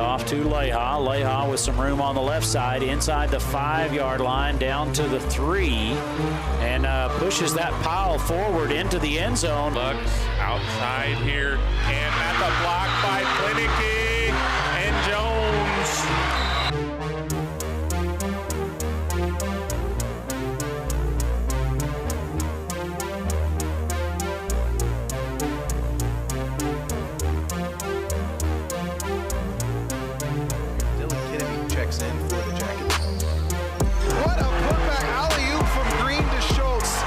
Off to Leha. Leha with some room on the left side, inside the 5-yard line, down to the 3, and pushes that pile forward into the end zone. Looks outside here, and at the block by Plinicky and Jones. Checks in for the Jackets. What a putback alley-oop from Green to Schultz.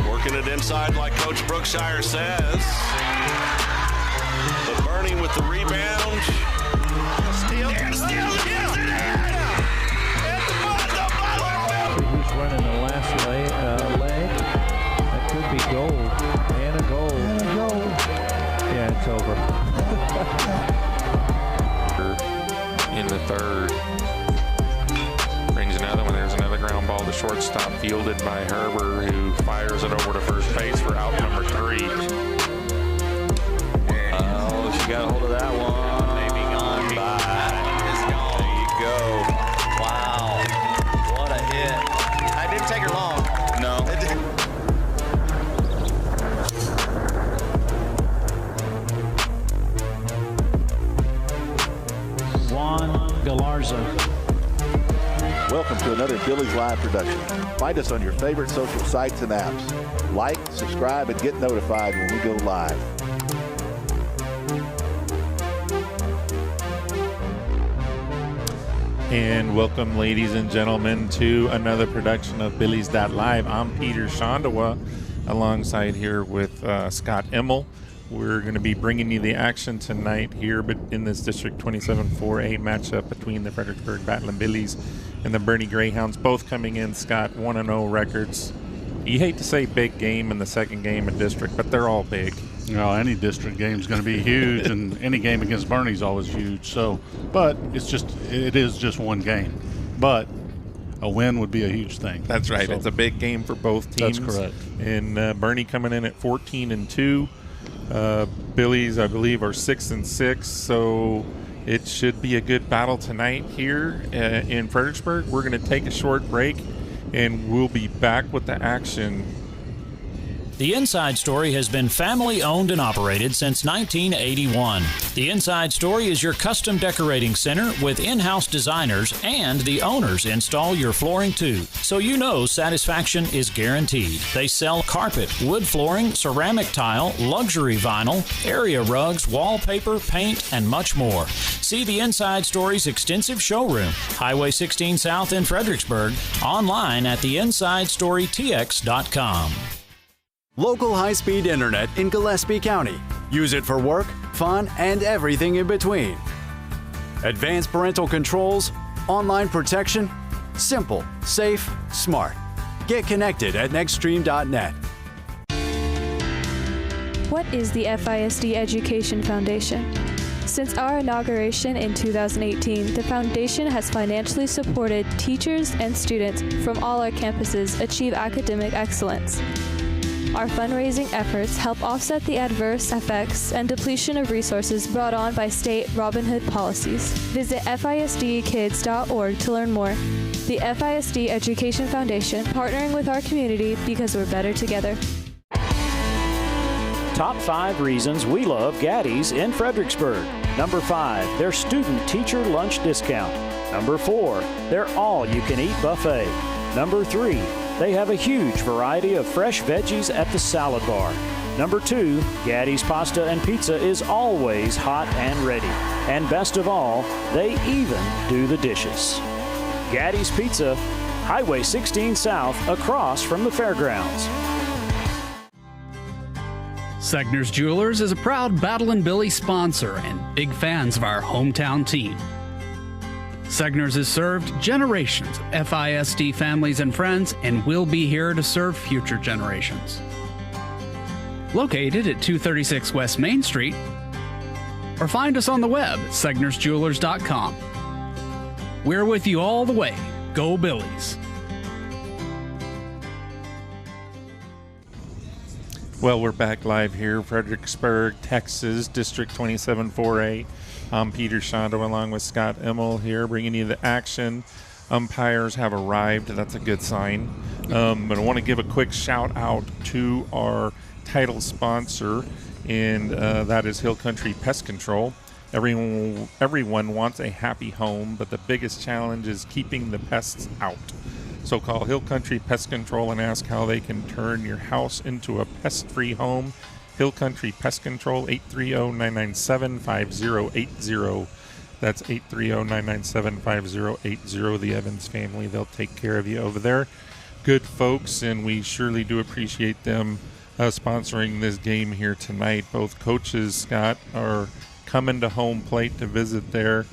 Working it inside like Coach Brookshire says. But Boerne with the rebound. Steal. And steal. Yes, it is! Who's running the last leg? That could be gold. And a goal. Yeah, it's over. In the third. Brings another one. There's another ground ball to shortstop, fielded by Herber, who fires it over to first base for out number 3. Oh, she got a hold of that one. Maybe gone by. That is gone. There you go. Wow. What a hit. I didn't take her long. No. It didn't. Galarza. Welcome to another Billy's Live production. Find us on your favorite social sites and apps. Like, subscribe, and get notified when we go live. And welcome, ladies and gentlemen, to another production of Billy's Live. I'm Peter Shondawa, alongside here with Scott Emmel. We're going to be bringing you the action tonight here, but in this District 27 4A matchup between the Fredericksburg Battling Billies and the Boerne Greyhounds, both coming in, Scott, 1-0 records. You hate to say big game in the second game of district, but they're all big. You know, any district game is going to be huge, and any game against Boerne is always huge. So, but it is just one game. But a win would be a huge thing. That's right. So, it's a big game for both teams. That's correct. And Boerne coming in at 14-2. Billies, I believe, are 6-6, so it should be a good battle tonight here in Fredericksburg. We're going to take a short break, and we'll be back with the action. The Inside Story has been family owned and operated since 1981. The Inside Story is your custom decorating center with in-house designers, and the owners install your flooring too, so you know satisfaction is guaranteed. They sell carpet, wood flooring, ceramic tile, luxury vinyl, area rugs, wallpaper, paint, and much more. See the Inside Story's extensive showroom, Highway 16 South in Fredericksburg, online at theinsidestorytx.com. Local high-speed internet in Gillespie County. Use it for work, fun, and everything in between. Advanced parental controls, online protection, simple, safe, smart. Get connected at nextstream.net. What is the FISD Education Foundation? Since our inauguration in 2018, the Foundation has financially supported teachers and students from all our campuses achieve academic excellence. Our fundraising efforts help offset the adverse effects and depletion of resources brought on by state Robin Hood policies. Visit FISDkids.org to learn more. The FISD Education Foundation, partnering with our community because we're better together. Top 5 reasons we love Gaddy's in Fredericksburg. Number 5, their student-teacher lunch discount. Number 4, their all-you-can-eat buffet. Number 3, they have a huge variety of fresh veggies at the salad bar. Number 2, Gaddy's Pasta and Pizza is always hot and ready. And best of all, they even do the dishes. Gaddy's Pizza, Highway 16 South, across from the fairgrounds. Segner's Jewelers is a proud Battle & Billy sponsor and big fans of our hometown team. Segner's has served generations of FISD families and friends and will be here to serve future generations. Located at 236 West Main Street, or find us on the web at segnersjewelers.com. We're with you all the way. Go Billies! Well, we're back live here, Fredericksburg, Texas, District 27 4A. I'm Peter Shondo along with Scott Emmel here, bringing you the action. Umpires have arrived. That's a good sign. But I want to give a quick shout out to our title sponsor, and that is Hill Country Pest Control. Everyone wants a happy home, but the biggest challenge is keeping the pests out. So call Hill Country Pest Control and ask how they can turn your house into a pest-free home. Hill Country Pest Control, 830-997-5080. That's 830-997-5080. The Evans family, they'll take care of you over there. Good folks, and we surely do appreciate them sponsoring this game here tonight. Both coaches, Scott, are coming to home plate to visit there.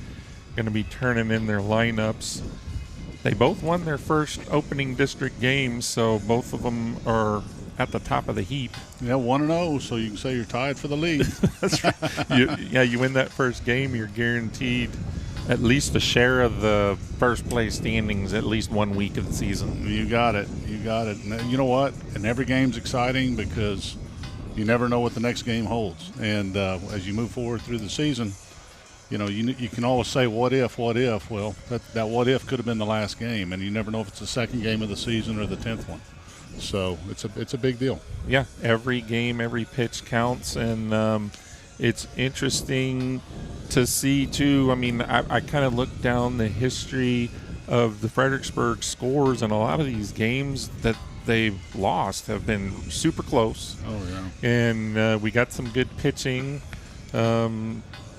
Going to be turning in their lineups. They both won their first opening district games, so both of them are at the top of the heap. Yeah, 1-0, so you can say you're tied for the lead. That's right. You win that first game, you're guaranteed at least a share of the first place standings at least 1 week of the season. You got it. And you know what? And every game's exciting because you never know what the next game holds. And as you move forward through the season, you know, you can always say, what if? Well, that what if could have been the last game, and you never know if it's the second game of the season or the 10th one. So it's a big deal. Yeah, every game, every pitch counts, and it's interesting to see, too. I mean, I kind of looked down the history of the Fredericksburg scores, and a lot of these games that they've lost have been super close. Oh, yeah. And we got some good pitching.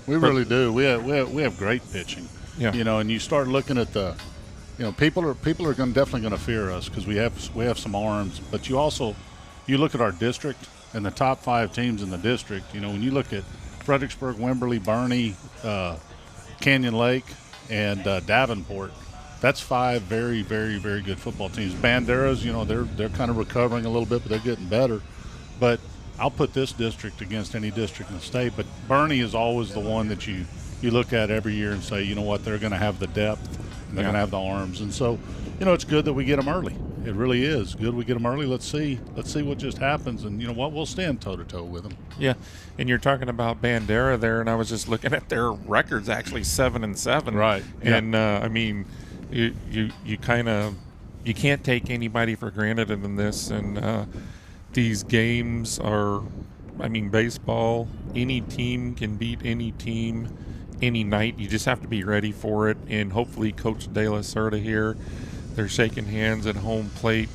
We really do. We have great pitching. Yeah. You know, and you start looking at the, you know, people are definitely going to fear us because we have some arms. But you look at our district and the top 5 teams in the district. You know, when you look at Fredericksburg, Wimberley, Boerne, Canyon Lake, and Davenport, that's 5 very, very, very good football teams. Banderas, you know, they're kind of recovering a little bit, but they're getting better. But I'll put this district against any district in the state, but Boerne is always the one that you look at every year and say, you know what, they're going to have the depth and they're going to have the arms. And so, you know, it's good that we get them early. It really is good we get them early. Let's see what just happens, and you know what, we'll stand toe-to-toe with them. Yeah, and you're talking about Bandera there, and I was just looking at their records, actually 7-7. Right. And I mean, you can't take anybody for granted in this, and these games are, I mean, baseball, any team can beat any team any night. You just have to be ready for it, and hopefully Coach De La Cerda here, they're shaking hands at home plate,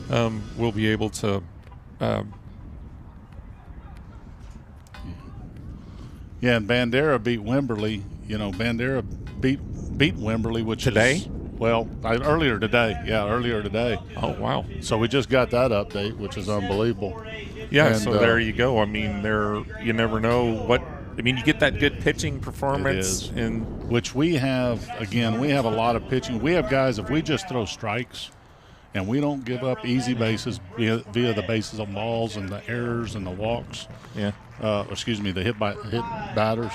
will be able to yeah, and Bandera beat Wimberley. You know, Bandera beat Wimberley, which today? Is, well, earlier today. Yeah, earlier today. Oh, wow. So we just got that update, which is unbelievable. Yeah, and, so there you go. I mean, you never know what – I mean, you get that good pitching performance. Which we have, again, we have a lot of pitching. We have guys, if we just throw strikes and we don't give up easy bases via the bases on balls and the errors and the walks, the hit batters,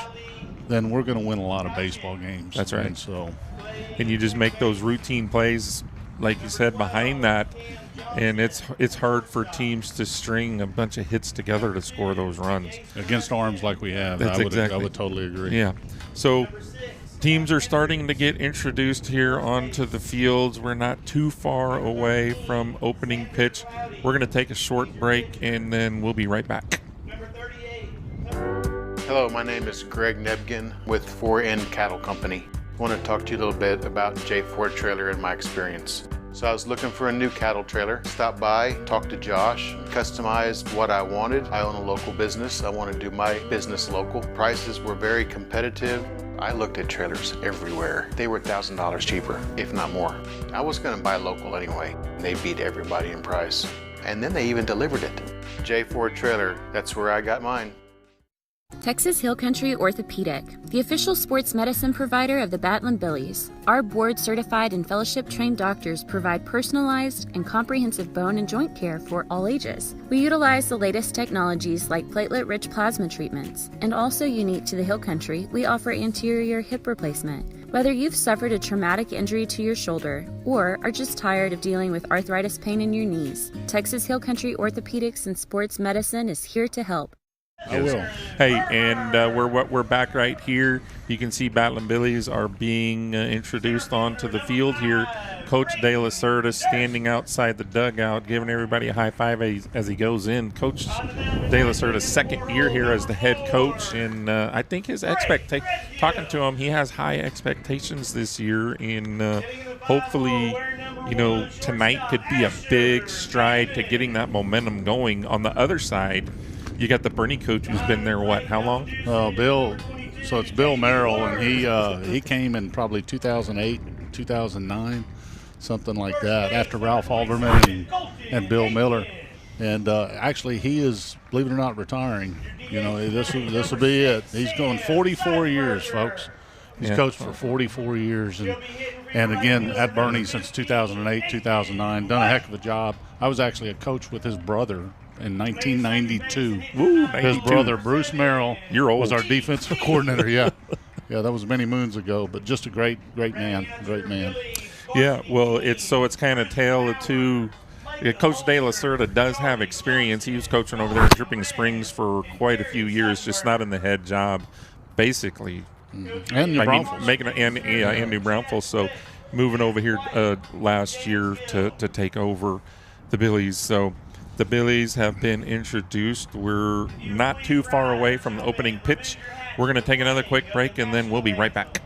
then we're going to win a lot of baseball games. That's right. And you just make those routine plays, like you said, behind that, and it's hard for teams to string a bunch of hits together to score those runs against arms like we have. I would totally agree. Yeah. So teams are starting to get introduced here onto the fields. We're not too far away from opening pitch. We're going to take a short break, and then we'll be right back. Hello, my name is Greg Nebgen with 4N Cattle Company. I want to talk to you a little bit about J4 Trailer and my experience. So I was looking for a new cattle trailer. Stopped by, talked to Josh, customized what I wanted. I own a local business. I want to do my business local. Prices were very competitive. I looked at trailers everywhere. They were $1,000 cheaper, if not more. I was going to buy local anyway. They beat everybody in price. And then they even delivered it. J4 Trailer, that's where I got mine. Texas Hill Country Orthopedic, the official sports medicine provider of the Battling Billies. Our board-certified and fellowship-trained doctors provide personalized and comprehensive bone and joint care for all ages. We utilize the latest technologies like platelet-rich plasma treatments, and also unique to the Hill Country, we offer anterior hip replacement. Whether you've suffered a traumatic injury to your shoulder or are just tired of dealing with arthritis pain in your knees, Texas Hill Country Orthopedics and Sports Medicine is here to help. I will. Hey, and we're back right here. You can see Battling Billies are being introduced onto the field here. Coach De La Cerda standing outside the dugout, giving everybody a high five as he goes in. Coach De La Cerda's second year here as the head coach, and I think his talking to him, he has high expectations this year, and hopefully, tonight could be a big stride to getting that momentum going. On the other side, you got the Boerne coach who's been there, how long? Bill. So it's Bill Merrill, and he came in probably 2008, 2009, something like that, after Ralph Alderman and Bill Miller. And actually, he is, believe it or not, retiring. This will be it. He's going 44 years, folks. He's coached for 44 years, and again at Boerne since 2008, 2009. Done a heck of a job. I was actually a coach with his brother in 1992. Woo, 92. His brother, Bruce Merrill, was our defensive coordinator. Yeah, that was many moons ago, but just a great man. Yeah, well, it's kind of tale of two. Coach De La Cerda does have experience. He was coaching over there at Dripping Springs for quite a few years, just not in the head job, basically. And New Braunfels. And New Braunfels. So moving over here last year to take over the Billies. So the Billies have been introduced. We're not too far away from the opening pitch. We're going to take another quick break, and then we'll be right back.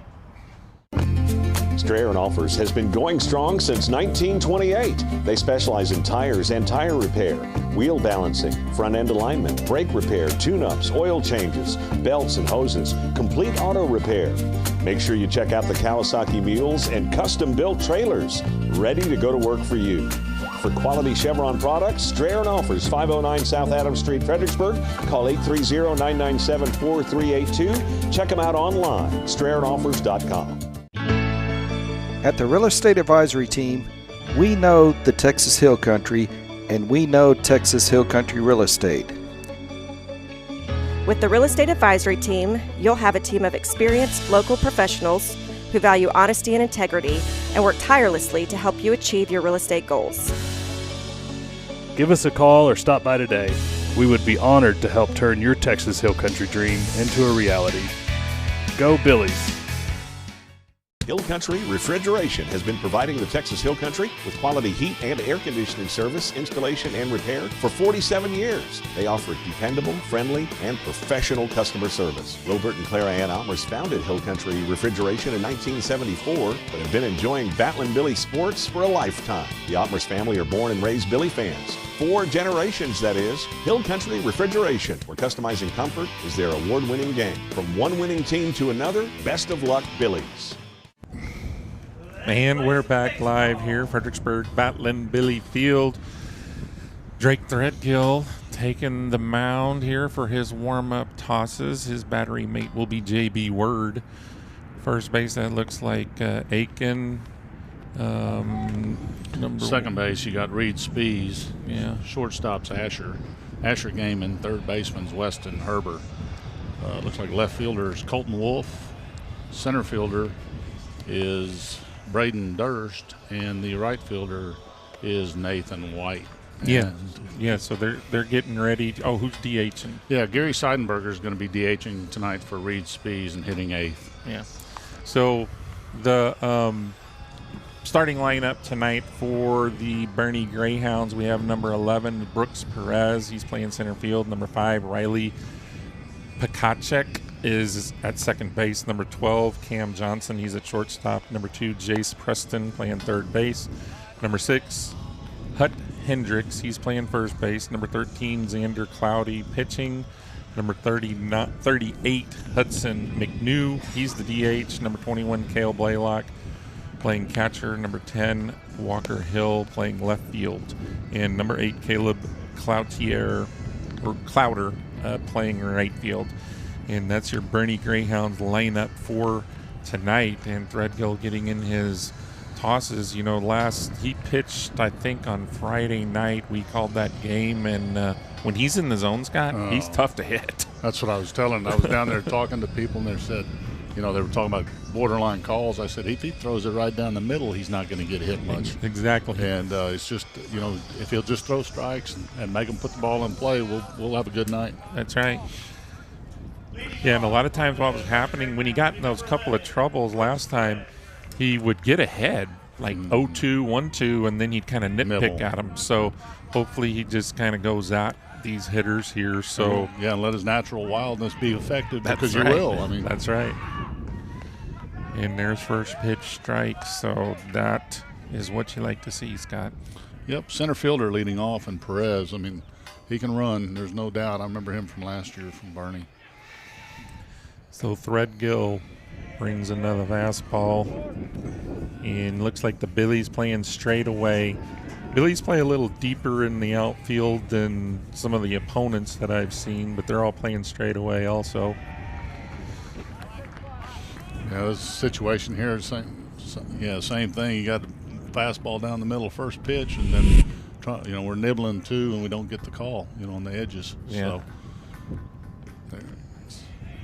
Strayer & Offers has been going strong since 1928. They specialize in tires and tire repair, wheel balancing, front-end alignment, brake repair, tune-ups, oil changes, belts and hoses, complete auto repair. Make sure you check out the Kawasaki mules and custom-built trailers, ready to go to work for you. For quality Chevron products, Strayer & Offers, 509 South Adams Street, Fredericksburg. Call 830-997-4382. Check them out online, StrayerAndOffers.com. At the Real Estate Advisory Team, we know the Texas Hill Country, and we know Texas Hill Country Real Estate. With the Real Estate Advisory Team, you'll have a team of experienced local professionals who value honesty and integrity and work tirelessly to help you achieve your real estate goals. Give us a call or stop by today. We would be honored to help turn your Texas Hill Country dream into a reality. Go Billies! Hill Country Refrigeration has been providing the Texas Hill Country with quality heat and air conditioning service, installation, and repair for 47 years. They offer dependable, friendly, and professional customer service. Robert and Clara Ann Almers founded Hill Country Refrigeration in 1974, but have been enjoying Battling Billy sports for a lifetime. The Almers family are born and raised Billy fans. 4 generations, that is. Hill Country Refrigeration, where customizing comfort is their award-winning game. From one winning team to another, best of luck, Billies. And we're back live here, Fredericksburg, Battling Billy Field. Drake Threadgill taking the mound here for his warm-up tosses. His battery mate will be J.B. Word. First base, that looks like Aiken. Second base, you got Reed Spees. Yeah. Shortstop's Asher. Asher Gaiman. Third baseman's Weston Herbert. Looks like left fielder is Colton Wolf. Center fielder is Braden Durst, and the right fielder is Nathan White. Yeah, so they're getting ready. Who's DHing? Yeah, Gary Seidenberger is going to be DHing tonight for Reed Spees and hitting 8th. Yeah. So the starting lineup tonight for the Boerne Greyhounds, we have number 11, Brooks Perez. He's playing center field. Number 5, Riley Pakacek is at second base. Number 12, Cam Johnson. He's at shortstop. Number 2, Jace Preston playing third base. Number 6, Hut Hendricks. He's playing first base. Number 13, Xander Cloudy pitching. Number 38, Hudson McNew. He's the DH. Number 21, Cale Blaylock playing catcher. Number 10, Walker Hill playing left field. And number 8, Caleb Clouder playing right field. And that's your Boerne Greyhounds lineup for tonight. And Threadgill getting in his tosses. He pitched, I think, on Friday night. We called that game. And when he's in the zone, Scott, he's tough to hit. That's what I was telling. I was down there talking to people, and they said, they were talking about borderline calls. I said, if he throws it right down the middle, he's not going to get hit much. Exactly. And it's just, if he'll just throw strikes and make them put the ball in play, we'll have a good night. That's right. Yeah, and a lot of times what was happening when he got in those couple of troubles last time, he would get ahead, like 0-2, 1-2, and then he'd kind of nitpick at him. So hopefully he just kind of goes at these hitters here. So yeah, and let his natural wildness be effective, because right. he will. I mean, that's right. And there's first pitch strike. So that is what you like to see, Scott. Yep, center fielder leading off, and Perez. I mean, he can run. There's no doubt. I remember him from last year from Boerne. So Threadgill brings another fastball, and looks like the Billies playing straight away. Billies play a little deeper in the outfield than some of the opponents that I've seen, but they're all playing straight away also. Yeah, this situation here, same thing. You got the fastball down the middle, first pitch, and then we're nibbling too, and we don't get the call, on the edges. Yeah.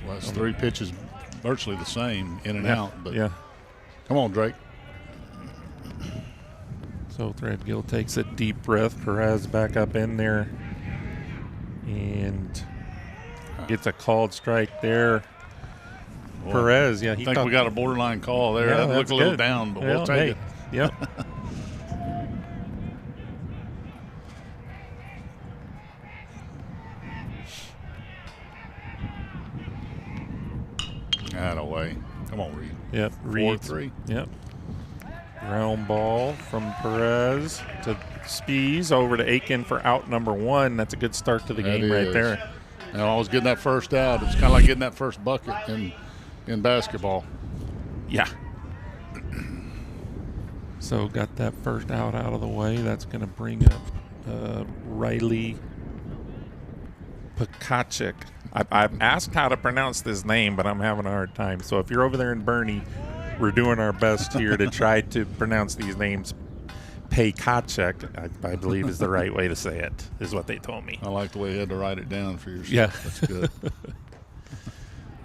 So it's 3 pitches, virtually the same, in and out. But yeah. Come on, Drake. So Threadgill takes a deep breath. Perez back up in there and gets a called strike there. Boy, Perez, yeah. I think we got a borderline call there. Yeah, That looked a little down, but we'll take it. Yep. Away. Come on, Reed. Yep, Reed. 4-3. Yep. Ground ball from Perez to Spees over to Aiken for out number 1. That's a good start to the game right there. And I was getting that first out. It's kind of like getting that first bucket in basketball. Yeah. So got that first out of the way. That's going to bring up Riley Pekacik. I've asked how to pronounce this name, but I'm having a hard time. So if you're over there in Boerne, we're doing our best here to try to pronounce these names. Pekacik, I believe, is the right way to say it, is what they told me. I like the way you had to write it down for yourself. Yeah. That's good.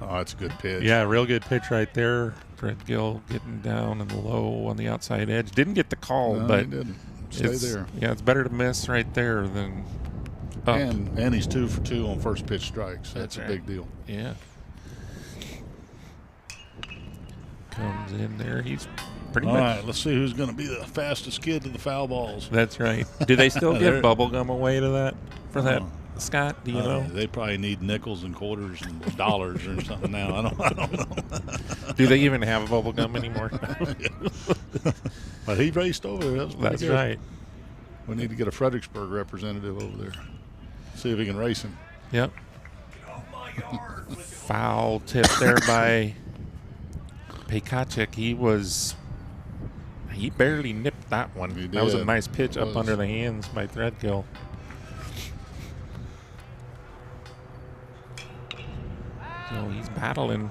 Oh, that's a good pitch. Yeah, real good pitch right there. Threadgill getting down and low on the outside edge. Didn't get the call, No, but he didn't. Stay there. Yeah, it's better to miss right there than up. And he's 2 for 2 on first pitch strikes. That's a big deal. Yeah. Comes in there. He's pretty much. All right, let's see who's going to be the fastest kid to the foul balls. That's right. Do they still give bubble gum away to that for that, Scott? Do you know? They probably need nickels and quarters and dollars or something now. I don't know. Do they even have bubble gum anymore? But he raced over there. That's right. We need to get a Fredericksburg representative over there. See if he can race him. Yep. Foul tip there by Pekacik. He barely nipped that one. That was a nice pitch up under the hands by Threadgill. So he's battling.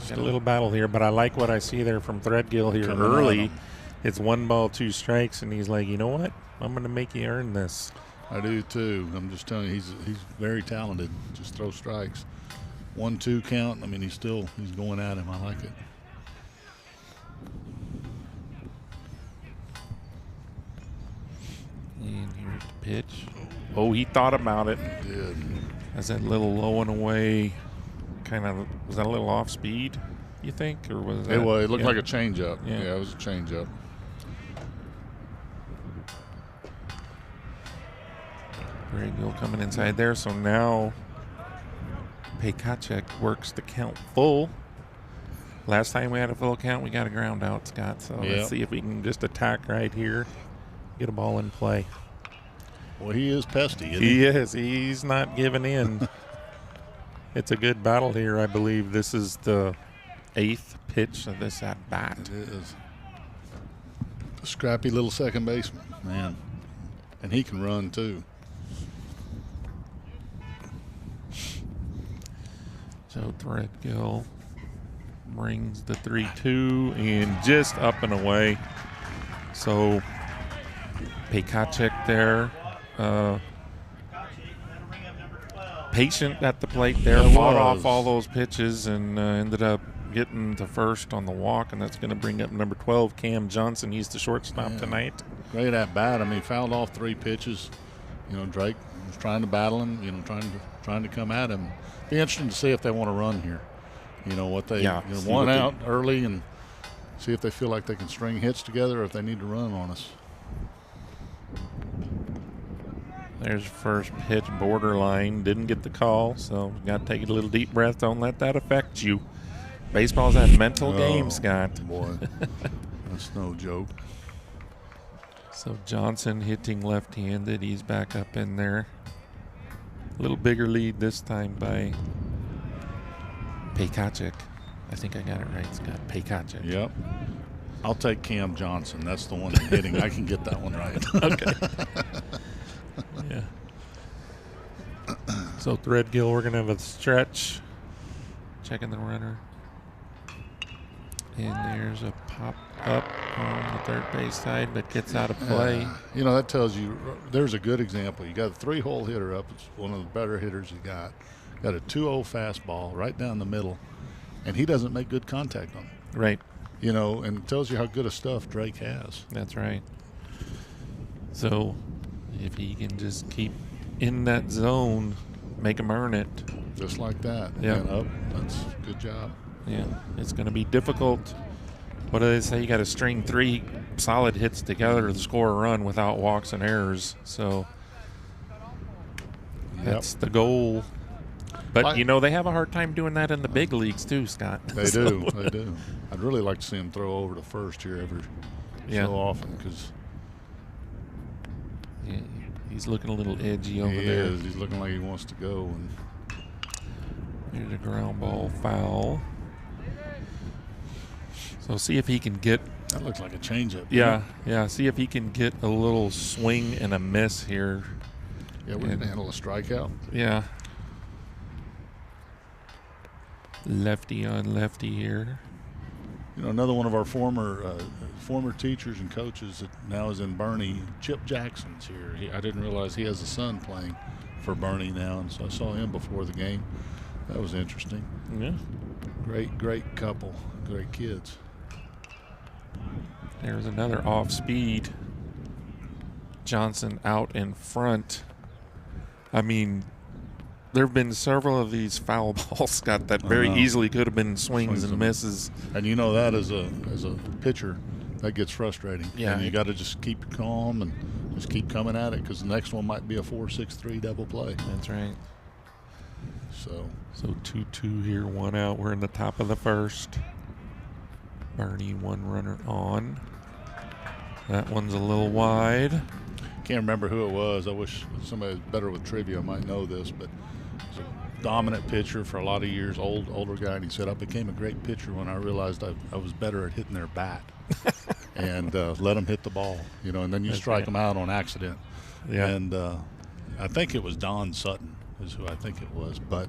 Got a little battle here, but I like what I see there from Threadgill here early. It's 1 ball, 2 strikes, and he's like, you know what? I'm going to make you earn this. I do too. I'm just telling you, he's very talented. Just throw strikes. 1-2 count. I mean, he's going at him. I like it. And here's the pitch. Oh, he thought about it. He did. As that little low and away, was that a little off speed, you think? Or was that? It looked like a changeup. Yeah, it was a changeup. Threadgill coming inside there. So now Pekacik works the count full. Last time we had a full count, we got a ground out, Scott. So let's see if we can just attack right here, get a ball in play. Well, he is pesty, isn't he? He is. He's not giving in. It's a good battle here. I believe this is the 8th pitch of this at bat. It is. A scrappy little second baseman, man. And he can run too. So Threadgill brings the 3-2 and just up and away. So Pekacik there. Patient at the plate there, fought off all those pitches and ended up getting to first on the walk, and that's going to bring up number 12, Cam Johnson. He's the shortstop tonight. Great at bat. I mean, fouled off 3 pitches. You know, Drake was trying to battle him. You know, trying to come at him. Be interesting to see if they want to run here. You know what they one out early and see if they feel like they can string hits together or if they need to run on us. There's first pitch, borderline. Didn't get the call, so got to take a little deep breath. Don't let that affect you. Baseball's a mental game, Scott. Boy, that's no joke. So Johnson hitting left-handed. He's back up in there. A little bigger lead this time by Pekacik. I think I got it right, Scott. Pekacik. Yep. I'll take Cam Johnson. That's the one I'm hitting. I can get that one right. Okay. Yeah. So Threadgill, we're going to have a stretch. Checking the runner. And there's a pop up on the third base side, but gets out of play. You know, that tells you there's a good example. You got a 3-hole hitter up. It's one of the better hitters you got. Got a 2-0 fastball right down the middle, and he doesn't make good contact on it. Right. You know, and it tells you how good a stuff Drake has. That's right. So if he can just keep in that zone, make him earn it. Just like that. Yeah. And up. That's a good job. Yeah. It's going to be difficult. What do they say? You got to string 3 solid hits together to score a run without walks and errors. So that's the goal. But, you know, they have a hard time doing that in the big leagues too, Scott. They do. They do. I'd really like to see him throw over to first here every so often because he's looking a little edgy over there. He is. He's looking like he wants to go. And there's a ground ball foul. So see if he can get. That looks like a changeup. Yeah. See if he can get a little swing and a miss here. Yeah, we can handle a strikeout. Yeah. Lefty on lefty here. You know, another one of our former teachers and coaches that now is in Boerne, Chip Jackson's here. I didn't realize he has a son playing for Boerne now, and so I saw him before the game. That was interesting. Yeah. Great couple. Great kids. There's another off speed. Johnson out in front. I mean, there have been several of these foul balls, Scott, that very easily could have been swings and misses. And you know that as a pitcher, that gets frustrating. Yeah. And you got to just keep calm and just keep coming at it because the next one might be a 4-6-3 double play. That's right. So 2-2 here, 1 out. We're in the top of the first. Boerne 1 runner on. That one's a little wide. Can't remember who it was. I wish somebody better with trivia might know this, but he's a dominant pitcher for a lot of years, older guy, and he said, I became a great pitcher when I realized I was better at hitting their bat and let them hit the ball, you know, and then you strike them out on accident. Yeah. And I think it was Don Sutton is who I think it was. But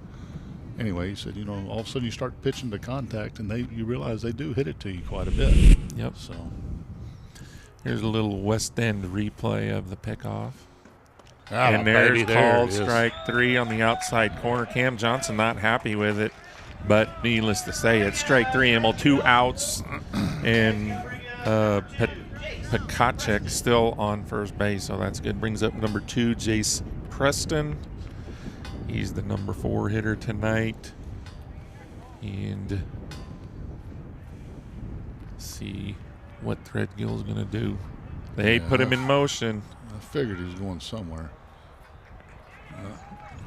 anyway, he said, you know, all of a sudden you start pitching to contact, and you realize they do hit it to you quite a bit. Yep. So here's a little West End replay of the pickoff. And there's called strike 3 on the outside corner. Cam Johnson not happy with it, but needless to say, it's strike 3, Emil, 2 outs, and Pekacik still on first base, so that's good. Brings up number 2, Jace Preston. He's the number 4 hitter tonight. And see what Threadgill's going to do. They put him in motion. I figured he was going somewhere.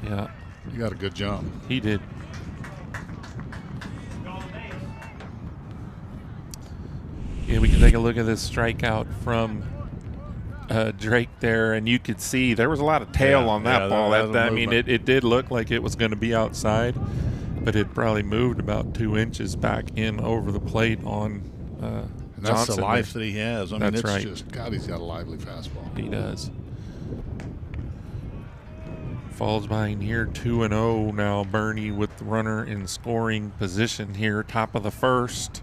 Yeah. He got a good jump. He did. Yeah, we can take a look at this strikeout from Drake there, and you could see there was a lot of tail on that ball. I mean, it did look like it was going to be outside, but it probably moved about 2 inches back in over the plate on and that's Johnson the life that he has. I mean, it's right. just, God, he's got a lively fastball. He does. Falls behind here, 2-0 now. Boerne with the runner in scoring position here, top of the first.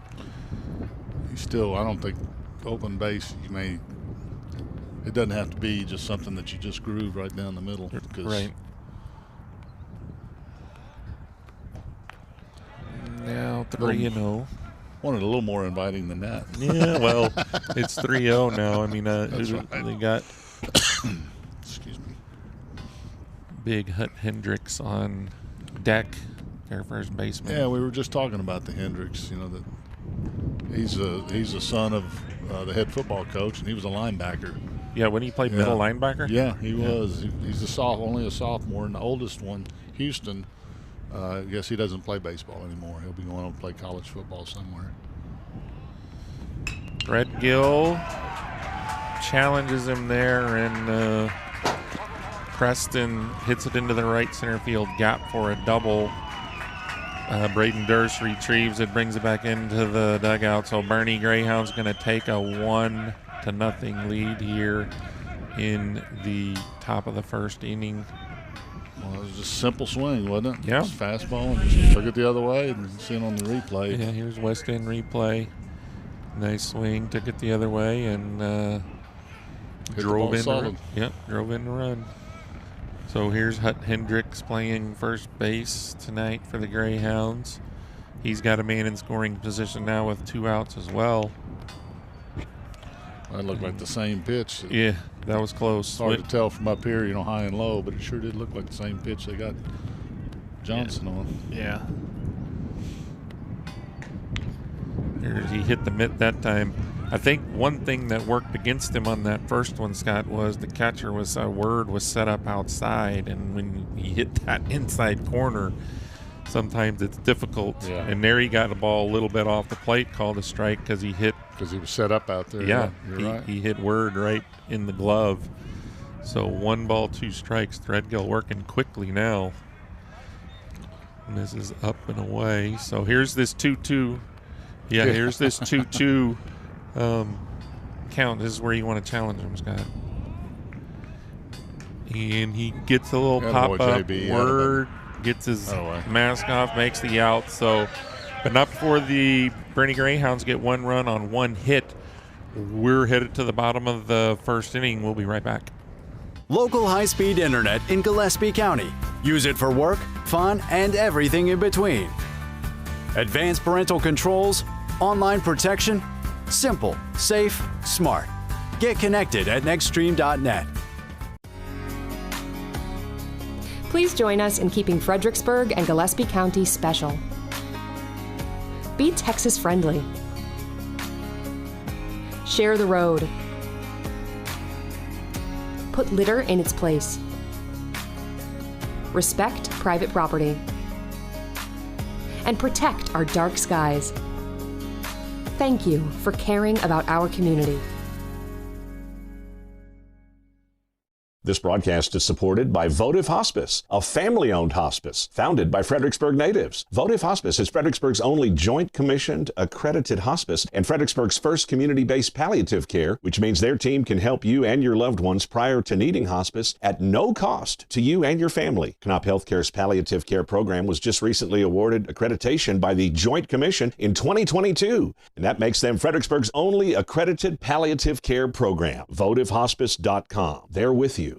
He's still, I don't think, open base, it doesn't have to be just something that you just groove right down the middle. Right. Now 3-0. Wanted a little more inviting than that. Yeah, well, it's 3-0 now. I mean, right. they got excuse me, big Hut Hendricks on deck, their first baseman. Yeah, we were just talking about the Hendricks. You know that he's a son of the head football coach, and he was a linebacker. Yeah, when he played middle linebacker. Yeah, he was. He's only a sophomore, and the oldest one, Houston. I guess he doesn't play baseball anymore. He'll be going on to play college football somewhere. Threadgill challenges him there, and Preston hits it into the right center field gap for a double. Braden Durst retrieves it, brings it back into the dugout. So Boerne Greyhounds going to take a 1-0 lead here in the top of the first inning. Well, it was just a simple swing, wasn't it? Yeah. Just fastball and just took it the other way and see it on the replay. Yeah, here's West End replay. Nice swing, took it the other way, and drove in. Drove in the run. So here's Hut Hendricks playing first base tonight for the Greyhounds. He's got a man in scoring position now with 2 outs as well. That looked like the same pitch. Yeah, that was close. Hard to tell from up here, high and low, but it sure did look like the same pitch they got Johnson on. Yeah. He hit the mitt that time. I think one thing that worked against him on that first one, Scott, was the catcher was set up outside, and when he hit that inside corner, sometimes it's difficult. Yeah. And there he got the ball a little bit off the plate, called a strike because he hit. Because he was set up out there. Yeah, you're right. He hit Word right in the glove. So 1 ball, 2 strikes. Threadgill working quickly now. And this is up and away. So here's this 2-2. Yeah, here's this 2-2 count. This is where you want to challenge him, Scott. And he gets a little pop-up. Word gets his mask off, makes the out. So, but not before the Boerne Greyhounds get 1 run on 1 hit. We're headed to the bottom of the first inning. We'll be right back. Local high-speed internet in Gillespie County. Use it for work, fun, and everything in between. Advanced parental controls, online protection, simple, safe, smart. Get connected at nextstream.net. Please join us in keeping Fredericksburg and Gillespie County special. Be Texas friendly. Share the road. Put litter in its place. Respect private property. And protect our dark skies. Thank you for caring about our community. This broadcast is supported by Votive Hospice, a family-owned hospice founded by Fredericksburg natives. Votive Hospice is Fredericksburg's only joint commissioned, accredited hospice and Fredericksburg's first community-based palliative care, which means their team can help you and your loved ones prior to needing hospice at no cost to you and your family. Knopp Healthcare's palliative care program was just recently awarded accreditation by the Joint Commission in 2022, and that makes them Fredericksburg's only accredited palliative care program. VotiveHospice.com. They're with you.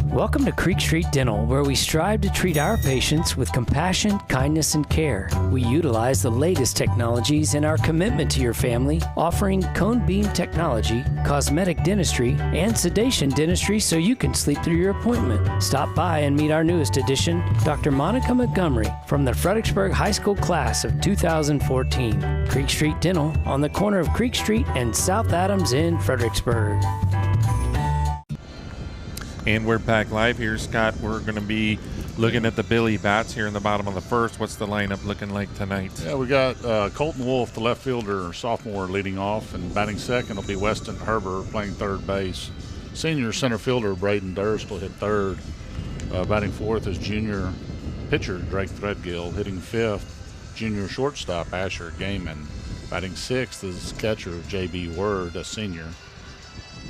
Welcome to Creek Street Dental, where we strive to treat our patients with compassion, kindness, and care. We utilize the latest technologies in our commitment to your family, offering cone beam technology, cosmetic dentistry, and sedation dentistry so you can sleep through your appointment. Stop by and meet our newest addition, Dr. Monica Montgomery, from the Fredericksburg High School class of 2014. Creek Street Dental on the corner of Creek Street and South Adams in Fredericksburg. And we're back live here, Scott. We're going to be looking at the Billy Bats here in the bottom of the first. What's the lineup looking like tonight? Yeah, we got Colton Wolf, the left fielder, sophomore, leading off, and batting second will be Weston Herber playing third base. Senior center fielder Braden Durst will hit third. Batting fourth is junior pitcher Drake Threadgill. Hitting fifth, junior shortstop Asher Gaiman. Batting sixth is catcher J.B. Word, a senior.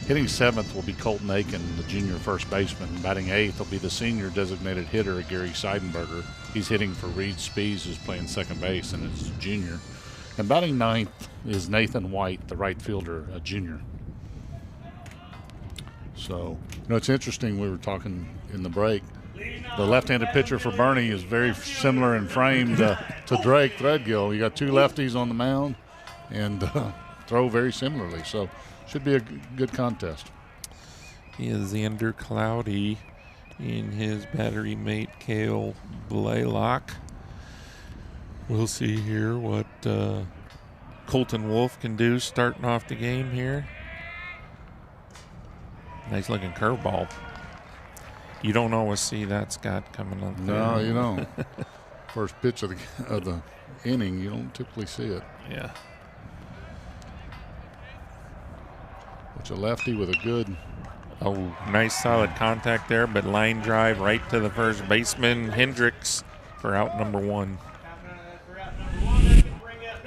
Hitting seventh will be Colton Aiken, the junior first baseman. Batting eighth will be the senior designated hitter, Gary Seidenberger. He's hitting for Reed Spees, who's playing second base, and it's junior. And batting ninth is Nathan White, the right fielder, a junior. So, it's interesting. We were talking in the break. the left-handed pitcher for Boerne is very similar in frame to Drake Threadgill. You got two lefties on the mound and throw very similarly. So should be a good contest. He is Xander Cloudy in his battery mate Cale Blaylock. We'll see here what Colton Wolf can do starting off the game here. Nice looking curveball. You don't always see that, Scott, coming up there. No, you don't. First pitch of the inning, you don't typically see it. Yeah. It's a lefty with a good. Oh, nice solid contact there, but line drive right to the first baseman, Hendricks, for out number 1.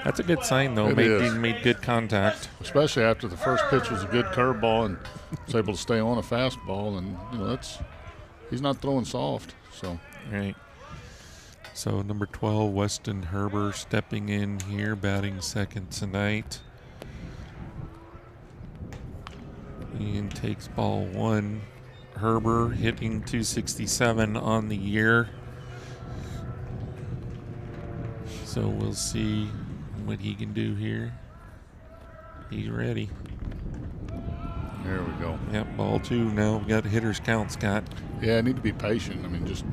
That's a good sign, though. He made good contact. Especially after the first pitch was a good curveball and was able to stay on a fastball. And, he's not throwing soft. So. Right. So, number 12, Weston Herber stepping in here, batting second tonight. And takes ball 1. Herber hitting .267 on the year. So we'll see what he can do here. He's ready. There we go. Yep, ball 2 now. We've got hitters count, Scott. Yeah, I need to be patient. I mean, just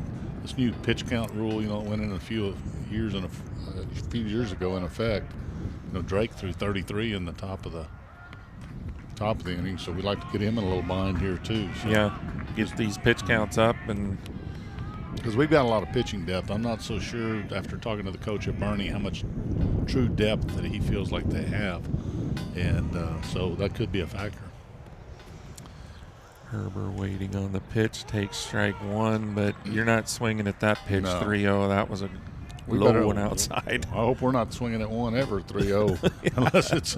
this new pitch count rule, it went in a few years ago in effect. Drake threw 33 in the top of the inning, so we'd like to get him in a little bind here too. So. Yeah, get these pitch counts up, and because we've got a lot of pitching depth. I'm not so sure after talking to the coach at Boerne how much true depth that he feels like they have, and so that could be a factor. Herber waiting on the pitch, takes strike 1, but you're not swinging at that pitch. No. 3-0. That was a low one outside. I hope we're not swinging at one ever 3-0 unless it's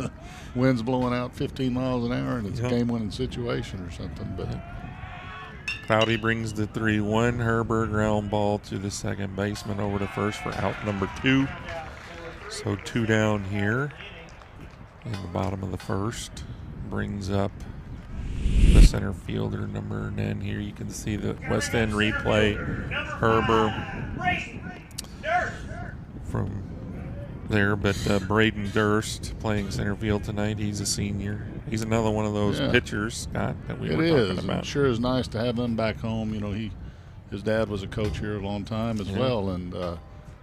wind's blowing out 15 miles an hour and it's a game-winning situation or something. But Cloudy brings the 3-1. Herber ground ball to the second baseman over to first for out number 2. So 2 down here in the bottom of the first. Brings up the center fielder, number 9 here. You can see the West End replay. Herber from there, but Braden Durst playing center field tonight. He's a senior. He's another one of those pitchers, Scott, that we were talking about. It sure is nice to have them back home. His dad was a coach here a long time as well, and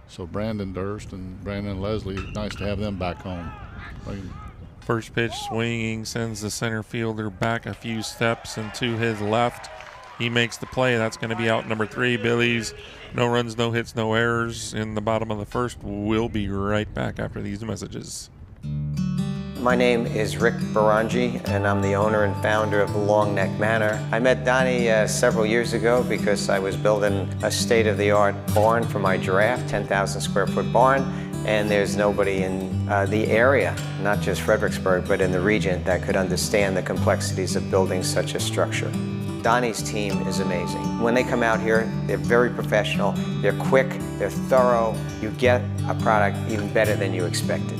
so Brandon Durst and Brandon Leslie, nice to have them back home. First pitch swinging, sends the center fielder back a few steps and to his left. He makes the play. That's going to be out number 3. Billy's no runs, no hits, no errors in the bottom of the first. We'll be right back after these messages. My name is Rick Barangi, and I'm the owner and founder of the Long Neck Manor. I met Donnie several years ago because I was building a state-of-the-art barn for my giraffe, 10,000 square foot barn, and there's nobody in the area, not just Fredericksburg, but in the region that could understand the complexities of building such a structure. Donnie's team is amazing. When they come out here, they're very professional, they're quick, they're thorough. You get a product even better than you expected.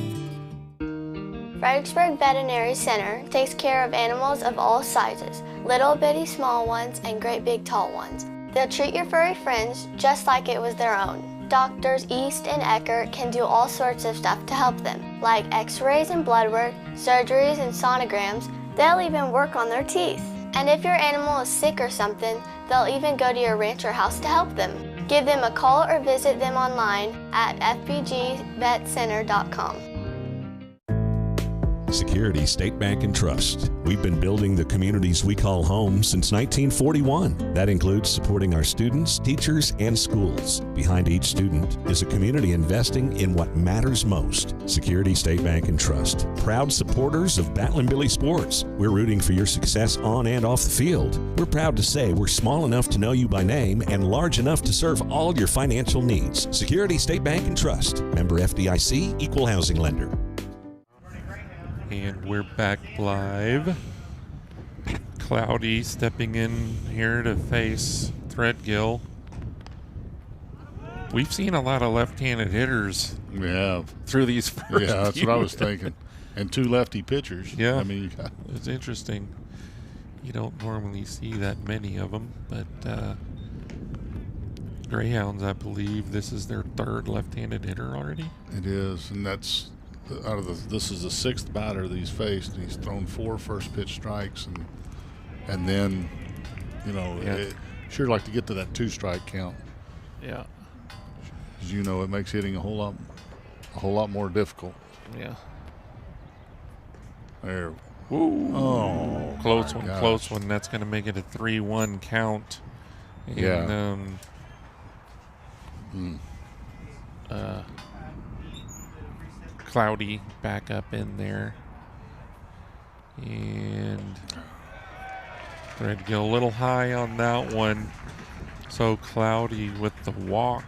Fredericksburg Veterinary Center takes care of animals of all sizes, little bitty small ones and great big tall ones. They'll treat your furry friends just like it was their own. Doctors East and Eckert can do all sorts of stuff to help them, like x-rays and blood work, surgeries and sonograms. They'll even work on their teeth. And if your animal is sick or something, they'll even go to your ranch or house to help them. Give them a call or visit them online at fbgvetcenter.com. Security State Bank and Trust. We've been building the communities we call home since 1941. That includes supporting our students, teachers, and schools. Behind each student is a community investing in what matters most. Security State Bank and Trust. Proud supporters of Battling Billy Sports. We're rooting for your success on and off the field. We're proud to say we're small enough to know you by name and large enough to serve all your financial needs. Security State Bank and Trust. Member FDIC, Equal Housing Lender. And we're back live. Cloudy stepping in here to face Threadgill. We've seen a lot of left-handed hitters. We have. Through these first Yeah, that's what I was thinking. And 2 lefty pitchers. Yeah, I mean, it's interesting. You don't normally see that many of them, but Greyhounds, I believe this is their third left-handed hitter already. It is, and that's this is the 6th batter that he's faced, and he's thrown 4 first pitch strikes, and then, you know, sure like to get to that 2-strike count. Yeah. As you know, it makes hitting a whole lot more difficult. Yeah. There. Woo. Oh, close gosh. Close one. That's going to make it a 3-1 count. And, yeah. Cloudy back up in there. And Threadgill a little high on that one. So Cloudy with the walk.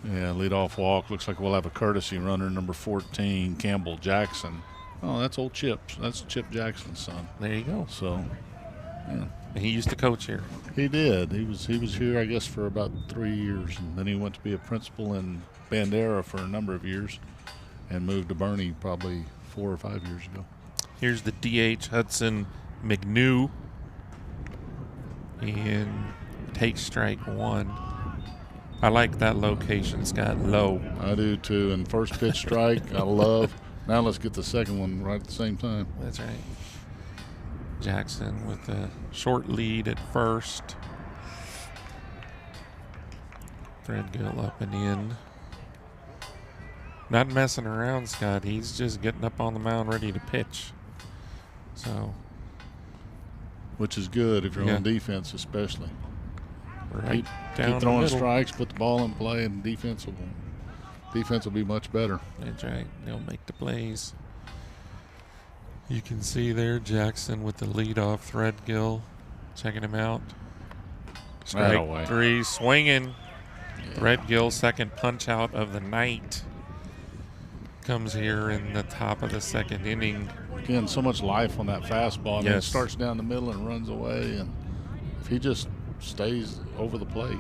Yeah, leadoff walk. Looks like we'll have a courtesy runner, number 14, Campbell Jackson. Oh, that's old Chip. That's Chip Jackson's son. There you go. So, yeah. He used to coach here. He did. He was here, I guess, for about 3 years, and then he went to be a principal in Bandera for a number of years, and moved to Boerne probably 4 or 5 years ago. Here's the DH Hudson McNew, and take strike 1. I like that location, Scott. Low. I do too. And first pitch strike, I love. Now let's get the second one right at the same time. That's right. Jackson with a short lead at first. Threadgill up and in. Not messing around, Scott. He's just getting up on the mound ready to pitch. So. Which is good if you're on defense, especially. Right keep throwing strikes, put the ball in play, and defense will be much better. That's right. They'll make the plays. You can see there Jackson with the leadoff. Threadgill checking him out. Strike 3, swinging. Yeah. Threadgill, second punch out of the night. Comes here in the top of the second inning. Again, so much life on that fastball. I mean, it starts down the middle and runs away, and if he just stays over the plate,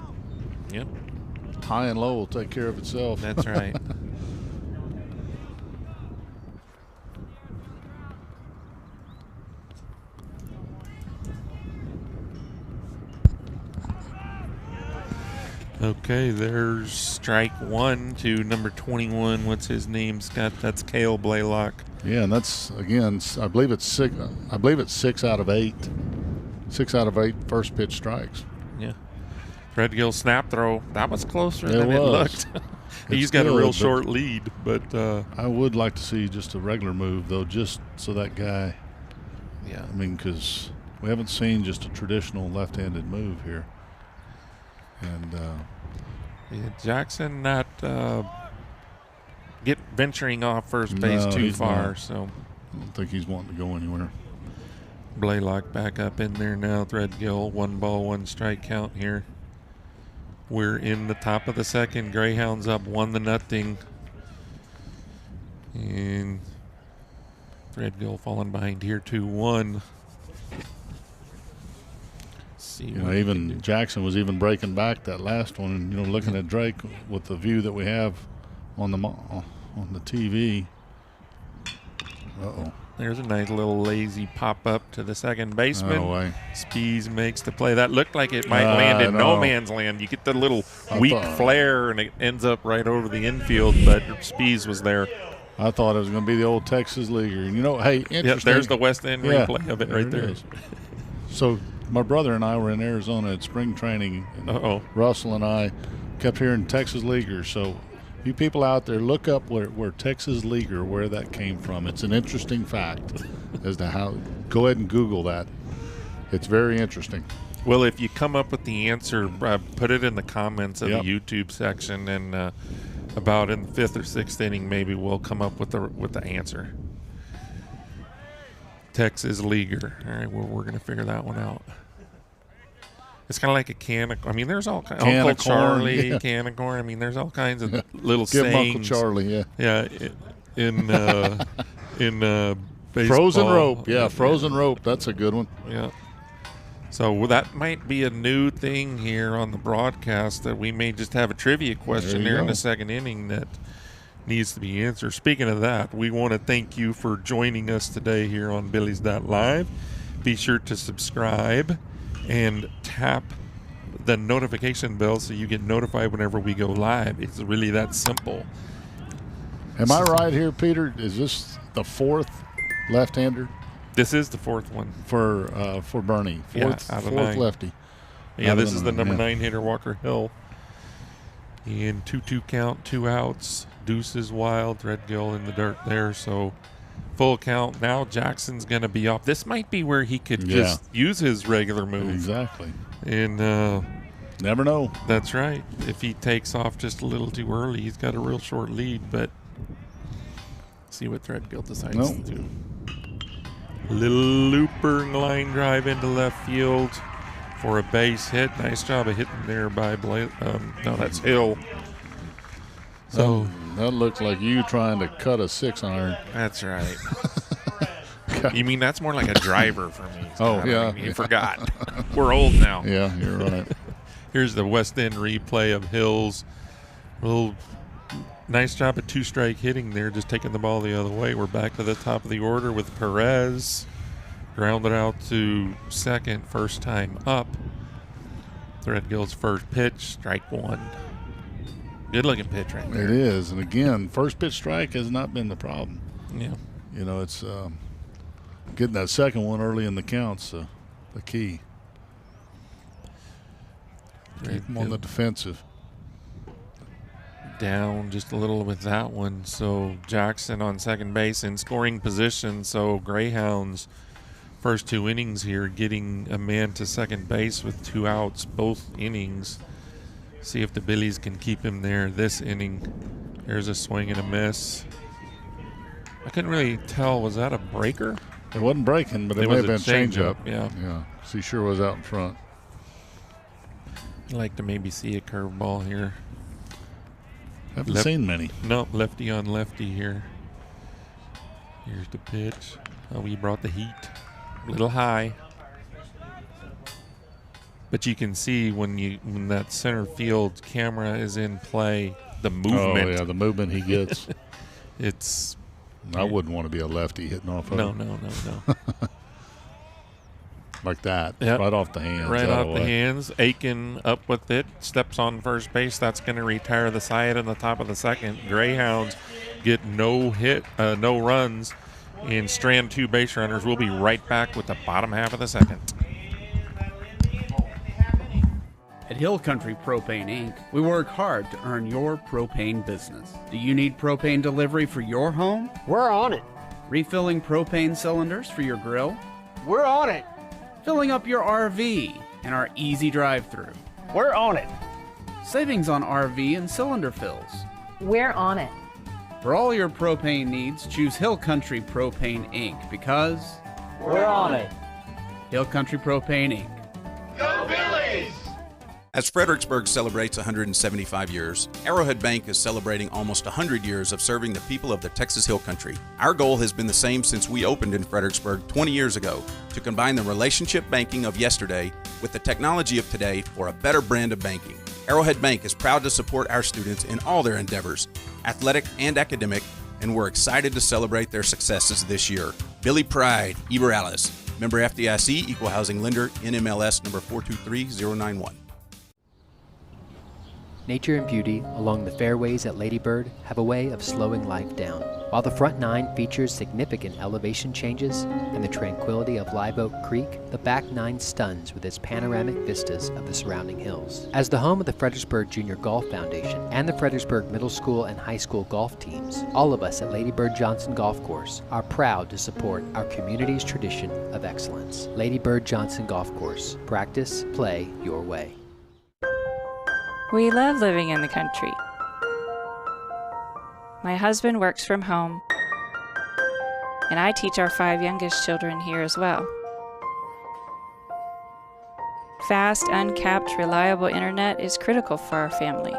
yep, high and low will take care of itself. That's right. Okay, there's strike 1 to number 21. What's his name, Scott? That's Cale Blaylock. Yeah, and that's, again, I believe it's 6 out of 8. 6 out of 8 first pitch strikes. Yeah. Threadgill snap throw. That was closer than it looked. He's got a real short lead, but I would like to see just a regular move, though, just so that guy. Yeah. I mean, because we haven't seen just a traditional left-handed move here. And Jackson not venturing off first base too far. Not. So I don't think he's wanting to go anywhere. Blaylock back up in there now. Threadgill, 1 ball, 1 strike count here. We're in the top of the second. Greyhounds up 1-0. And Threadgill falling behind here 2-1. Even Jackson was even breaking back that last one, and looking at Drake with the view that we have on the TV. There's a nice little lazy pop up to the second baseman. No way. Spees makes the play. That looked like it might land in no man's land. You get the little weak flare, and it ends up right over the infield, but Spees was there. I thought it was going to be the old Texas Leaguer. Hey, interesting. Yep, there's the West End replay of it right there. So my brother and I were in Arizona at spring training. And Russell and I kept hearing Texas Leaguer. So you people out there, look up where Texas Leaguer, where that came from. It's an interesting fact as to how. Go ahead and Google that. It's very interesting. Well, if you come up with the answer, put it in the comments of the YouTube section, and about in the 5th or 6th inning, maybe we'll come up with the answer. Texas Leaguer. All right, well, we're going to figure that one out. It's kind of like a can of, I mean, there's all kinds. Uncle Charlie, can of corn. I mean, there's all kinds of little sayings. Give Uncle Charlie, Yeah, in baseball. Frozen rope. Yeah, frozen rope. That's a good one. Yeah. So that might be a new thing here on the broadcast, that we may just have a trivia question there in the second inning that needs to be answered. Speaking of that, we want to thank you for joining us today here on Billy's Live. Be sure to subscribe and tap the notification bell so you get notified whenever we go live. It's really that simple. Am I right here, Peter? Is this the 4th left-hander? This is the 4th one for Bernie. Fourth out of 9. lefty. Yeah, this is the number 9 hitter, Walker Hill. And 2-2 count, 2 outs. Deuce is wild. Threadgill in the dirt there, so full count. Now Jackson's going to be off. This might be where he could just use his regular move. Exactly. And never know. That's right. If he takes off just a little too early, he's got a real short lead, but see what Threadgill decides to do. Little looper line drive into left field for a base hit. Nice job of hitting there by no, that's Hill. So that looks like you trying to cut a 6-iron. That's right. You mean that's more like a driver for me? Oh, yeah. You forgot. We're old now. Yeah, you're right. Here's the West End replay of Hill's. Little nice job of 2-strike hitting there, just taking the ball the other way. We're back to the top of the order with Perez. Grounded out to second, first time up. Threadgill's first pitch, strike 1. Good looking pitch right there. It is. And again, first pitch strike has not been the problem. Yeah. You know, it's getting that second one early in the count's the key. Keep them on the defensive. Down just a little with that one. So Jackson on second base in scoring position. So Greyhounds first 2 innings here, getting a man to second base with 2 outs both innings. See if the Billies can keep him there this inning. There's a swing and a miss. I couldn't really tell. Was that a breaker? It wasn't breaking, but it may have been changeup. Yeah. So he sure was out in front. I'd like to maybe see a curveball here. Haven't seen many. No, lefty on lefty here. Here's the pitch. Oh, we brought the heat. A little high. But you can see when that center field camera is in play, the movement. Oh, yeah, the movement he gets. It's... I wouldn't want to be a lefty hitting off of him. No. Like that. Yep. Right off the hands. Right off the hands. Aiken up with it. Steps on first base. That's going to retire the side in the top of the second. Greyhounds get no runs and strand 2 base runners. We'll be right back with the bottom half of the second. At Hill Country Propane Inc., we work hard to earn your propane business. Do you need propane delivery for your home? We're on it. Refilling propane cylinders for your grill? We're on it. Filling up your RV in our easy drive-through? We're on it. Savings on RV and cylinder fills? We're on it. For all your propane needs, choose Hill Country Propane Inc. because we're on it. Hill Country Propane Inc. Go Billies! As Fredericksburg celebrates 175 years, Arrowhead Bank is celebrating almost 100 years of serving the people of the Texas Hill Country. Our goal has been the same since we opened in Fredericksburg 20 years ago, to combine the relationship banking of yesterday with the technology of today for a better brand of banking. Arrowhead Bank is proud to support our students in all their endeavors, athletic and academic, and we're excited to celebrate their successes this year. Billy Pride, Eber Alice, member FDIC, Equal Housing Lender, NMLS number 423091. Nature and beauty along the fairways at Lady Bird have a way of slowing life down. While the front 9 features significant elevation changes and the tranquility of Live Oak Creek, the back 9 stuns with its panoramic vistas of the surrounding hills. As the home of the Fredericksburg Junior Golf Foundation and the Fredericksburg Middle School and High School golf teams, all of us at Lady Bird Johnson Golf Course are proud to support our community's tradition of excellence. Lady Bird Johnson Golf Course. Practice, play your way. We love living in the country. My husband works from home, and I teach our 5 youngest children here as well. Fast, uncapped, reliable internet is critical for our family.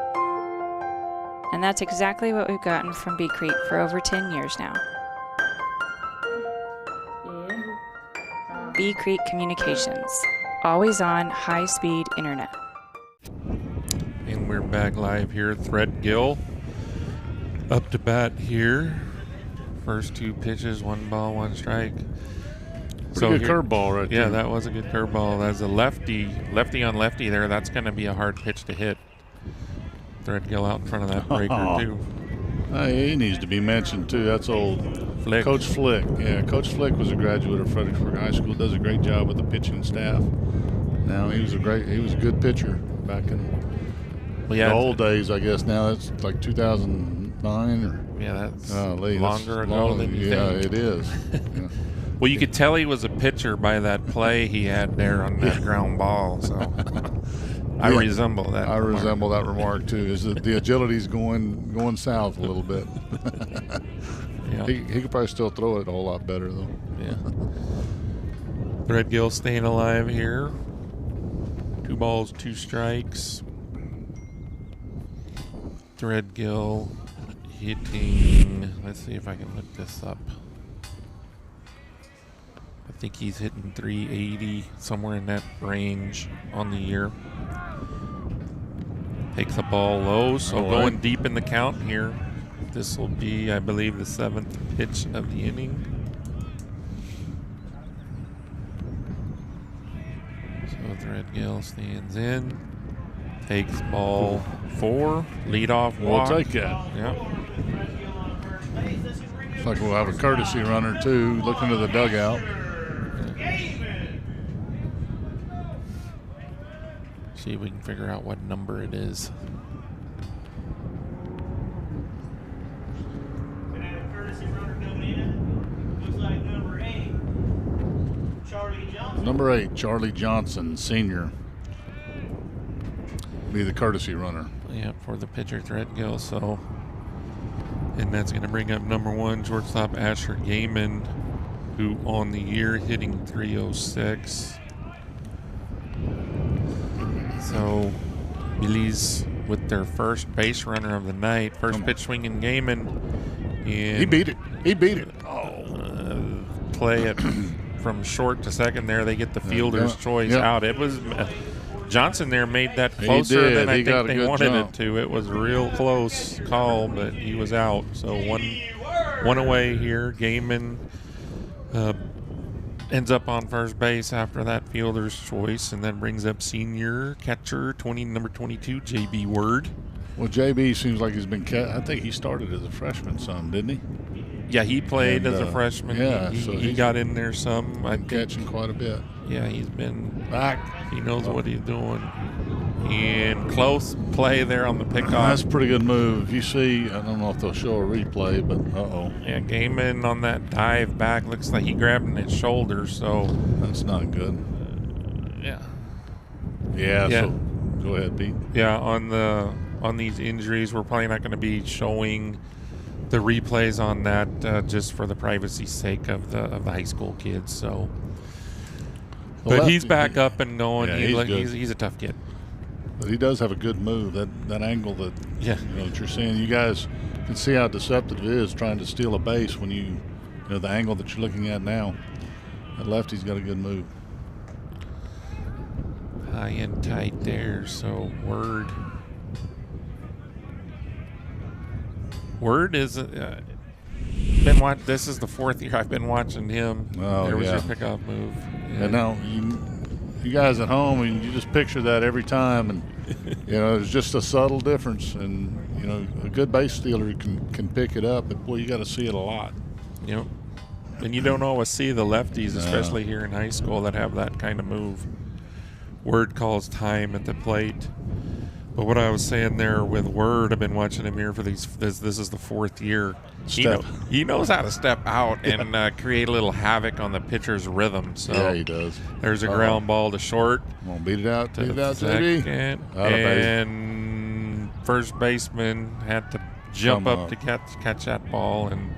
And that's exactly what we've gotten from Bee Creek for over 10 years now. Bee Creek Communications, always on high-speed internet. And we're back live here. Threadgill up to bat here. First 2 pitches, 1 ball, 1 strike. Pretty good curveball right there. Yeah, that was a good curveball. As a lefty on lefty there, that's going to be a hard pitch to hit. Threadgill out in front of that breaker, too. He needs to be mentioned, too. That's old Flick. Coach Flick. Yeah, Coach Flick was a graduate of Fredericksburg High School. Does a great job with the pitching staff. Now, he was a good pitcher back in the old days, I guess. Now, it's like 2009 or... Yeah, that's longer ago than you think. Yeah, it is. Yeah. Well, you could tell he was a pitcher by that play he had there on that ground ball. So I resemble that. I resemble that remark too. Is that the agility's going south a little bit? Yeah. He could probably still throw it a whole lot better though. Yeah. Threadgill staying alive here. 2 balls, 2 strikes. Threadgill hitting. Let's see if I can look this up. I think he's hitting 380, somewhere in that range on the year. Takes the ball low, so going deep in the count here. This will be, I believe, the 7th pitch of the inning. So Threadgill stands in, takes ball 4, leadoff walk. We'll take that. Yeah. Looks like we'll have a courtesy runner too, looking to the dugout. See if we can figure out what number it is. Number 8, Charlie Johnson, senior. Be the courtesy runner. Yeah, for the pitcher Threadgill. So, and that's going to bring up number 1, shortstop Asher Gaiman, who on the year hitting 306. So, Billy's with their first base runner of the night. First pitch swinging Gaiman. And he beat it. Play it from short to second there. They get the fielder's choice out. It was Johnson there made that closer than I think they wanted it to. It was a real close call, but he was out. So one away here. Gaiman ends up on first base after that fielder's choice, and then brings up senior catcher, number 22, J.B. Word. Well, J.B. seems like he's been I think he started as a freshman some, didn't he? Yeah, he played as a freshman. Yeah, he got in there some. I think catching quite a bit. Yeah, he's been back. He knows what he's doing. And close play there on the pickoff. That's a pretty good move. If you see, I don't know if they'll show a replay, but Yeah, Gaiman on that dive back looks like he grabbed him in his shoulder, so that's not good. Yeah. So go ahead, Pete. Yeah, on these injuries, we're probably not going to be showing the replays on that just for the privacy's sake of the high school kids. So, but he's back up and going. Yeah, he's a tough kid. But he does have a good move. That angle that that you're seeing. You guys can see how deceptive it is trying to steal a base when you know the angle that you're looking at now. That lefty's got a good move. High and tight there. So Word is this is the 4th year I've been watching him. There was your pickoff move. And now you guys at home, and you just picture that every time, and there's just a subtle difference, and a good base stealer can pick it up, but boy, you got to see it a lot. Yep. And you don't always see the lefties, especially here in high school, that have that kind of move. Word calls time at the plate. But what I was saying there with Word, I've been watching him here for this is the 4th year. He knows how to step out and create a little havoc on the pitcher's rhythm. So yeah, he does. There's a ground ball to short. Come on, beat it out, JB. And first baseman had to jump up to catch that ball, and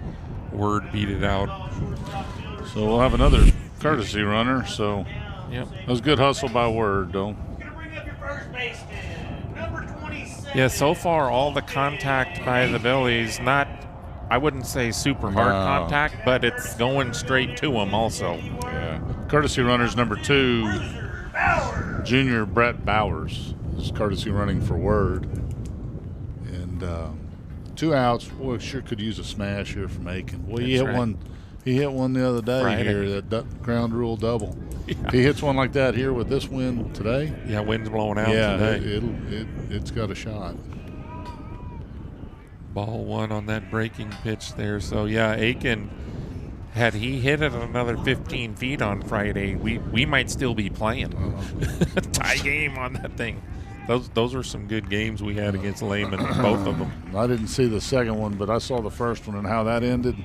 Word beat it out. So we'll have another courtesy runner. So that was good hustle by Word, though. Yeah, so far all the contact by the Billies, I wouldn't say super hard contact, but it's going straight to them also. Yeah. Courtesy runner's number 2, junior Brett Bowers. Is courtesy running for Word. And 2 outs. Boy, sure could use a smash here from Aiken. Boy, he He hit one the other day Friday. here, that ground rule double. Yeah. If he hits one like that here with this wind today. Yeah, wind's blowing out yeah, today. It's got a shot. Ball one on that breaking pitch there. So, yeah, Aiken, had he hit it another 15 feet on Friday, we might still be playing. Tie game on that thing. Those were some good games we had against Lehman, both of them. I didn't see the second one, but I saw the first one and how that ended.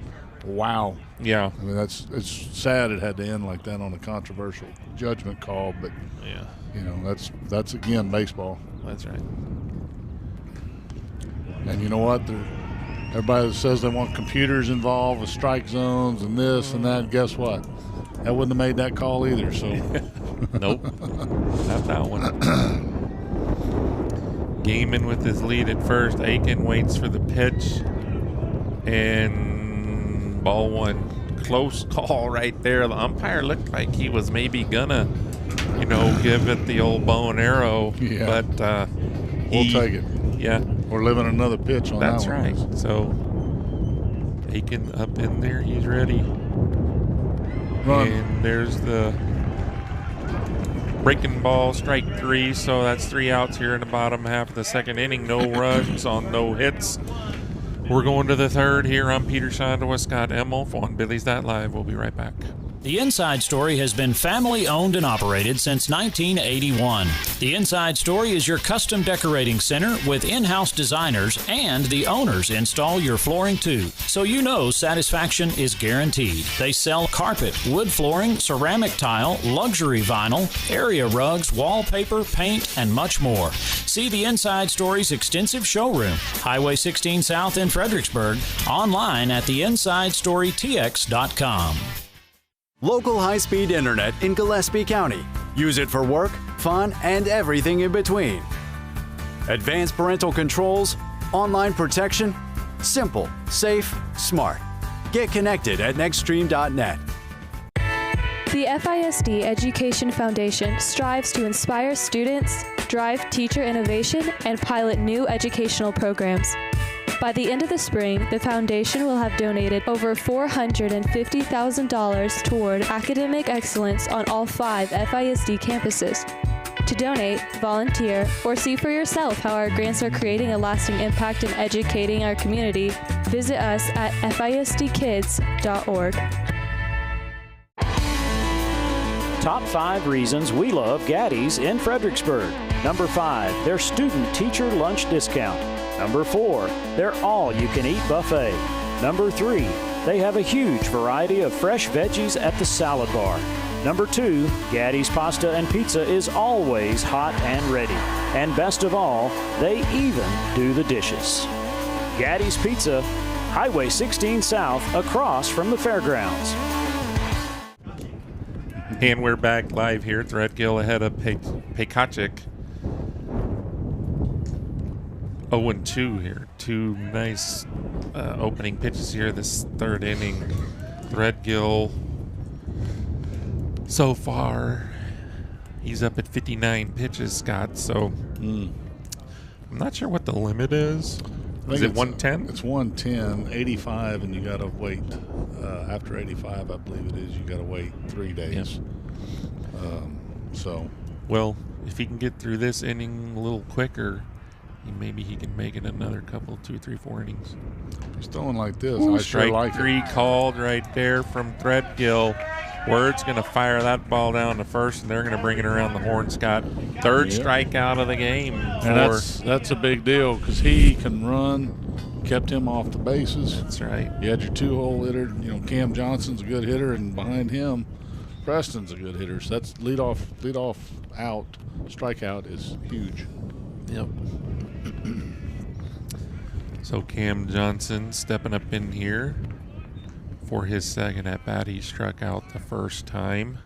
Wow. Yeah. I mean, it's sad it had to end like that on a controversial judgment call, but yeah, you know, that's again baseball. That's right. And you know what? Everybody that says they want computers involved with strike zones and this and that, guess what? That wouldn't have made that call either. So, nope, not that one. Gaiman with his lead at first. Aiken waits for the pitch, and ball one. Close call right there. The umpire looked like he was maybe gonna, give it the old bow and arrow. Yeah. But we'll take it. Yeah. We're living another pitch on That's that one. That's right. So Aiken up in there. He's ready. Run. And there's the breaking ball, strike three. So that's 3 outs here in the bottom half of the second inning. No runs on no hits. We're going to the third here. I'm Peter Shonda with Scott Emmel on Billy's That Live. We'll be right back. The Inside Story has been family owned and operated since 1981. The Inside Story is your custom decorating center with in-house designers, and the owners install your flooring too. So you know satisfaction is guaranteed. They sell carpet, wood flooring, ceramic tile, luxury vinyl, area rugs, wallpaper, paint, and much more. See the Inside Story's extensive showroom, Highway 16 South in Fredericksburg, online at theinsidestorytx.com. Local high-speed internet in Gillespie County. Use it for work, fun, and everything in between. Advanced parental controls, online protection, simple, safe, smart. Get connected at nextstream.net. The FISD Education Foundation strives to inspire students, drive teacher innovation, and pilot new educational programs. By the end of the spring, the foundation will have donated over $450,000 toward academic excellence on all 5 FISD campuses. To donate, volunteer, or see for yourself how our grants are creating a lasting impact in educating our community, visit us at fisdkids.org. Top 5 reasons we love Gaddy's in Fredericksburg. Number 5, their student-teacher lunch discount. Number 4, their all-you-can-eat buffet. Number 3, they have a huge variety of fresh veggies at the salad bar. Number 2, Gaddy's pasta and pizza is always hot and ready. And best of all, they even do the dishes. Gaddy's Pizza, Highway 16 South, across from the fairgrounds. And we're back live here. Threadgill ahead of Pekachik. 0-2 here. 2 nice opening pitches here this third inning. Threadgill, so far, he's up at 59 pitches, Scott. So I'm not sure what the limit is. Is it 110? It's 110, 85, and you got to wait. After 85, I believe it is, you got to wait 3 days. Yep. Well, if he can get through this inning a little quicker, maybe he can make it another couple, 2, 3, 4 innings. He's throwing like this. Ooh, I sure like strike 3 called right there from Threadgill. Word's going to fire that ball down to first, and they're going to bring it around the horn, Scott. Third strikeout of the game. And that's a big deal because he can run. Kept him off the bases. That's right. You had your 2-hole hitter. Cam Johnson's a good hitter, and behind him, Preston's a good hitter. So that's lead off out, strikeout is huge. Yep. So Cam Johnson stepping up in here for his second at bat. He struck out the first time.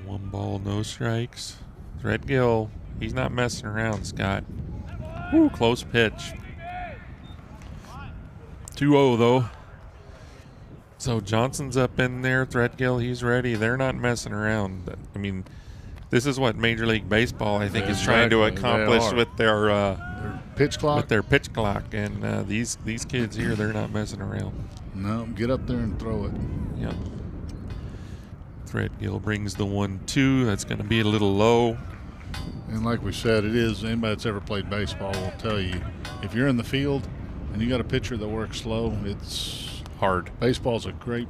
1 ball, no strikes. Threadgill, he's not messing around, Scott. Ooh, close pitch. 2-0 though. So Johnson's up in there. Threadgill, he's ready. They're not messing around. I mean, this is what Major League Baseball, I think, is trying to accomplish with their pitch clock. With their pitch clock, and these kids here, they're not messing around. No, get up there and throw it. Yep. Threadgill brings the 1-2. That's going to be a little low. And like we said, it is, anybody that's ever played baseball will tell you, if you're in the field and you got a pitcher that works slow, it's hard. Baseball's a great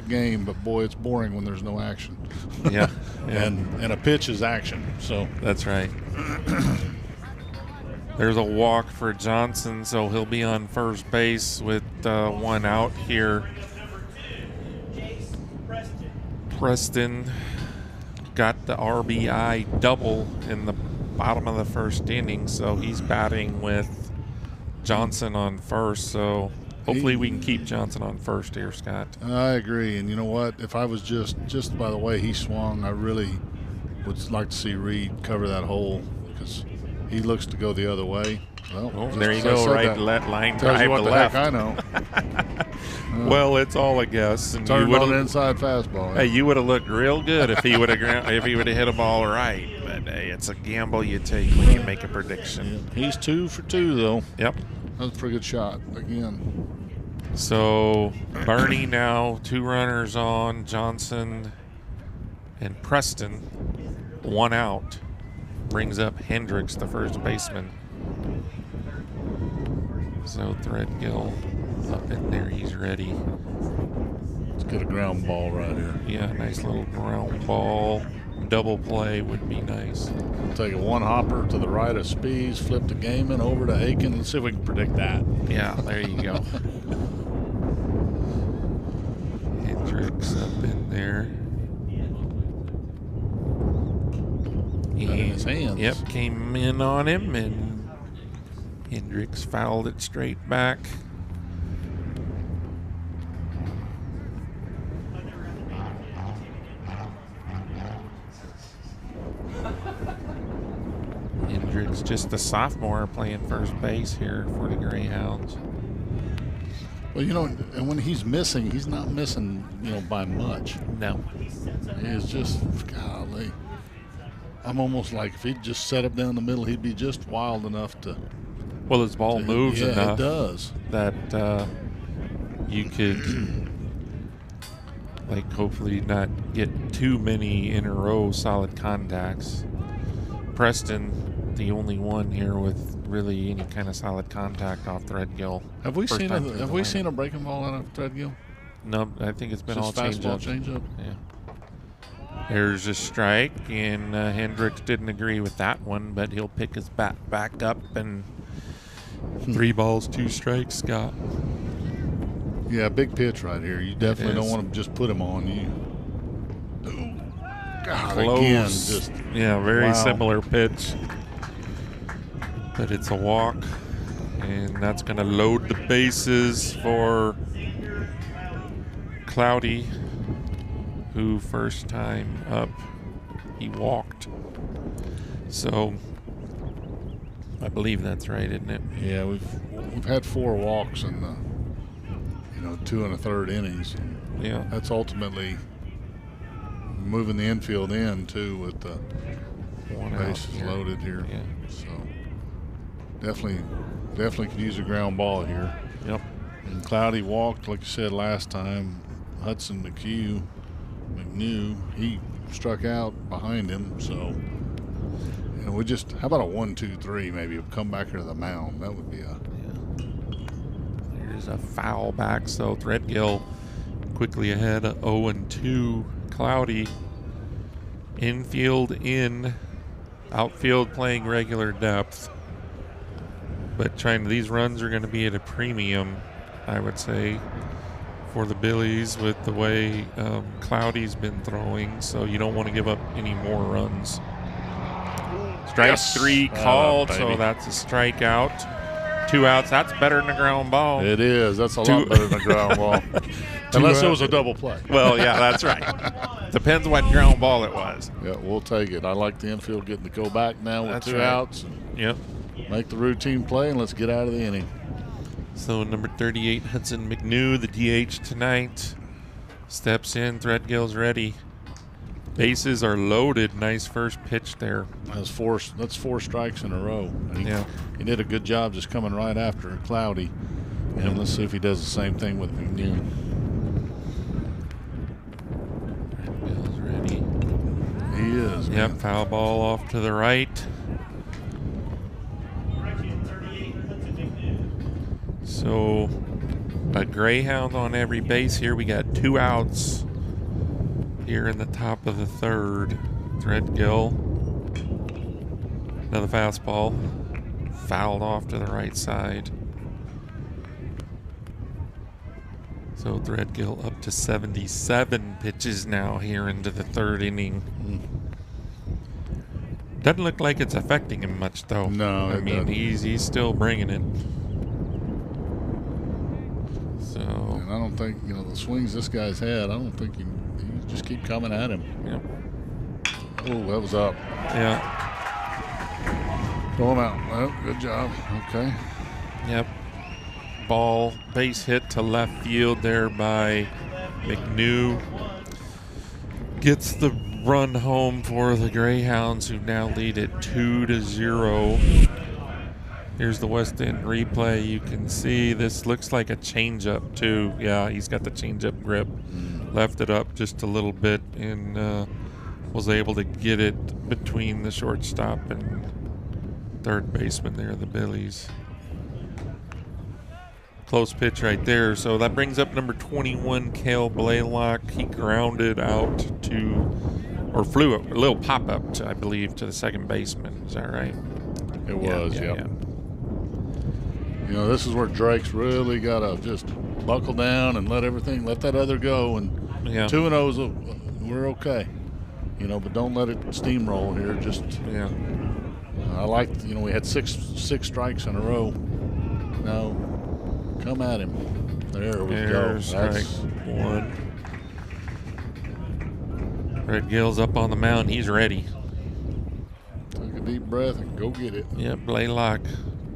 game, but boy, it's boring when there's no action. Yeah. And a pitch is action. So that's right. There's a walk for Johnson, so he'll be on first base with 1 out here. Preston got the RBI double in the bottom of the first inning, so he's batting with Johnson on first. So hopefully we can keep Johnson on first here, Scott. I agree. And you know what? If I was just by the way he swung, I really would like to see Reed cover that hole because he looks to go the other way. Well, there you go, right? Let line drive tells you what to the left. Heck I know. Well, it's all a guess. And turned on an inside fastball. Hey, you would have looked real good if he would have hit a ball right. But hey, it's a gamble you take when you make a prediction. Yeah. He's 2 for 2 though. Yep. That was a pretty good shot again. So Bernie now 2 runners on, Johnson and Preston, 1 out. Brings up Hendricks, the first baseman. So Threadgill up in there, he's ready. Let's get a ground ball right here. Yeah, nice little ground ball. Double play would be nice. We'll take a 1 hopper to the right of Spees, flip to Gaiman, over to Aiken. Let's see if we can predict that. Yeah, there you go. Hendricks up in there. In his hands. Yep, came in on him, and Hendricks fouled it straight back. Hendricks, just a sophomore, playing first base here for the Greyhounds. Well, you know, and when he's missing, he's not missing, by much. No. It's just, golly. I'm almost like if he'd just set up down the middle, he'd be just wild enough to. Well, his ball moves enough. It does. That you could, hopefully not get too many in a row solid contacts. Preston, the only one here with really any kind of solid contact off Threadgill. Have we seen a breaking ball out of Threadgill? No, I think it's been all fastball change up. Change up. Yeah. There's a strike, and Hendricks didn't agree with that one, but he'll pick his bat back up, and 3 balls, 2 strikes, Scott. Yeah, big pitch right here. You definitely don't want to just put him on you. God, Close. again, just very similar pitch, but it's a walk, and that's going to load the bases for Cloudy, who first time up he walked. So I believe that's right, isn't it? Yeah, we've had 4 walks in the 2 1/3 innings. Yeah, that's ultimately moving the infield in too with the bases loaded here. Yeah. So definitely could use a ground ball here. Yep. And Cloudy walked, like you said last time. Hudson McNew, he struck out behind him. So we just, how about a 1-2-3 maybe? Come back here to the mound. That would be a. There's a foul back, so Threadgill quickly ahead, 0-2. Cloudy, infield in, outfield playing regular depth. But these runs are going to be at a premium, I would say, for the Billies with the way Cloudy's been throwing. So you don't want to give up any more runs. Strike 3 called, so that's a strikeout. 2 outs, that's better than a ground ball. It is. That's a lot better than a ground ball. Unless it was a double play. Well, yeah, that's right. Depends what ground ball it was. Yeah, we'll take it. I like the infield getting to go back now with 2 outs. Yep. Make the routine play, and let's get out of the inning. So number 38, Hudson McNew, the DH tonight, steps in. Threadgill's ready. Bases are loaded. Nice first pitch there. That's 4 strikes in a row. And he did a good job just coming right after Cloudy. And let's see if he does the same thing with McNew. Bill's ready. He is. Yep, Man. foul ball off to the right. So a greyhound on every base here. We got 2 outs here in the top of the third. Threadgill. Another fastball. Fouled off to the right side. So Threadgill up to 77 pitches now here into the third inning. Doesn't look like it's affecting him much, though. No, I mean, he's still bringing it. So, and I don't think, the swings this guy's had, I don't think he just keep coming at him. Yep. Oh, that was up. Yeah. Throw him out. Well, good job. Okay. Yep. Ball, base hit to left field there by McNew. Gets the run home for the Greyhounds, who now lead it 2-0. Here's the West End replay. You can see this looks like a changeup too. Yeah, he's got the changeup grip. Left it up just a little bit and was able to get it between the shortstop and third baseman there, the Billies. Close pitch right there. So that brings up number 21, Cale Blaylock. He grounded out to, or flew a little pop-up, I believe, to the second baseman. Is that right? It was, yeah. This is where Drake's really got to just buckle down and let that other go. And 2-0's, we're okay. But don't let it steamroll here. Just, I liked, we had six strikes in a row. Now, come at him. There we go. Strike one. Threadgill's up on the mound. He's ready. Take a deep breath and go get it. Yep, Blaylock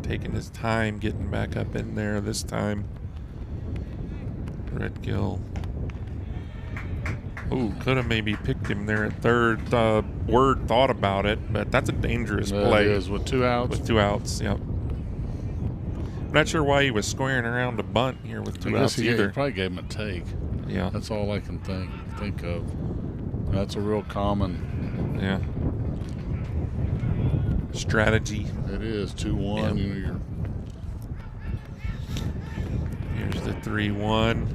taking his time getting back up in there this time. Threadgill. Ooh, could have maybe picked him there at third. Word thought about it, but that's a dangerous play. It is, with 2 outs. With 2 outs, yep. Not sure why he was squaring around a bunt here with 2 outs either. He probably gave him a take. Yeah. That's all I can think of. That's a real common strategy. It is 2-1. Yep. Here's the 3-1.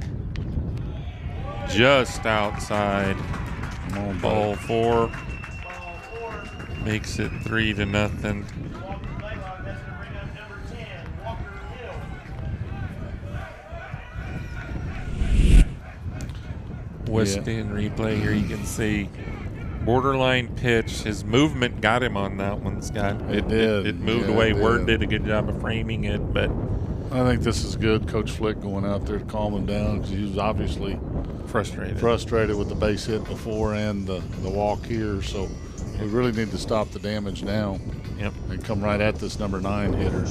Just outside. Ball 4. Makes it 3-0. West End replay here. You can see borderline pitch. His movement got him on that one, Scott. It did. It moved away. Word did a good job of framing it, but I think this is good. Coach Flick going out there to calm him down because he was obviously frustrated with the base hit before and the walk here. So we really need to stop the damage now. Yep. And come right at this number 9 hitter.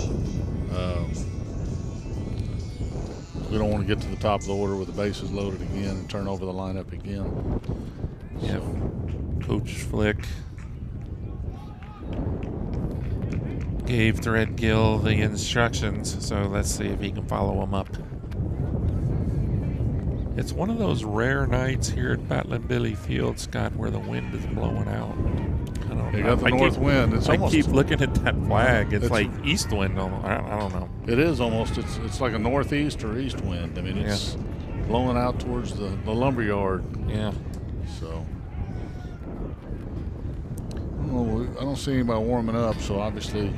We don't want to get to the top of the order with the bases loaded again and turn over the lineup again. Yep. Coach Flick gave Threadgill the instructions, so let's see if he can follow them up. It's one of those rare nights here at Battling Billy Field, Scott, where the wind is blowing out. I don't know. You got the north wind. I keep looking at that flag. It's like east wind. I don't know. It is almost. It's like a northeast or east wind. I mean, it's blowing out towards the lumber yard. Yeah. So. I don't see anybody warming up, so obviously,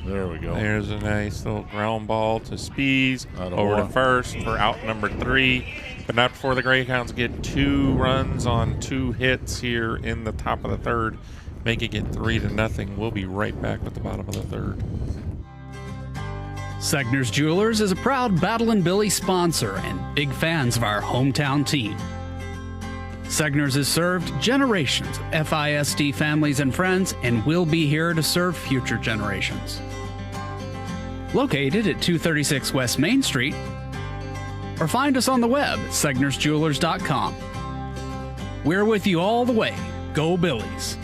there we go. There's a nice little ground ball to Spees over to first for out number 3, but not before the Greyhounds get 2 runs on 2 hits here in the top of the third, making it 3-0. We'll be right back with the bottom of the third. Segner's Jewelers is a proud Battlin' Billy sponsor and big fans of our hometown team. Segner's has served generations of FISD families and friends and will be here to serve future generations. Located at 236 West Main Street, or find us on the web at segnersjewelers.com. We're with you all the way. Go Billies!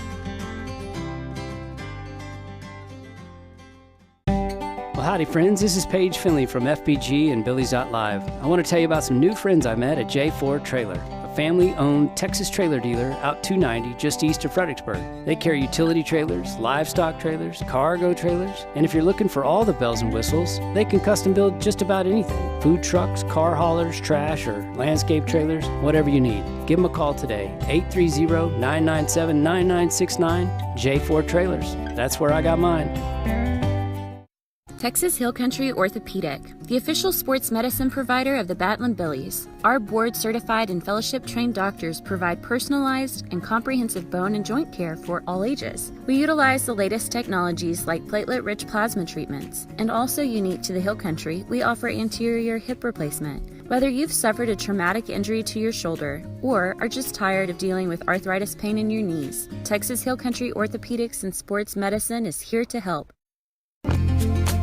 Well, howdy, friends. This is Paige Finley from FBG and Billy's.live. I want to tell you about some new friends I met at J4 Trailer, a family-owned Texas trailer dealer out 290 just east of Fredericksburg. They carry utility trailers, livestock trailers, cargo trailers, and if you're looking for all the bells and whistles, they can custom build just about anything. Food trucks, car haulers, trash, or landscape trailers, whatever you need. Give them a call today, 830-997-9969, J4 Trailers. That's where I got mine. Texas Hill Country Orthopedic, the official sports medicine provider of the Battling Billies. Our board-certified and fellowship-trained doctors provide personalized and comprehensive bone and joint care for all ages. We utilize the latest technologies like platelet-rich plasma treatments, and also unique to the Hill Country, we offer anterior hip replacement. Whether you've suffered a traumatic injury to your shoulder or are just tired of dealing with arthritis pain in your knees, Texas Hill Country Orthopedics and Sports Medicine is here to help.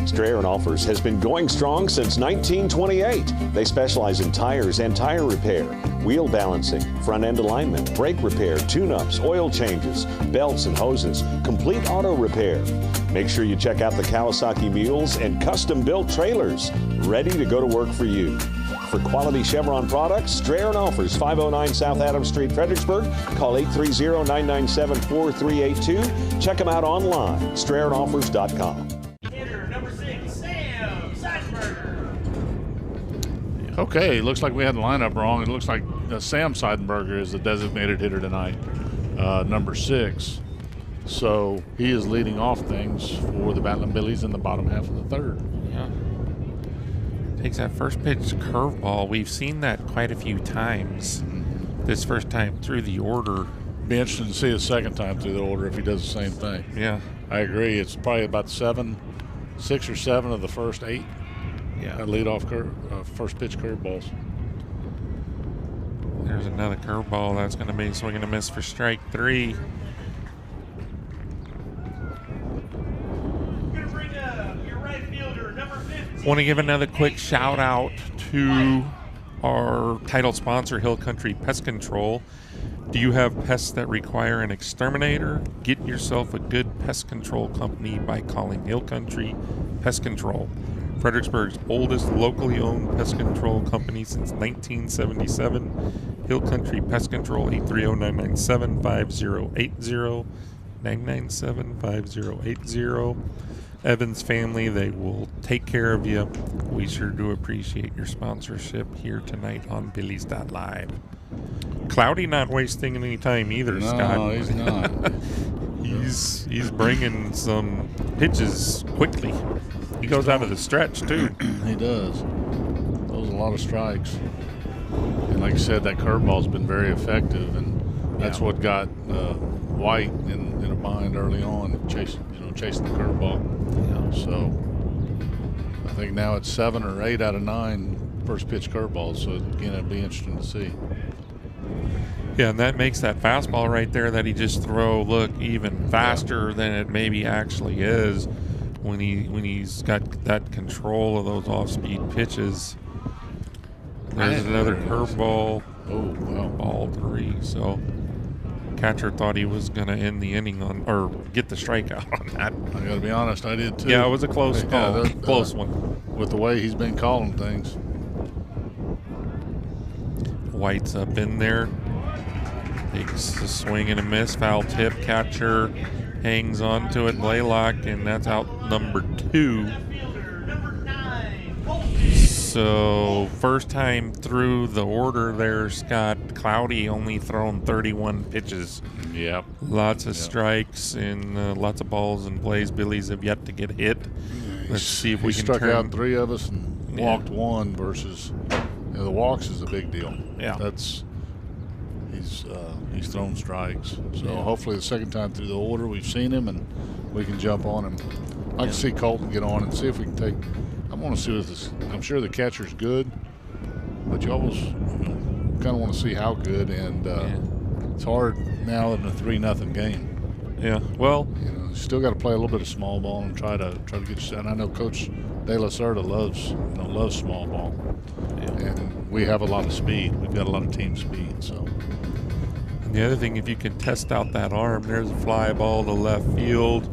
Strayer & Offers has been going strong since 1928. They specialize in tires and tire repair, wheel balancing, front-end alignment, brake repair, tune-ups, oil changes, belts and hoses, complete auto repair. Make sure you check out the Kawasaki mules and custom-built trailers ready to go to work for you. For quality Chevron products, Strayer & Offers, 509 South Adams Street, Fredericksburg. Call 830-997-4382. Check them out online, StrayerAndOffers.com. Okay, looks like we had the lineup wrong. It looks like Sam Seidenberger is the designated hitter tonight, number 6. So he is leading off things for the Battling Billies in the bottom half of the third. Yeah. Takes that first pitch curveball. We've seen that quite a few times. This first time through the order. Be interesting to see a second time through the order if he does the same thing. Yeah. I agree. It's probably about 6 or 7 of the first 8. Yeah. Lead-off first pitch curveballs. There's another curveball that's going to be swing and a miss for strike 3. Want to give another quick shout out to our title sponsor, Hill Country Pest Control. Do you have pests that require an exterminator? Get yourself a good pest control company by calling Hill Country Pest Control. Fredericksburg's oldest locally owned pest control company since 1977. Hill Country Pest Control, 830-997-5080. 997-5080. Evans family, they will take care of you. We sure do appreciate your sponsorship here tonight on Billy's.live. Cloudy not wasting any time either, Scott. No, he's not. He's bringing some pitches quickly. He goes out of the stretch, too. He does. Those are a lot of strikes. And like I said, that curveball's been very effective, and that's what got White in a bind early on, chasing the curveball. Yeah. So I think now it's 7 or 8 out of 9 first pitch curveballs. So again, it'd be interesting to see. Yeah, and that makes that fastball right there that he just throw look even faster than it maybe actually is when he's got that control of those off-speed pitches. There's another curveball. Oh, wow. Ball 3. So catcher thought he was going to end the inning or get the strikeout on that. I got to be honest, I did too. Yeah, it was a close call. Close one. With the way he's been calling things. White's up in there. Takes a swing and a miss. Foul tip. Catcher hangs on to it. Blaylock, and that's out number 2. So first time through the order there, Scott. Cloudy only thrown 31 pitches. Yep. Lots of strikes and lots of balls and plays. Billy's have yet to get hit. Let's see if we can struck turn out 3 of us and walked 1 versus the walks is a big deal. Yeah. He's thrown strikes. So hopefully the second time through the order we've seen him and we can jump on him. I can see Colton get on and see if we can take. I want to see if this. I'm sure the catcher's good, but you almost kind of want to see how good. And it's hard now in a 3-0 game. Yeah. Well, you still got to play a little bit of small ball and try to get you set. And I know Coach De La Cerda loves small ball, and we have a lot of speed. We've got a lot of team speed. So. And the other thing, if you can test out that arm, there's a fly ball to left field.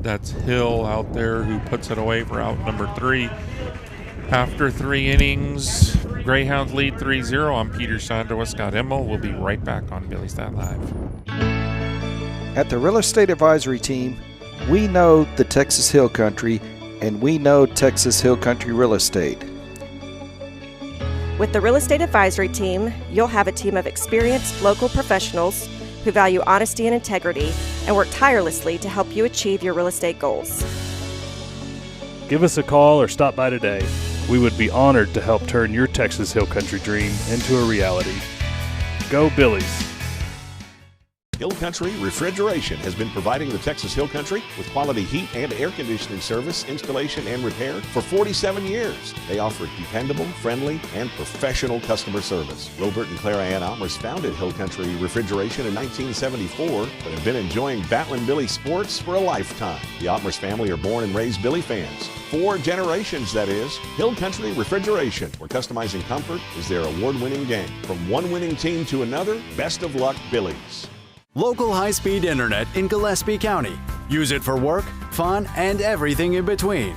That's Hill out there who puts it away for out number 3. After 3 innings, Greyhounds lead 3-0. I'm Peter Shonda with Scott Emmel. We'll be right back on Billy's That Live. At the Real Estate Advisory Team, we know the Texas Hill Country, and we know Texas Hill Country Real Estate. With the Real Estate Advisory Team, you'll have a team of experienced local professionals who value honesty and integrity and work tirelessly to help you achieve your real estate goals. Give us a call or stop by today. We would be honored to help turn your Texas Hill Country dream into a reality. Go Billies! Hill Country Refrigeration has been providing the Texas Hill Country with quality heat and air conditioning service, installation, and repair for 47 years. They offer dependable, friendly, and professional customer service. Robert and Clara Ann Almers founded Hill Country Refrigeration in 1974, but have been enjoying Battling Billy sports for a lifetime. The Almers family are born and raised Billy fans. 4 generations, that is. Hill Country Refrigeration, where customizing comfort is their award-winning game. From one winning team to another, best of luck, Billies. Local high-speed internet in Gillespie County. Use it for work, fun, and everything in between.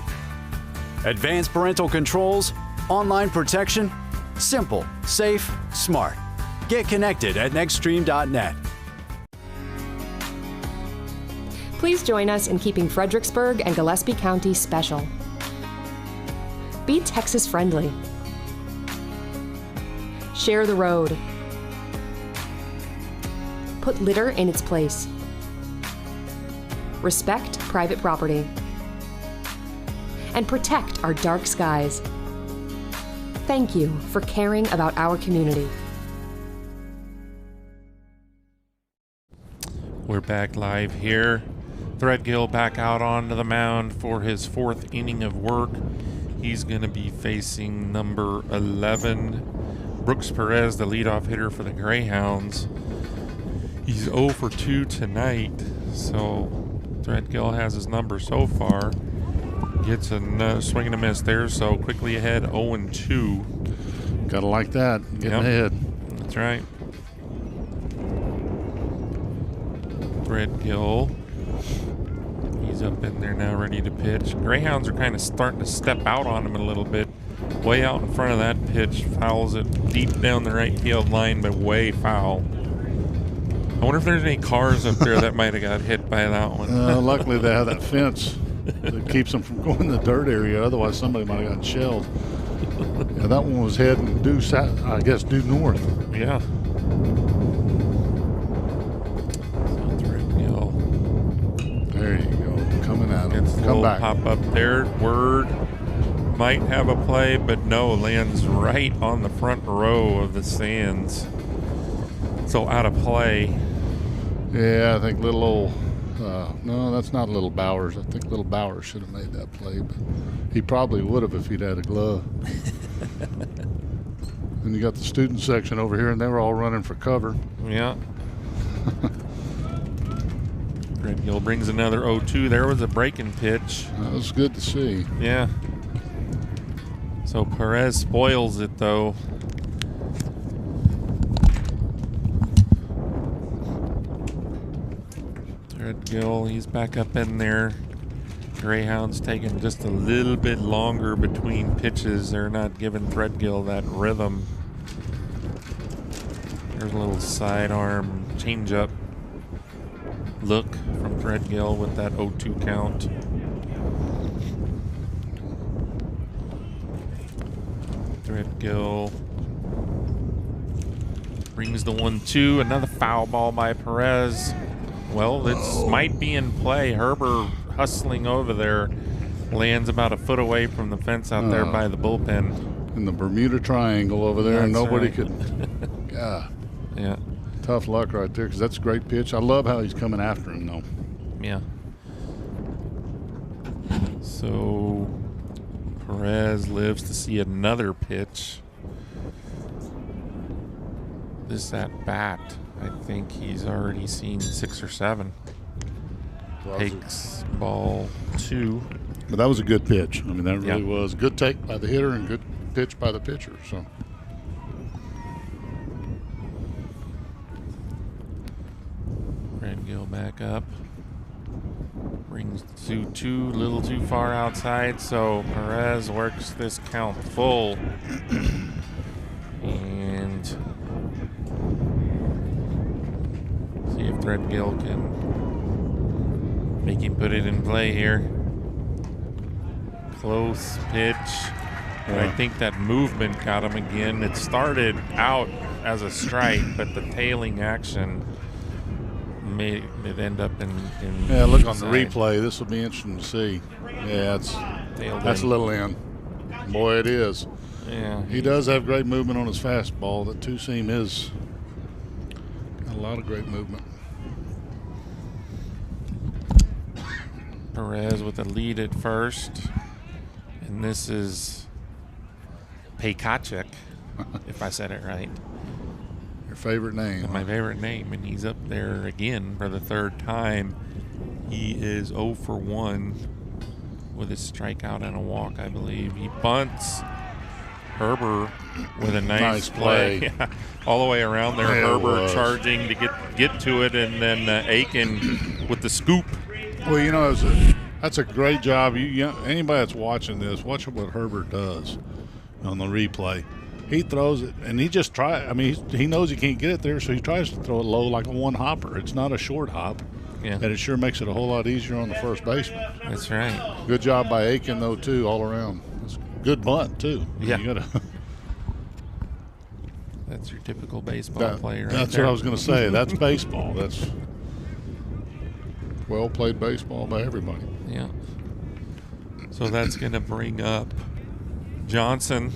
Advanced parental controls, online protection, simple, safe, smart. Get connected at nextstream.net. Please join us in keeping Fredericksburg and Gillespie County special. Be Texas friendly. Share the road. Put litter in its place. Respect private property. And protect our dark skies. Thank you for caring about our community. We're back live here. Threadgill back out onto the mound for his 4th inning of work. He's going to be facing number 11, Brooks Perez, the leadoff hitter for the Greyhounds. He's 0 for 2 tonight, so Threadgill has his number so far. Gets a swing and a miss there, so quickly ahead, 0-2. Gotta like that, getting ahead. That's right. Threadgill, he's up in there now, ready to pitch. Greyhounds are kind of starting to step out on him a little bit. Way out in front of that pitch, fouls it deep down the right field line, but way foul. I wonder if there's any cars up there that might have got hit by that one. Luckily, they have that fence that keeps them from going in the dirt area. Otherwise, somebody might have gotten shelled. Yeah, that one was heading due south, I guess due north. Yeah. There you go. Coming at him. Come back. Pop up there. Word might have a play, but no, lands right on the front row of the stands. So out of play. Yeah, I think little old, no, that's not little Bowers. I think little Bowers should have made that play, but he probably would have if he'd had a glove. Then you got the student section over here, and they were all running for cover. Yeah. Threadgill brings another 0-2. There was a breaking pitch. That was good to see. Yeah. So Perez spoils it, though. Threadgill, he's back up in there. Greyhounds taking just a little bit longer between pitches. They're not giving Threadgill that rhythm. There's a little sidearm changeup look from Threadgill with that 0-2 count. Threadgill brings the 1-2. Another foul ball by Perez. Well, this might be in play. Herber hustling over there. Lands about a foot away from the fence out there by the bullpen. In the Bermuda Triangle over there, and nobody right. could. God. Yeah. Tough luck right there, because that's a great pitch. I love how he's coming after him, though. Yeah. So Perez lives to see another pitch. This at bat, I think he's already seen 6 or 7. Takes ball 2. But that was a good pitch. I mean, that really was. Good take by the hitter and good pitch by the pitcher. So. Threadgill back up. Brings too little too far outside, so Perez works this count full. And see if Threadgill can make him put it in play here. Close pitch. And I think that movement got him again. It started out as a strike, but the tailing action made it end up in look on the replay. This will be interesting to see. Yeah, that's a little in. Boy, it is. Yeah, he does have great movement on his fastball. The two-seam is got a lot of great movement. Perez with the lead at first, and this is Pekacek, if I said it right. Your favorite name. My favorite name, and he's up there again for the third time. He is 0 for 1 with a strikeout and a walk, I believe. He bunts Herber with a nice play. Yeah, all the way around there. Herber charging to get to it, and then Aiken with the scoop. Well, you know, that's a great job. Anybody that's watching this, watch what Herbert does on the replay. He throws it, and he just tries. I mean, he knows he can't get it there, so he tries to throw it low like a one-hopper. It's not a short hop, and it sure makes it a whole lot easier on the first baseman. That's right. Good job by Aiken, though, too, all around. It's good bunt, too. Yeah. You gotta that's your typical baseball player. That's there. what I was going to say. That's baseball. That's well-played baseball by everybody. Yeah. So that's going to bring up Johnson,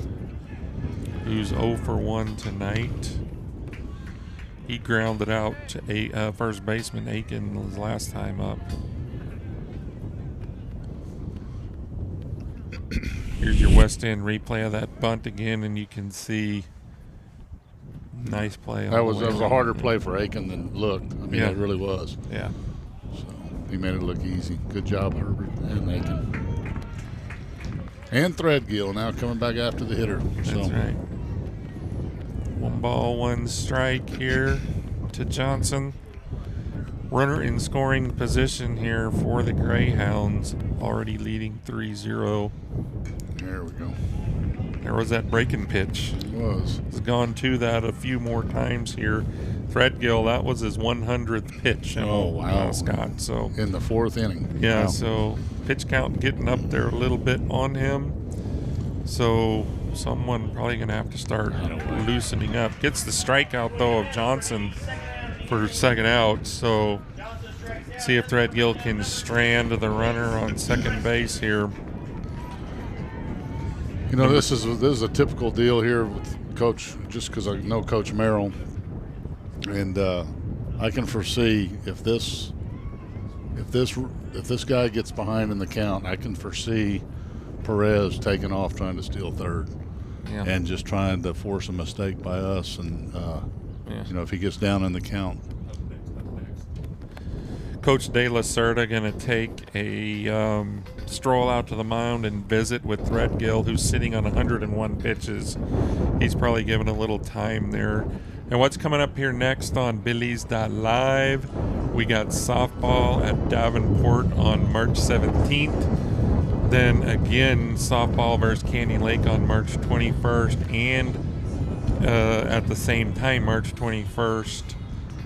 who's 0 for 1 tonight. He grounded out to first baseman Aiken his last time up. Here's your West End replay of that bunt again, and you can see nice play. That was a harder play for Aiken than it looked. I mean, it really was. Yeah. So he made it look easy. Good job, Herbert and Aiken. And Threadgill now coming back after the hitter. That's right. 1 ball, 1 strike here to Johnson. Runner in scoring position here for the Greyhounds, already leading 3-0. There we go. There was that breaking pitch. It was. He's gone to that a few more times here. Threadgill, that was his 100th pitch. Oh, wow. Scott. So in the 4th inning. Yeah, wow. So pitch count getting up there a little bit on him. So someone probably going to have to start loosening up. Gets the strikeout, though, of Johnson for second out. So see if Threadgill can strand the runner on second base here. You know, this is a typical deal here with Coach, just because I know Coach Merrill, and I can foresee if this guy gets behind in the count, I can foresee Perez taking off trying to steal third, and just trying to force a mistake by us, and you know, if he gets down in the count. Coach De La Cerda going to take a stroll out to the mound and visit with Threadgill, who's sitting on 101 pitches. He's probably given a little time there. And what's coming up here next on Billy's.Live, we got softball at Davenport on March 17th. Then again, softball versus Candy Lake on March 21st. And at the same time, March 21st,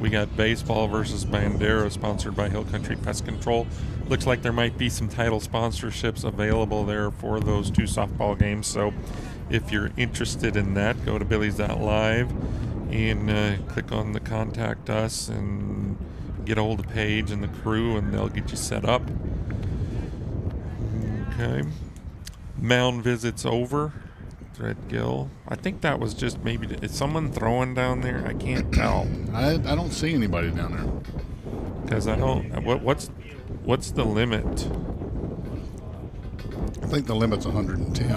we got baseball versus Bandera, sponsored by Hill Country Pest Control. Looks like there might be some title sponsorships available there for those 2 softball games. So if you're interested in that, go to Billy's.Live and click on the Contact Us and get a hold of Paige and the crew, and they'll get you set up. Okay. Mound visits over. Threadgill. I think that was just maybe, is someone throwing down there? I can't tell. I don't see anybody down there. Because I don't, what's the limit? I think the limit's 110.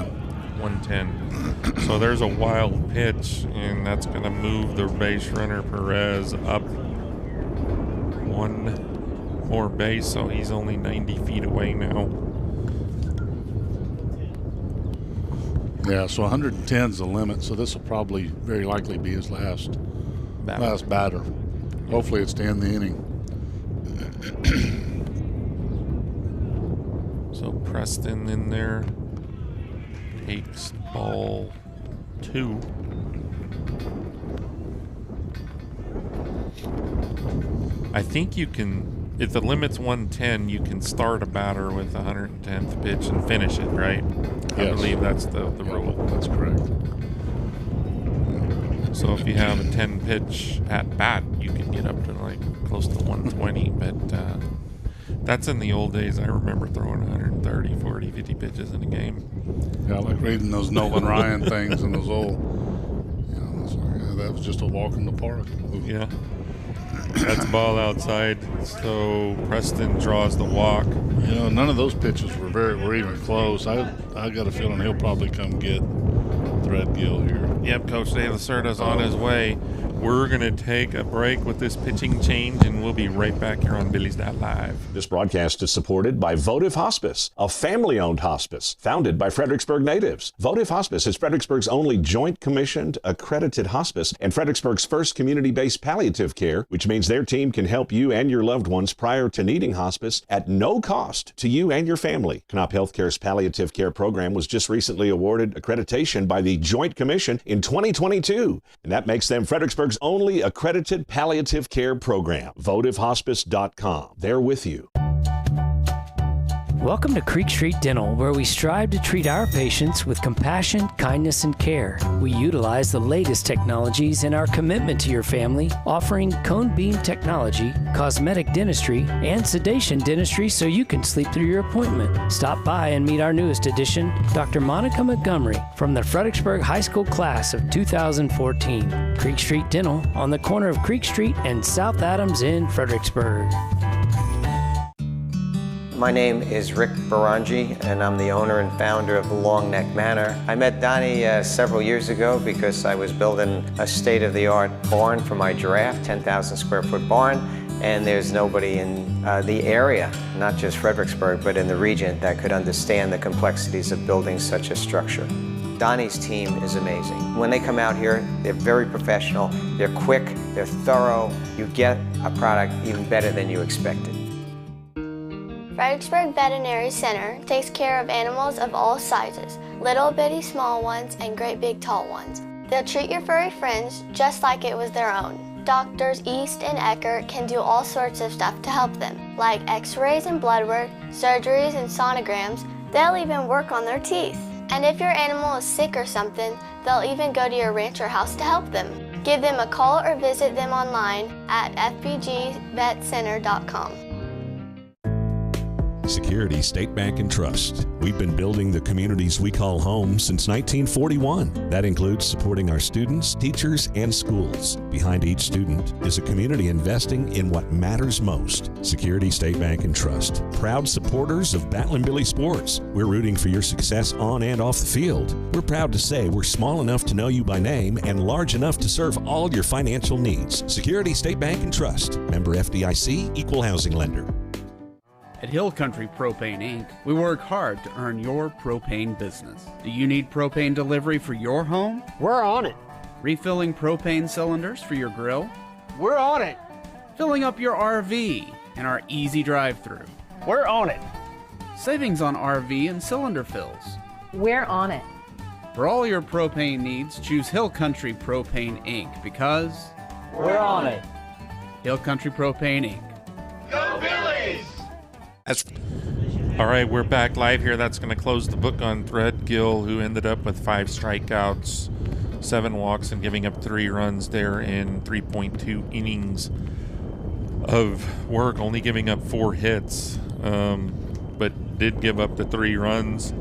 110. So there's a wild pitch, and that's going to move the base runner Perez up 1 more base, so he's only 90 feet away now. Yeah, so 110 is the limit, so this will probably very likely be his last batter. Hopefully it's to end the inning. So Preston in there takes ball 2. I think you can, if the limit's 110, you can start a batter with the 110th pitch and finish it, right? I Yes. believe that's the rule. That's correct. So if you have a 10 pitch at bat, you can get up to like close to 120, but that's in the old days. I remember throwing 130, 40, 50 pitches in a game. Yeah, I like reading those Nolan Ryan things and those old, that was just a walk in the park. Yeah. That's ball outside. So Preston draws the walk. None of those pitches were even close. I got a feeling he'll probably come get Threadgill here. Yep, Coach De La Cerda's on his way. We're going to take a break with this pitching change, and we'll be right back here on Billy's That Live. This broadcast is supported by Votive Hospice, a family-owned hospice founded by Fredericksburg natives. Votive Hospice is Fredericksburg's only joint-commissioned, accredited hospice and Fredericksburg's first community-based palliative care, which means their team can help you and your loved ones prior to needing hospice at no cost to you and your family. Knopp Healthcare's palliative care program was just recently awarded accreditation by the Joint Commission in 2022, and that makes them Fredericksburg's only accredited palliative care program. VotiveHospice.com. They're with you. Welcome to Creek Street Dental, where we strive to treat our patients with compassion, kindness, and care. We utilize the latest technologies in our commitment to your family, offering cone beam technology, cosmetic dentistry, and sedation dentistry so you can sleep through your appointment. Stop by and meet our newest addition, Dr. Monica Montgomery, from the Fredericksburg High School class of 2014. Creek Street Dental on the corner of Creek Street and South Adams in Fredericksburg. My name is Rick Barangi, and I'm the owner and founder of the Long Neck Manor. I met Donnie several years ago because I was building a state-of-the-art barn for my giraffe, 10,000 square foot barn, and there's nobody in the area, not just Fredericksburg, but in the region that could understand the complexities of building such a structure. Donnie's team is amazing. When they come out here, they're very professional, they're quick, they're thorough. You get a product even better than you expected. Fredericksburg Veterinary Center takes care of animals of all sizes, little bitty small ones and great big tall ones. They'll treat your furry friends just like it was their own. Doctors East and Eckert can do all sorts of stuff to help them, like x-rays and blood work, surgeries and sonograms. They'll even work on their teeth. And if your animal is sick or something, they'll even go to your ranch or house to help them. Give them a call or visit them online at fbgvetcenter.com. Security State Bank and Trust. We've been building the communities we call home since 1941. That includes supporting our students, teachers, and schools. Behind each student is a community investing in what matters most. Security State Bank and Trust. Proud supporters of Battling Billy Sports. We're rooting for your success on and off the field. We're proud to say we're small enough to know you by name and large enough to serve all your financial needs. Security State Bank and Trust. Member FDIC, Equal Housing Lender. At Hill Country Propane Inc., we work hard to earn your propane business. Do you need propane delivery for your home? We're on it. Refilling propane cylinders for your grill? We're on it. Filling up your RV in our easy drive-through? We're on it. Savings on RV and cylinder fills? We're on it. For all your propane needs, choose Hill Country Propane Inc. because we're on it. Hill Country Propane Inc. Go Billies! All right, we're back live here. That's going to close the book on Threadgill, who ended up with 5 strikeouts, 7 walks, and giving up 3 runs there in 3.2 innings of work, only giving up 4 hits, but did give up the 3 runs.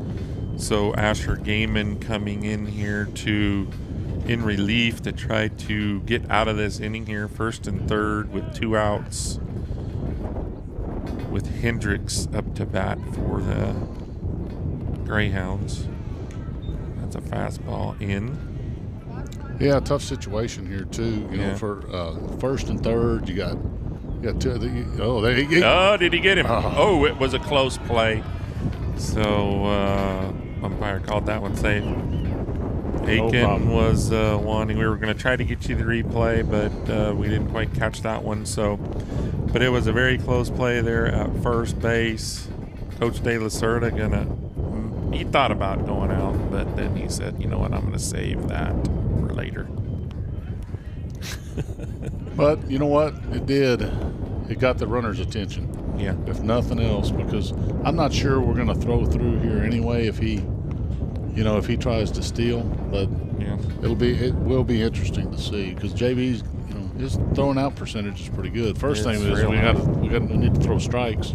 So Asher Gaiman coming in here in relief to try to get out of this inning here, 1st and 3rd with 2 outs, with Hendricks up to bat for the Greyhounds. That's a fastball in. Yeah, tough situation here too. You know, for 1st and 3rd, you got 2. There he goes. Oh, did he get him? Oh, it was a close play. So umpire called that one safe. Aiken was wanting. We were going to try to get you the replay, but we didn't quite catch that one. So, but it was a very close play there at first base. Coach De La Cerda he thought about going out, but then he said, you know what, I'm going to save that for later. But you know what? It did. It got the runner's attention. Yeah. If nothing else, because I'm not sure we're going to throw through here anyway if he tries to steal. But yeah, it will be interesting to see because JB's, his throwing out percentage is pretty good. First thing is we need to throw strikes,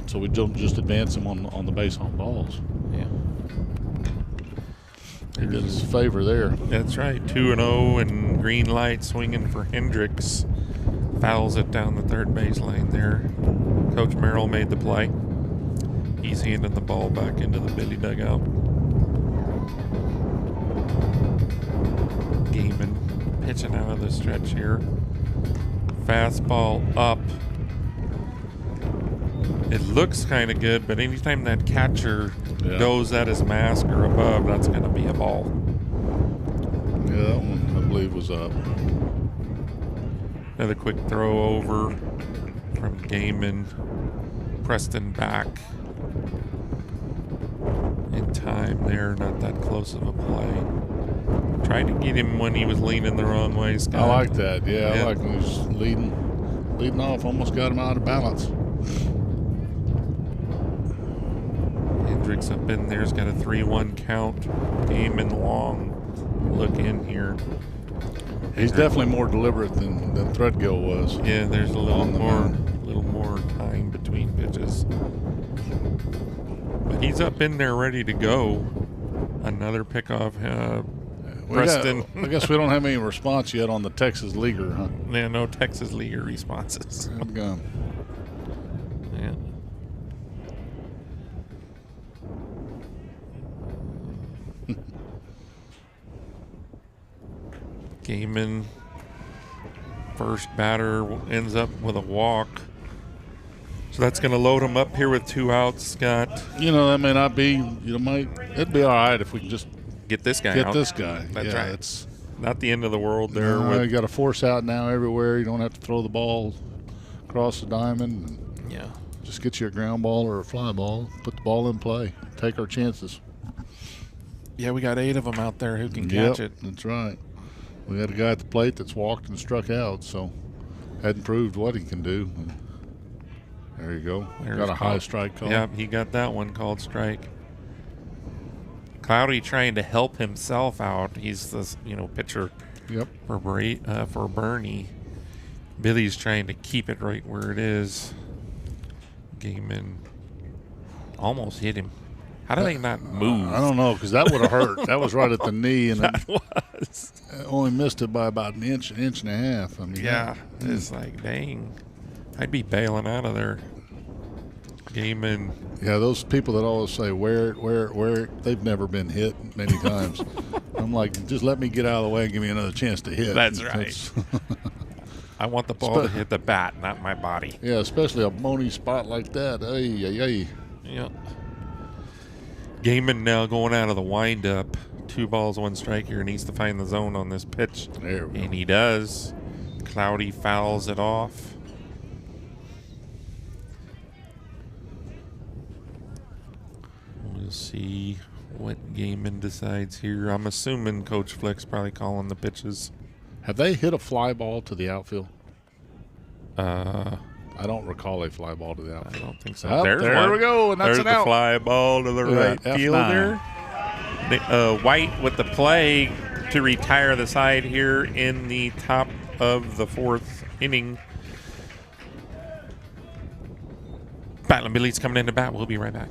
so we don't just advance him on the base on balls. Yeah. He did us a favor there. That's right. 2-0 and green light swinging for Hendricks. Fouls it down the third base lane there. Coach Merrill made the play. He's handing the ball back into the Billy dugout. Gaiman pitching out of the stretch here. Fastball up. It looks kind of good, but anytime that catcher goes at his mask or above, that's going to be a ball. Yeah, that one I believe was up. Another quick throw over from Gaiman. Preston back in time there, not that close of a play. Tried to get him when he was leaning the wrong way, Scott. I like that. Yeah, I like when he's leading off. Almost got him out of balance. Hendricks up in there's got a 3-1 count. Gaiman long look in here. He's definitely more deliberate than Threadgill was. Yeah, there's a little more time between pitches. But he's up in there ready to go. Another pickoff. Preston. I guess we don't have any response yet on the Texas Leaguer, huh? Yeah, no Texas Leaguer responses. Good gun. Yeah. Gaiman, first batter, ends up with a walk. So that's going to load him up here with 2 outs, Scott. That may not be, it'd be all right if we can just get this guy out. That's right. It's not the end of the world there. No, you got a force out now everywhere. You don't have to throw the ball across the diamond. Yeah. Just get you a ground ball or a fly ball, put the ball in play, take our chances. Yeah, we got 8 of them out there who can catch it. That's right. We had a guy at the plate that's walked and struck out, so hadn't proved what he can do. There you go. Got a high strike call. Yeah, he got that one called strike. Cloudy trying to help himself out. He's the pitcher for Boerne. Billy's trying to keep it right where it is. Gaiman almost hit him. How do they not move? I don't know, because that would have hurt. That was right at the knee, and that was. Only missed it by about an inch and a half. I mean, it's like, dang, I'd be bailing out of there. Gaiman. Yeah, those people that always say where it, they've never been hit many times. I'm like, just let me get out of the way and give me another chance to hit. That's right. I want the ball to hit the bat, not my body. Yeah, especially a bony spot like that. Yeah. Gaiman now going out of the windup. 2 balls, 1 strike here. Needs to find the zone on this pitch. And he does. Cloudy fouls it off. We'll see what Gaiman decides here. I'm assuming Coach Flick's probably calling the pitches. Have they hit a fly ball to the outfield? I don't recall a fly ball to the outfield. I don't think so. Oh, there we go, and that's an out. There's the fly ball to the right fielder. White with the play to retire the side here in the top of the 4th inning. Battling Billy's coming in to bat. We'll be right back.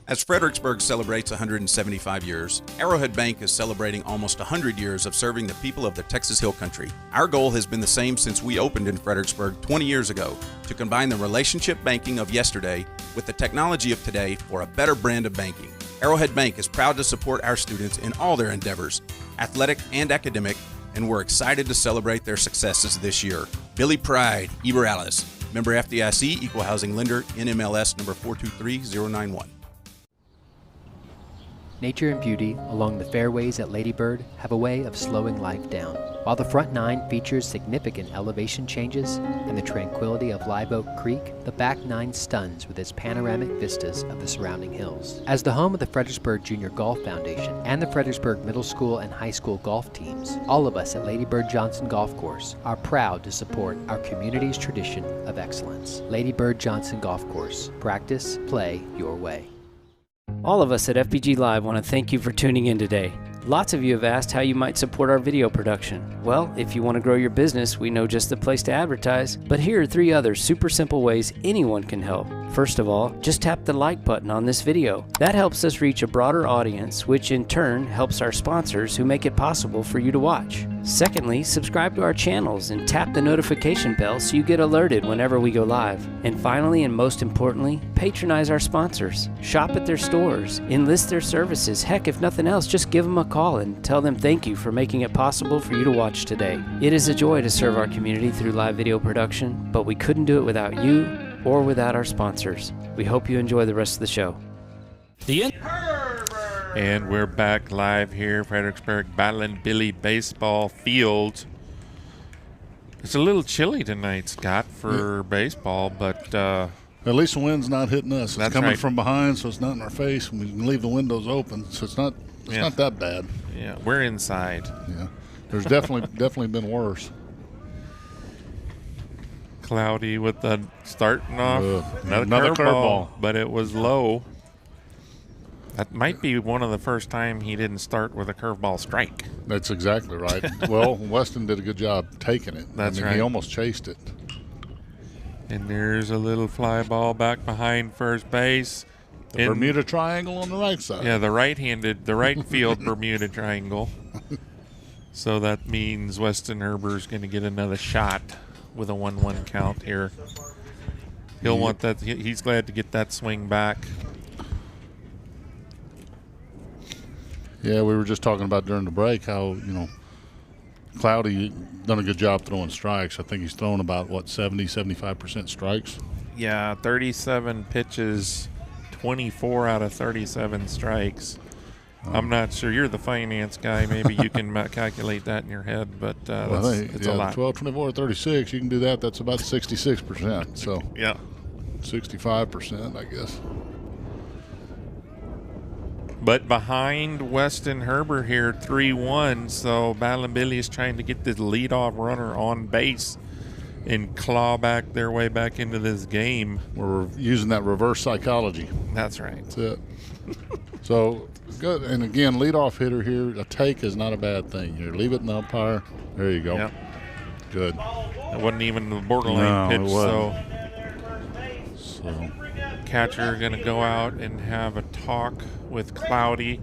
As Fredericksburg celebrates 175 years, Arrowhead Bank is celebrating almost 100 years of serving the people of the Texas Hill Country. Our goal has been the same since we opened in Fredericksburg 20 years ago, to combine the relationship banking of yesterday with the technology of today for a better brand of banking. Arrowhead Bank is proud to support our students in all their endeavors, athletic and academic, and we're excited to celebrate their successes this year. Billy Pride, Eber Alice, member FDIC, Equal Housing Lender, NMLS number 423091. Nature and beauty along the fairways at Lady Bird have a way of slowing life down. While the front nine features significant elevation changes and the tranquility of Live Oak Creek, the back nine stuns with its panoramic vistas of the surrounding hills. As the home of the Fredericksburg Junior Golf Foundation and the Fredericksburg Middle School and High School golf teams, all of us at Lady Bird Johnson Golf Course are proud to support our community's tradition of excellence. Lady Bird Johnson Golf Course. Practice, play your way. All of us at FBG Live want to thank you for tuning in today. Lots of you have asked how you might support our video production. Well, if you want to grow your business, we know just the place to advertise. But here are 3 other super simple ways anyone can help. First of all, just tap the like button on this video. That helps us reach a broader audience, which in turn helps our sponsors who make it possible for you to watch. Secondly, subscribe to our channels and tap the notification bell so you get alerted whenever we go live. And finally, and most importantly, patronize our sponsors. Shop at their stores, enlist their services. Heck, if nothing else, just give them a call and tell them thank you for making it possible for you to watch today. It is a joy to serve our community through live video production, but we couldn't do it without you or without our sponsors. We hope you enjoy the rest of the show. And we're back live here, Fredericksburg Battling Billy baseball field. It's a little chilly tonight, Scott, for baseball, but at least the wind's not hitting us. It's coming from behind, so it's not in our face, and we can leave the windows open, so it's not that bad. Yeah, we're inside. Yeah, there's definitely been worse. Cloudy with the starting off another curveball, but it was low. That might be one of the first time he didn't start with a curveball strike. That's exactly right. Well, Weston did a good job taking it. That's right. He almost chased it. And there's a little fly ball back behind first base. The Bermuda Triangle on the right side. Yeah, the right field Bermuda Triangle. So that means Weston Herber's going to get another shot with a 1-1 count here. He'll want that. He's glad to get that swing back. Yeah, we were just talking about during the break how, Cloudy done a good job throwing strikes. I think he's thrown about, 75% strikes? Yeah, 37 pitches, 24 out of 37 strikes. I'm not sure. You're the finance guy. Maybe you can calculate that in your head, but it's a lot. 12, 24, 36, you can do that. That's about 66%. So yeah, 65%, I guess. But behind Weston Herbert here, 3-1. So Battling Billy is trying to get this leadoff runner on base and claw back their way back into this game. We're using that reverse psychology. That's right. That's it. So good. And again, leadoff hitter here. A take is not a bad thing here. Leave it in the umpire. There you go. Yep. Good. It wasn't even the borderline pitch. So catcher going to go out and have a talk with Cloudy.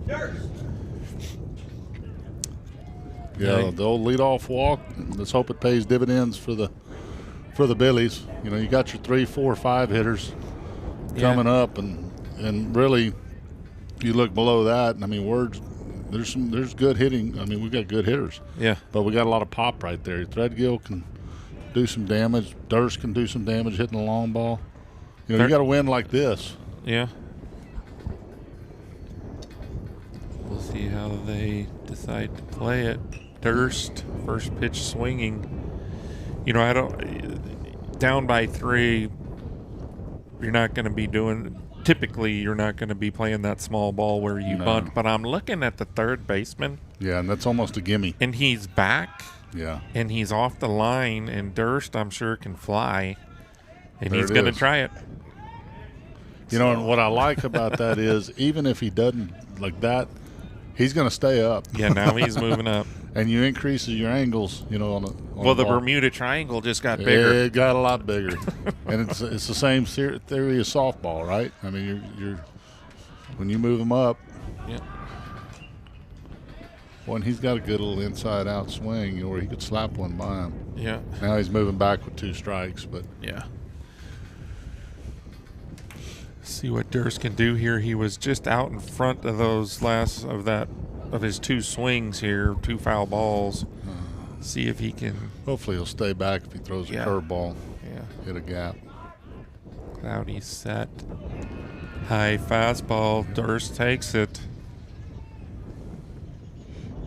Yeah, the old leadoff walk. Let's hope it pays dividends for the Billies. You got your 3, 4, 5 hitters coming up, and really, you look below that. I mean, there's good hitting. I mean, we got good hitters. Yeah, but we got a lot of pop right there. Threadgill can do some damage. Durst can do some damage hitting the long ball. You got to win like this. Yeah. We'll see how they decide to play it. Durst, first pitch swinging. Down by 3, you're not going to be typically you're not going to be playing that small ball where you bunt, but I'm looking at the third baseman. Yeah, and that's almost a gimme. And he's back. Yeah. And he's off the line, and Durst, I'm sure, can fly. And there he's going to try it. And what I like about that is even if he doesn't like that, he's going to stay up. Yeah, now he's moving up. And you increases your angles, on the Bermuda Triangle just got bigger. It got a lot bigger. And it's the same theory as softball, right? I mean, you're when you move him up. Yeah. Well, and he's got a good little inside-out swing, where he could slap one by him. Yeah. Now he's moving back with 2 strikes, but yeah. See what Durst can do here. He was just out in front of those of his 2 swings here, 2 foul balls. See if he can. Hopefully he'll stay back if he throws a curveball. Yeah. Hit a gap. Cloudy set. High fastball. Durst takes it.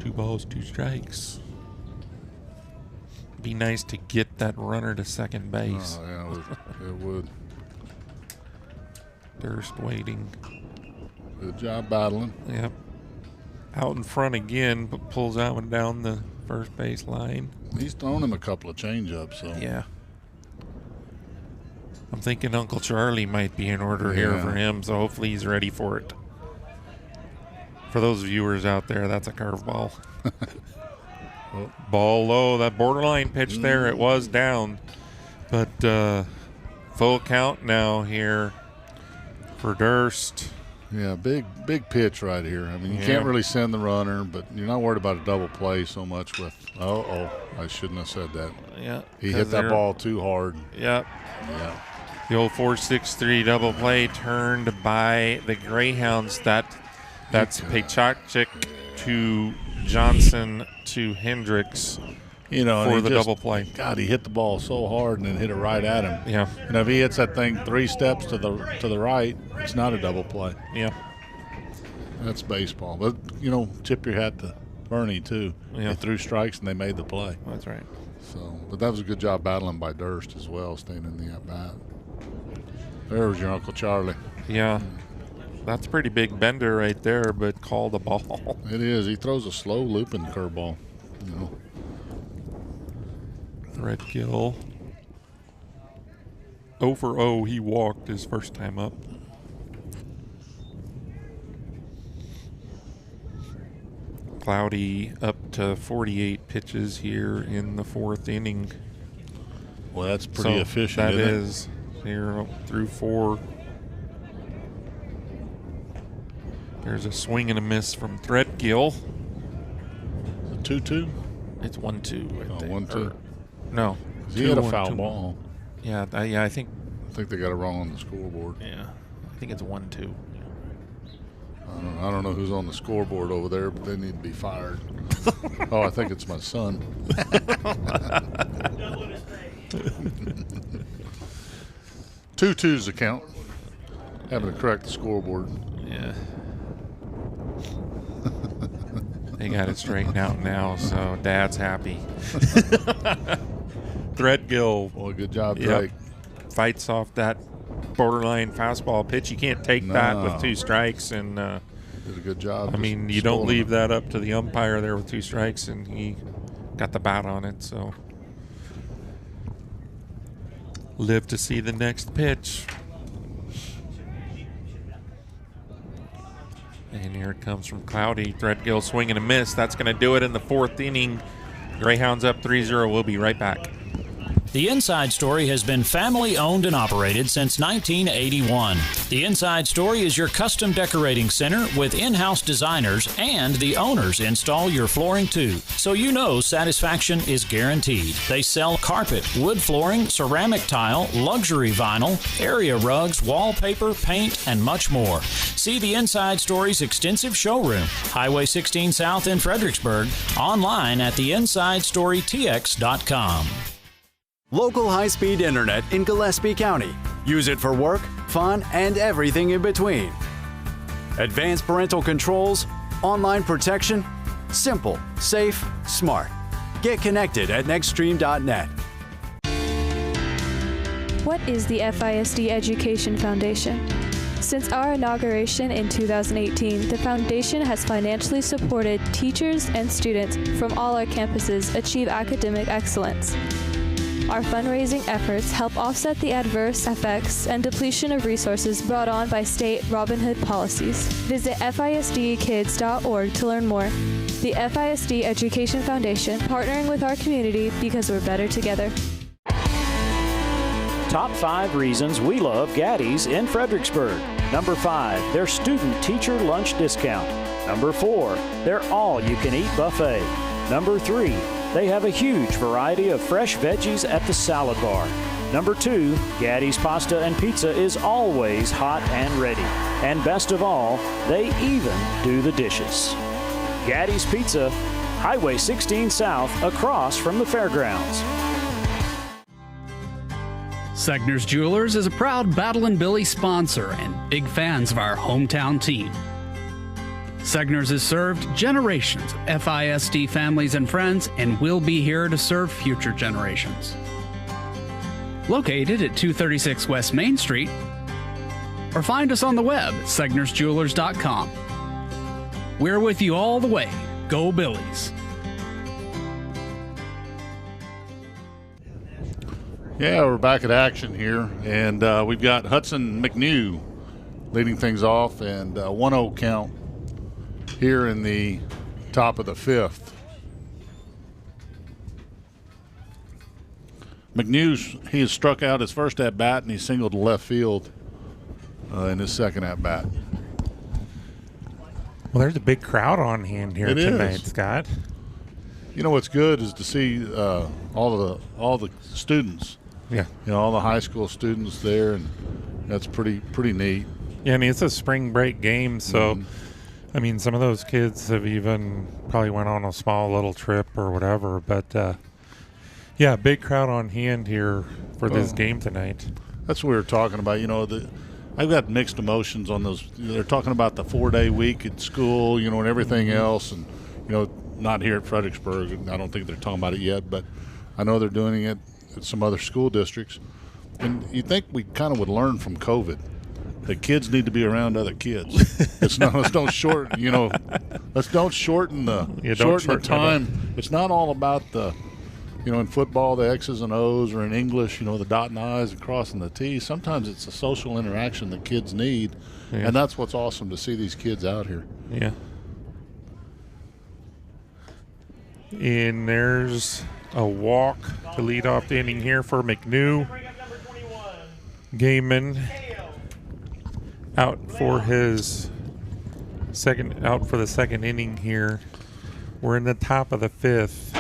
2 balls, 2 strikes. Be nice to get that runner to second base. Oh, yeah, it would. Durst waiting. Good job battling. Yep. Out in front again, but pulls that one down the first base line. He's thrown him a couple of change-ups, so. Yeah. I'm thinking Uncle Charlie might be in order here for him, so hopefully he's ready for it. For those viewers out there, that's a curveball. Ball low, that borderline pitch there, it was down. But full count now here for Durst. Yeah, big pitch right here. I mean, you can't really send the runner, but you're not worried about a double play so much with, I shouldn't have said that. Yeah. He hit that ball too hard. Yep. Yeah. The old 4-6-3 double play turned by the Greyhounds. That's Pechakchik to Johnson to Hendricks for the double play. God, he hit the ball so hard and then hit it right at him. Yeah. And if he hits that thing 3 steps to the right, it's not a double play. Yeah. That's baseball. But, tip your hat to Bernie, too. Yeah. They threw strikes and they made the play. That's right. So, but that was a good job battling by Durst as well, staying in the at-bat. There was your Uncle Charlie. Yeah. That's a pretty big bender right there, but called a ball. It is. He throws a slow looping curveball. Threadgill. 0 for 0. He walked his first time up. Cloudy up to 48 pitches here in the 4th inning. Well, that's pretty efficient. That is. Here through 4. There's a swing and a miss from Threadgill. 2-2? It's 1-2. Oh, 1-2. No. He had a foul ball. Yeah, I think they got it wrong on the scoreboard. Yeah, I think it's 1-2. I don't know who's on the scoreboard over there, but they need to be fired. Oh, I think it's my son. 2-2's the count. Having to correct the scoreboard. Yeah. They got it straightened out now, so Dad's happy. Threadgill. Boy, good job, Drake. Fights off that borderline fastball pitch. You can't take that with 2 strikes. And did a good job. I mean, you don't leave that up to the umpire there with 2 strikes, and he got the bat on it. So live to see the next pitch. And here it comes from Cloudy. Threadgill swing and a miss. That's going to do it in the 4th inning. Greyhounds up 3-0. We'll be right back. The Inside Story has been family owned and operated since 1981. The Inside Story is your custom decorating center with in-house designers, and the owners install your flooring too, so you know satisfaction is guaranteed. They sell carpet, wood flooring, ceramic tile, luxury vinyl, area rugs, wallpaper, paint, and much more. See the Inside Story's extensive showroom, Highway 16 South in Fredericksburg, online at theinsidestorytx.com. Local high-speed internet in Gillespie County. Use it for work, fun, and everything in between. Advanced parental controls, online protection, simple, safe, smart. Get connected at nextstream.net. What is the FISD Education Foundation? Since our inauguration in 2018, the Foundation has financially supported teachers and students from all our campuses achieve academic excellence. Our fundraising efforts help offset the adverse effects and depletion of resources brought on by state Robin Hood policies. Visit FISDkids.org to learn more. The FISD Education Foundation, partnering with our community because we're better together. Top 5 reasons we love Gaddy's in Fredericksburg. Number 5, their student-teacher lunch discount. Number 4, their all-you-can-eat buffet. Number 3, they have a huge variety of fresh veggies at the salad bar. Number 2, Gaddy's Pasta and Pizza is always hot and ready. And best of all, they even do the dishes. Gaddy's Pizza, Highway 16 South, across from the fairgrounds. Segner's Jewelers is a proud Battle and Billy sponsor and big fans of our hometown team. Segners has served generations of FISD families and friends and will be here to serve future generations. Located at 236 West Main Street, or find us on the web at segnersjewelers.com. We're with you all the way. Go Billies! Yeah, we're back at action here, and we've got Hudson McNew leading things off, and 1-0 count here in the top of the fifth. McNew, he has struck out his first at-bat, and he singled to left field in his second at-bat. Well, there's a big crowd on hand here tonight, Scott. You know what's good is to see all the students. Yeah. You know, all the high school students there, and that's pretty neat. Yeah, I mean, it's a spring break game, so, I mean, some of those kids have even probably went on a small little trip or whatever, but, yeah, big crowd on hand here for this game tonight. That's what we were talking about. You know, I've got mixed emotions on those. They're talking about the 4-day week at school, you know, and everything else, and, you know, not here at Fredericksburg. I don't think they're talking about it yet, but I know they're doing it at some other school districts. And you think we kind of would learn from COVID that kids need to be around other kids. Let's don't shorten, you know, let's don't shorten the time. It's not all about the, you know, in football, the X's and O's, or in English, you know, the dotting I's and crossing the T's. Sometimes it's a social interaction that kids need, and that's what's awesome to see these kids out here. Yeah. And there's a walk to lead off the inning here for McNew. Gaiman out for the second inning here. We're in the top of the fifth.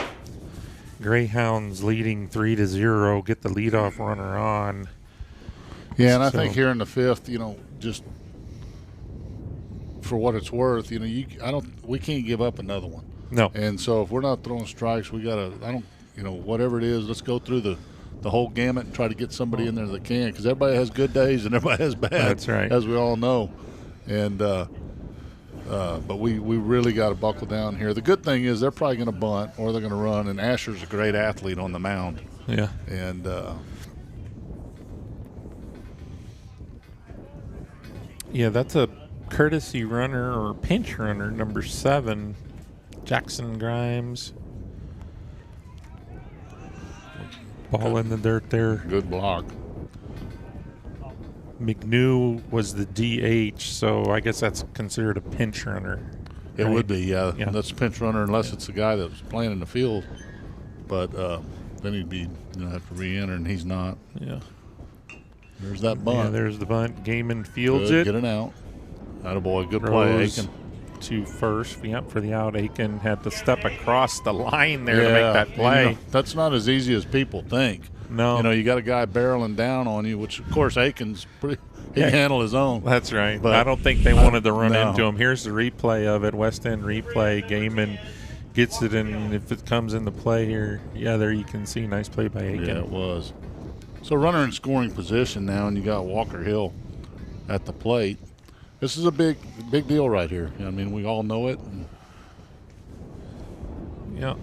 Greyhounds leading 3-0. Get the leadoff runner on. Yeah, and I think here in the fifth, you know, just for what it's worth, you know, we can't give up another one. No. And so if we're not throwing strikes, we gotta. You know, whatever it is, let's go through the whole gamut and try to get somebody in there that can, because everybody has good days and everybody has bad. That's right, as we all know. And but we really got to buckle down here. The good thing is they're probably going to bunt or they're going to run, and Asher's a great athlete on the mound. Yeah. And yeah, that's a courtesy runner or pinch runner, number 7, Jackson Grimes. Ball in the dirt there. Good block. McNew was the DH, so I guess that's considered a pinch runner. It right? would be, yeah. That's a pinch runner unless it's the guy that was playing in the field. But then he'd be, you know, have to re-enter, and he's not. Yeah. There's that bunt. Yeah, there's the bunt. Gaiman fields Good, it. Get it out. Attaboy, good play, Aiken. To first, for the out. Aiken had to step across the line there to make that play. You know, that's not as easy as people think. No. You know, you got a guy barreling down on you, which, of course, Aiken's pretty – he can handle his own. That's right. But I don't think they wanted to run no. into him. Here's the replay of it, West End replay. Gaiman gets it, and if it comes into play here, yeah, there you can see. Nice play by Aiken. Yeah, it was. So runner in scoring position now, and you got Walker Hill at the plate. This is a big deal right here. I mean, we all know it. Yeah.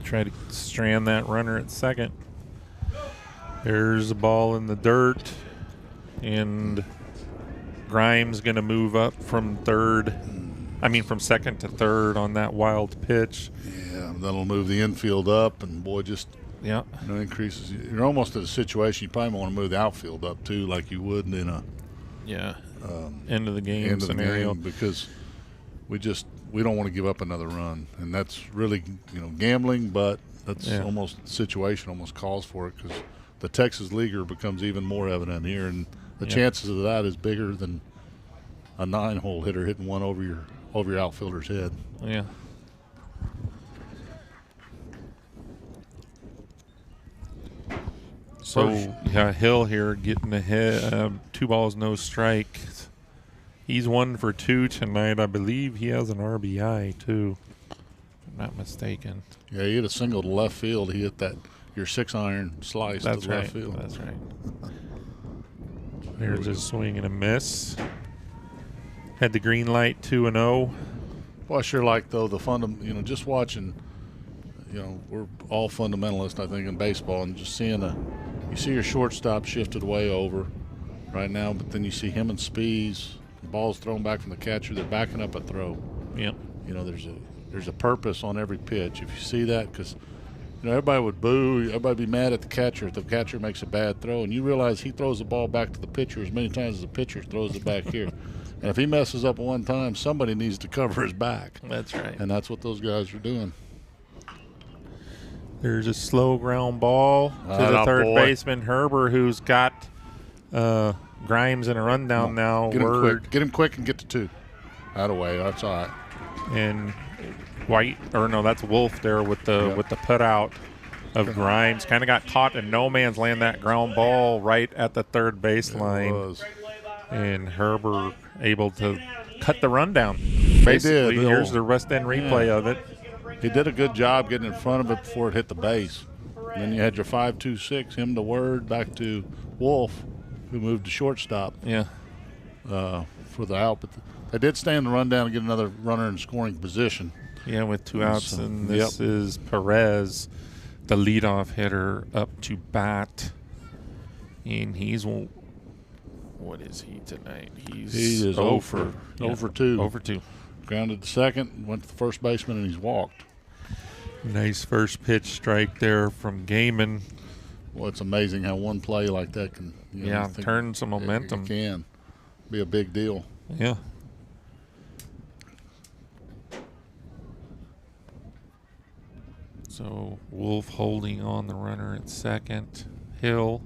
Try to strand that runner at second. There's a ball in the dirt, and Grimes going to move up from second to third on that wild pitch. Yeah, that'll move the infield up, and boy, just increases. You're almost at a situation you probably want to move the outfield up too, like you would in a end of the game scenario, because we don't want to give up another run, and that's really gambling, but that's almost the situation almost calls for it, because the Texas leaguer becomes even more evident here, and the chances of that is bigger than a 9-hole hitter hitting one over your outfielder's head. Yeah. So Hill here getting ahead, 2 balls, no strike. He's 1 for 2 tonight. I believe he has an RBI too, if I'm not mistaken. Yeah, he hit a single to left field. He hit your 6-iron slice to left field. That's right. There's a swing and a miss. Had the green light, 2-0. Well, I sure like, though, the just watching, we're all fundamentalists, I think, in baseball, and just seeing you see your shortstop shifted way over right now, but then you see him and Spees, the ball's thrown back from the catcher, they're backing up a throw. Yep. There's a purpose on every pitch. If you see that, because everybody would boo, everybody be mad at the catcher if the catcher makes a bad throw, and you realize he throws the ball back to the pitcher as many times as the pitcher throws it back here. And if he messes up one time, somebody needs to cover his back. That's right. And that's what those guys are doing. There's a slow ground ball to the third baseman, Herber, who's got Grimes in a rundown now. Get him quick and get to 2. Out of way. That's all right. And that's Wolf there with the put out of Grimes. Kind of got caught in no man's land, that ground ball right at the third baseline. And Herber able to cut the rundown. Basically, here's the rest end replay of it. He did a good job getting in front of it before it hit the base. And then you had your 5-2-6, him to Word, back to Wolf, who moved to shortstop. Yeah. For the out. But they did stay in the rundown and get another runner in scoring position. Yeah, with 2 outs. And this is Perez, the leadoff hitter, up to bat. And he's, what is he tonight? He is 0 for 2. 0 for 2. Grounded to second, went to the first baseman, and he's walked. Nice first pitch strike there from Gaiman. Well, it's amazing how one play like that can turn some momentum. It can be a big deal. Yeah. So Wolf holding on the runner at second. Hill.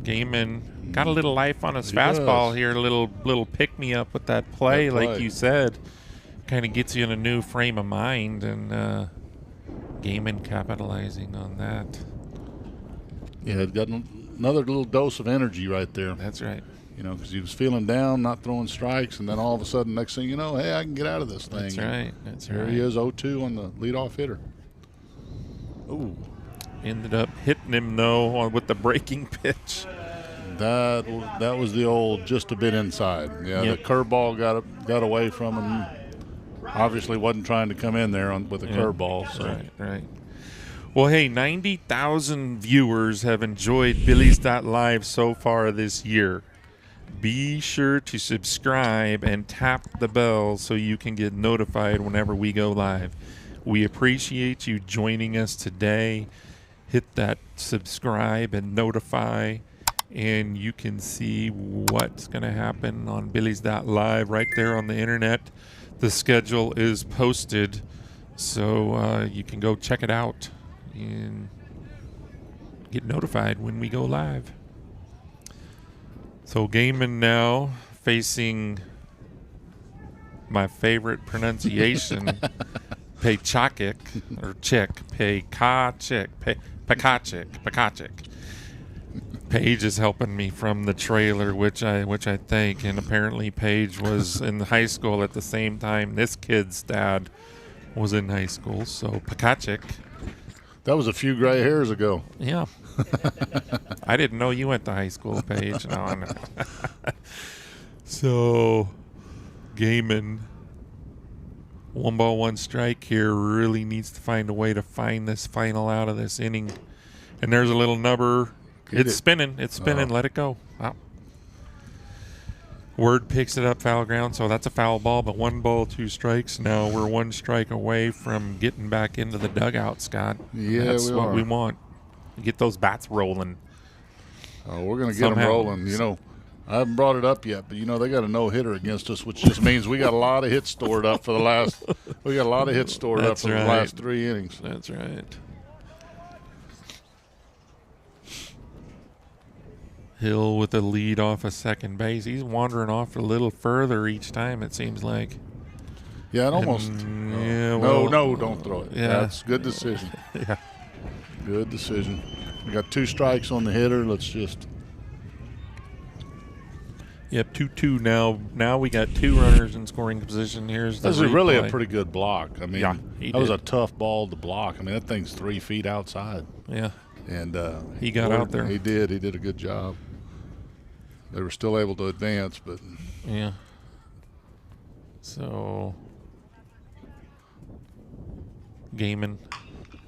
Gaiman got a little life on his fastball here, a little pick-me-up with that play, like you said. Kind of gets you in a new frame of mind, and Gaiman capitalizing on that. Yeah, it got another little dose of energy right there. That's right. Because he was feeling down, not throwing strikes, and then all of a sudden, next thing you know, hey, I can get out of this thing. That's right. That's here right. He is 0-2 on the leadoff hitter. Ooh. Ended up hitting him, though, with the breaking pitch. That was the old just a bit inside. Yeah, the curveball got away from him. Obviously wasn't trying to come in there with a curveball. So. Right. Well, hey, 90,000 viewers have enjoyed Billy's.live so far this year. Be sure to subscribe and tap the bell so you can get notified whenever we go live. We appreciate you joining us today. Hit that subscribe and notify, and you can see what's going to happen on Billy's.live right there on the internet. The schedule is posted, so you can go check it out and get notified when we go live. So Gaiman now facing my favorite pronunciation, Pechakik, or Chick, Pekachik. Paige is helping me from the trailer, which I think, and apparently Paige was in high school at the same time this kid's dad was in high school. So Pekachik. That was a few gray hairs ago. Yeah. I didn't know you went to high school, Paige. No, I know. So Gaiman, 1 ball, 1 strike here, really needs to find a way to find this final out of this inning. And there's a little nubber. It's spinning. Let it go. Wow. Word picks it up, foul ground, so that's a foul ball, but 1 ball, 2 strikes. Now we're 1 strike away from getting back into the dugout, Scott. Yeah, that's what we want. Get those bats rolling. Oh, we're going to get them rolling. I haven't brought it up yet, but they got a no-hitter against us, which just means we got a lot of hits stored up for the last. We got a lot of hits stored up for the last 3 innings. That's right. Hill with a lead off of second base. He's wandering off a little further each time, it seems like. Yeah, it almost. No, don't throw it. Yeah. That's a good decision. Yeah. Good decision. We got 2 strikes on the hitter. Let's just. Yep, 2-2 now. Now we got 2 runners in scoring position. Here's the This is really a pretty good block. I mean, that was a tough ball to block. I mean, that thing's 3 feet outside. Yeah. And he got out there. He did. He did a good job. They were still able to advance, but yeah. So Gaiman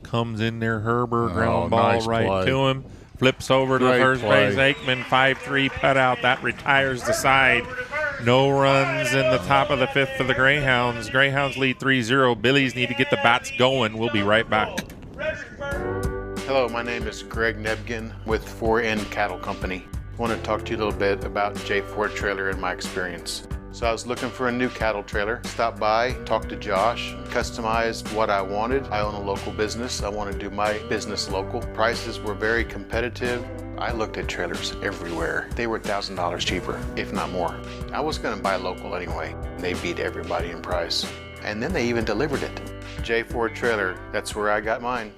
comes in there. Herber, ground ball nice right play. to him. Flips over to Great first play. base. Aikman, 5-3 putout. That retires the side. No runs in the top of the fifth for the Greyhounds. Greyhounds lead 3-0. Billies need to get the bats going. We'll be right back. Hello, my name is Greg Nebgen with 4N Cattle Company. I want to talk to you a little bit about J4 Trailer and my experience. So I was looking for a new cattle trailer. Stopped by, talked to Josh, customized what I wanted. I own a local business. I want to do my business local. Prices were very competitive. I looked at trailers everywhere. They were $1,000 cheaper, if not more. I was going to buy local anyway. They beat everybody in price. And then they even delivered it. J4 Trailer, that's where I got mine.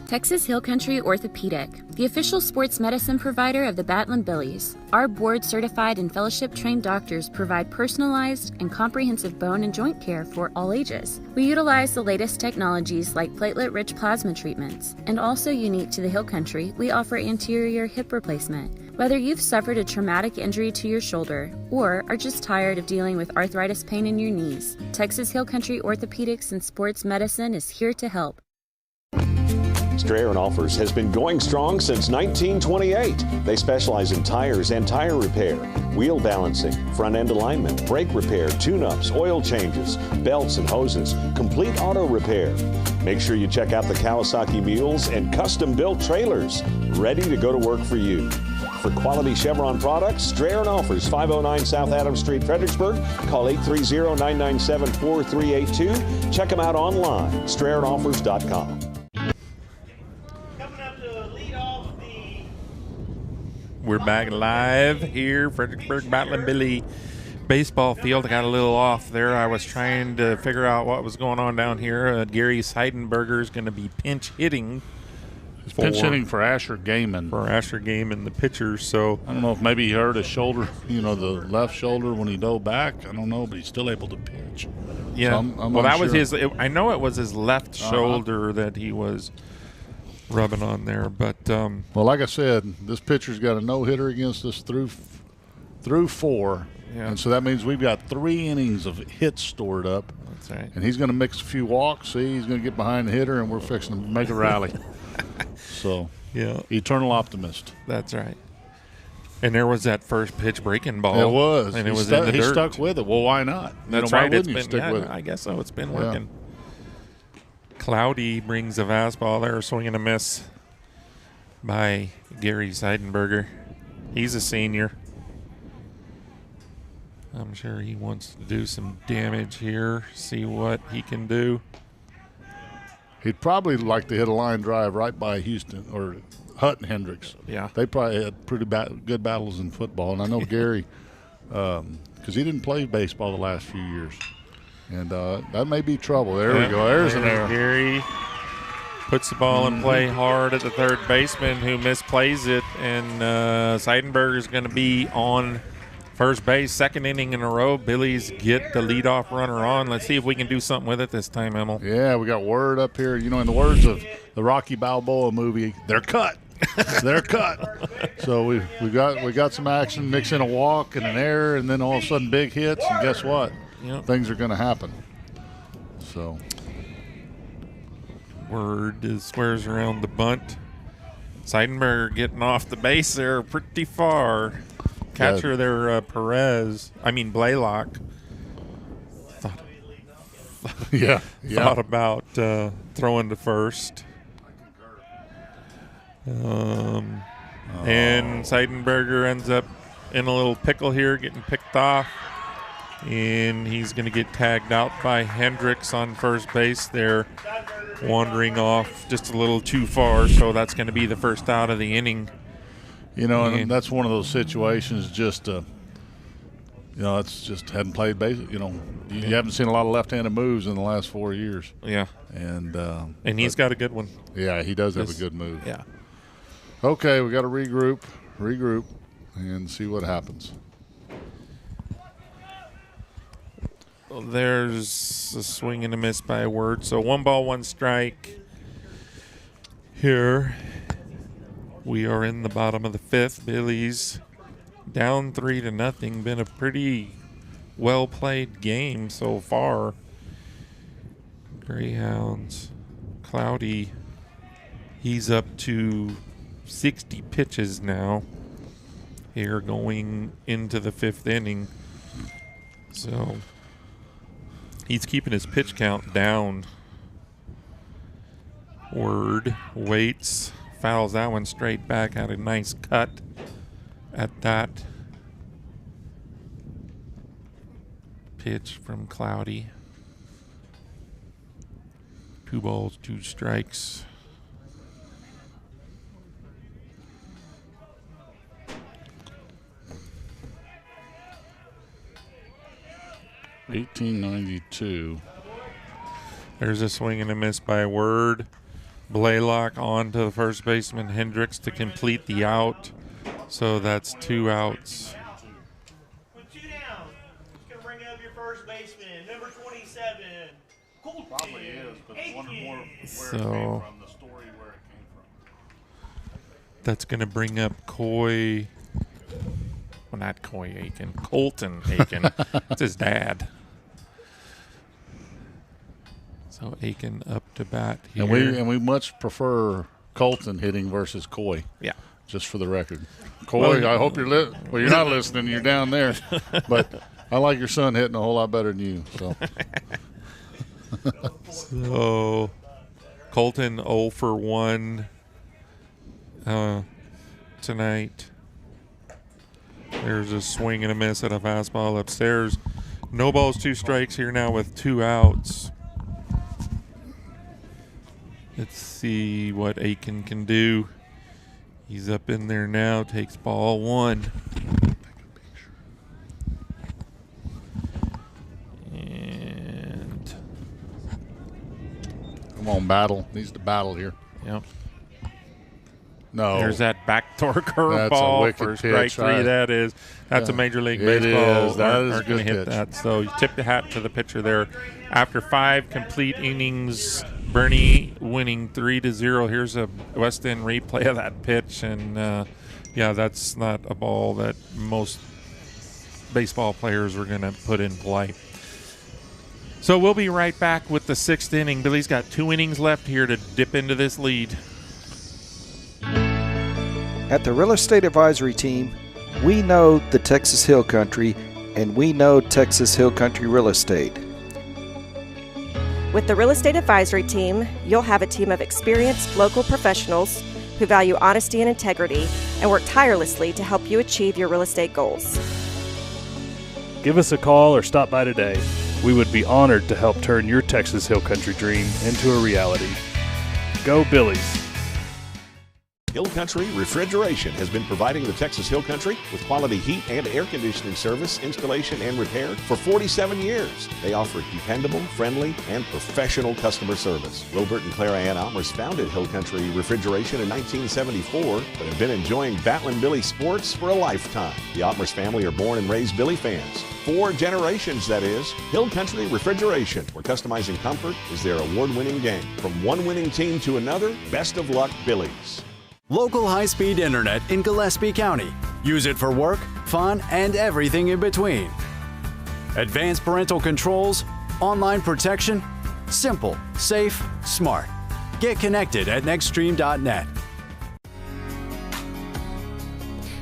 Texas Hill Country Orthopedic, the official sports medicine provider of the Battling Billies. Our board-certified and fellowship-trained doctors provide personalized and comprehensive bone and joint care for all ages. We utilize the latest technologies like platelet-rich plasma treatments, and also unique to the Hill Country, we offer anterior hip replacement. Whether you've suffered a traumatic injury to your shoulder or are just tired of dealing with arthritis pain in your knees, Texas Hill Country Orthopedics and Sports Medicine is here to help. Strayer & Offers has been going strong since 1928. They specialize in tires and tire repair, wheel balancing, front end alignment, brake repair, tune-ups, oil changes, belts and hoses, complete auto repair. Make sure you check out the Kawasaki mules and custom-built trailers ready to go to work for you. For quality Chevron products, Strayer & Offers, 509 South Adams Street, Fredericksburg. Call 830-997-4382. Check them out online, StrayerAndOffers.com. We're back live here, Fredericksburg Battling Billy baseball field. I got a little off there. I was trying to figure out what was going on down here. Gary Seidenberger is going to be pinch hitting. He's pinch hitting for Asher Gaiman. For Asher Gaiman, the pitcher. So I don't know if maybe he hurt his shoulder, the left shoulder when he dove back. I don't know, but he's still able to pitch. Yeah. So I'm well, that unsure. was his. I know it was his left shoulder that he was rubbing on there, but well, like I said, this pitcher's got a no-hitter against us through 4, and so that means we've got 3 innings of hits stored up. That's right. And he's going to mix a few walks. See, he's going to get behind the hitter, and we're fixing to make a rally. So, yeah, eternal optimist. That's right. And there was that first pitch breaking ball. It was, and it was in the dirt. He stuck with it. Well, why not? That's why right. wouldn't you stick with it? I guess so. It's been working. Cloudy brings a fastball there, swing and a miss by Gary Seidenberger. He's a senior. I'm sure he wants to do some damage here, see what he can do. He'd probably like to hit a line drive right by Houston or Hutton Hendricks. Yeah. They probably had pretty good battles in football. And I know Gary, because he didn't play baseball the last few years. And that may be trouble. There we go. There's an error. Gary puts the ball in play hard at the third baseman who misplays it. And Seidenberger is going to be on first base, second inning in a row. Billy's get the leadoff runner on. Let's see if we can do something with it this time, Emil. Yeah, we got word up here. In the words of the Rocky Balboa movie, they're cut. They're cut. So we got some action, mix in a walk and an error, and then all of a sudden big hits. And guess what? Yep. Things are going to happen. So word is squares around the bunt. Seidenberger getting off the base there pretty far. Catcher there, Blaylock. Thought about throwing to first. And Seidenberger ends up in a little pickle here, getting picked off. And he's going to get tagged out by Hendricks on first base there, wandering off just a little too far. So that's going to be the first out of the inning. And that's one of those situations it's just hadn't played base. You haven't seen a lot of left-handed moves in the last 4 years. Yeah. And he's got a good one. Yeah, he does have a good move. Yeah. Okay, we got to regroup, and see what happens. Well, there's a swing and a miss by a word. So 1 ball, 1 strike here. We are in the bottom of the 5th. Billy's down 3-0. Been a pretty well-played game so far. Greyhounds. Cloudy. He's up to 60 pitches now. Here going into the 5th inning. So he's keeping his pitch count down. Word waits, fouls that one straight back, had a nice cut at that pitch from Cloudy. 2 balls, 2 strikes. $18.92. There's a swing and a miss by Word. Blaylock on to the first baseman Hendricks to complete the out. So that's 2 outs. With 2 down, going to bring up your first baseman, number 27. Colton. Probably is, but wonder more where it came So from, the story where it came from. that's going to bring up Coy. Well, not Coy Aiken. Colton Aiken. It's his dad. So Aiken up to bat here. And we much prefer Colton hitting versus Coy. Yeah. Just for the record. Coy, I hope you're well, you're not listening. You're down there. But I like your son hitting a whole lot better than you. So, so Colton 0 for 1 tonight. There's a swing and a miss at a fastball upstairs. No balls, 2 strikes here now with 2 outs. Let's see what Aiken can do. He's up in there now, takes ball 1. And come on, battle. Needs to battle here. Yep. No. There's that backdoor That's a curveball wicked for pitch, strike 3. right. That is. That's Yeah. a Major League It Baseball. is. That is a aren't gonna good hit pitch. that. So you tip the hat to the pitcher there. After 5 complete innings, Bernie winning 3-0. Here's a West End replay of that pitch, and yeah, that's not a ball that most baseball players were going to put in play. So we'll be right back with the 6th inning. Billy's got 2 innings left here to dip into this lead. At the Real Estate Advisory Team, we know the Texas Hill Country, and we know Texas Hill Country Real Estate. With the Real Estate Advisory Team, you'll have a team of experienced local professionals who value honesty and integrity and work tirelessly to help you achieve your real estate goals. Give us a call or stop by today. We would be honored to help turn your Texas Hill Country dream into a reality. Go Billies! Hill Country Refrigeration has been providing the Texas Hill Country with quality heat and air conditioning service, installation, and repair for 47 years. They offer dependable, friendly, and professional customer service. Robert and Clara Ann Almers founded Hill Country Refrigeration in 1974, but have been enjoying Battling Billy sports for a lifetime. The Almers family are born and raised Billy fans. 4 generations, that is. Hill Country Refrigeration, where customizing comfort is their award-winning game. From one winning team to another, best of luck, Billies. Local high-speed internet in Gillespie County. Use it for work, fun, and everything in between. Advanced parental controls, online protection, simple, safe, smart. Get connected at nextstream.net.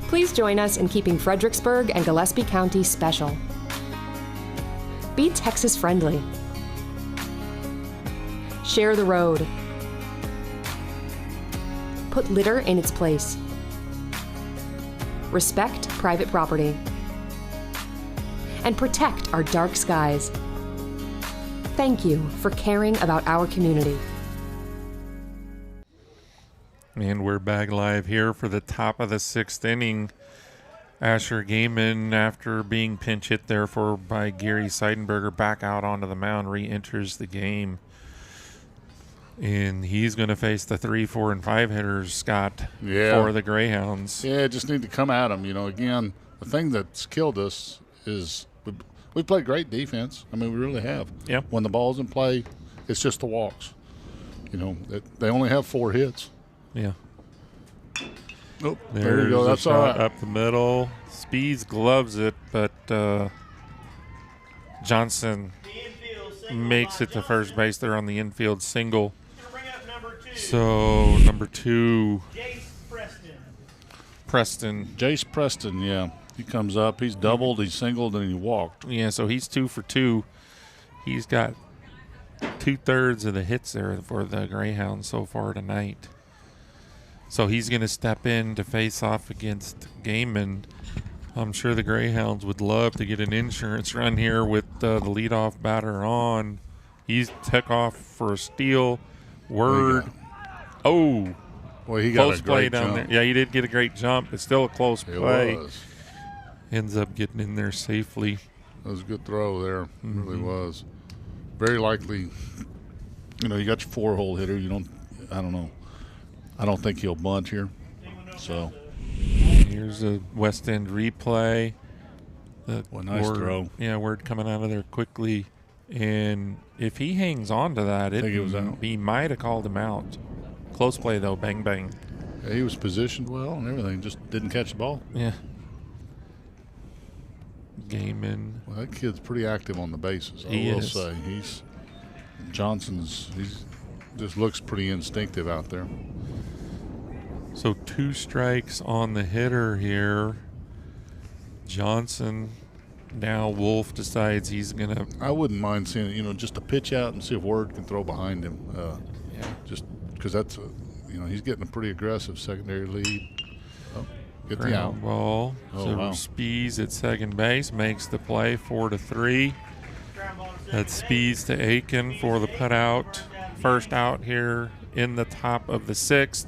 Please join us in keeping Fredericksburg and Gillespie County special. Be Texas friendly. Share the road. Put litter in its place. Respect private property. And protect our dark skies. Thank you for caring about our community. And we're back live here for the top of the 6th inning. Asher Gaiman, after being pinch hit there by Gary Seidenberger, back out onto the mound, re-enters the game. And he's going to face the 3, 4, and 5 hitters, Scott, for the Greyhounds. Yeah, just need to come at them. You know, again, the thing that's killed us is we played great defense. I mean, we really have. Yep. When the ball's in play, it's just the walks. You know, they only have 4 hits. Yeah. Nope. There's There you go. a That's shot all right. up the middle. Speeds gloves it, but Johnson makes it to first base there on the infield single. So number 2, Preston. Jace Preston, yeah. He comes up. He's doubled, he's singled, and he walked. Yeah, so he's 2 for 2. He's got 2/3 of the hits there for the Greyhounds so far tonight. So he's going to step in to face off against Gaiman. I'm sure the Greyhounds would love to get an insurance run here with the leadoff batter on. He's took off for a steal. Word. Oh. Well, he got close a play great down jump. there. Yeah, he did get a great jump. It's still a close play. It was. Ends up getting in there safely. That was a good throw there. It really was. Very likely, you got your 4-hole hitter. I don't know. I don't think he'll bunt here. So here's a West End replay. Nice throw. Yeah, word coming out of there quickly. And if he hangs on to that, he might have called him out. Close play, though. Bang, bang. Yeah, he was positioned well and everything. Just didn't catch the ball. Yeah. Gaiman. Well, that kid's pretty active on the bases, I will say. Johnson's just looks pretty instinctive out there. So 2 strikes on the hitter here. Johnson. Now Wolf decides he's going to. I wouldn't mind seeing, just a pitch out and see if Word can throw behind him. Just because that's, he's getting a pretty aggressive secondary lead. Oh, get the out. Ball. Oh, so wow. Spees at second base makes the play 4-3. That Spees to Aiken for the putout. First out here in the top of the 6th,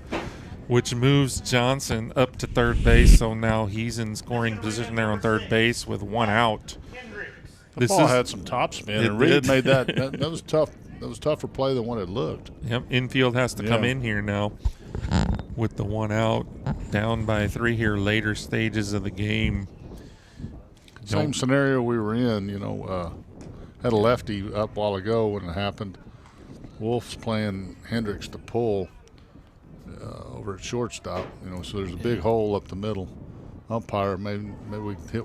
which moves Johnson up to third base. So now he's in scoring position there on third base with 1 out. The ball had some topspin, and Reed made that was tough. That was tougher play than what it looked. Yep, infield has to come in here now with the 1 out. Down by 3 here, later stages of the game. Same scenario we were in, had a lefty up a while ago when it happened. Wolf's playing Hendricks to pull over at shortstop, so there's a big hole up the middle. Umpire, maybe we can hit,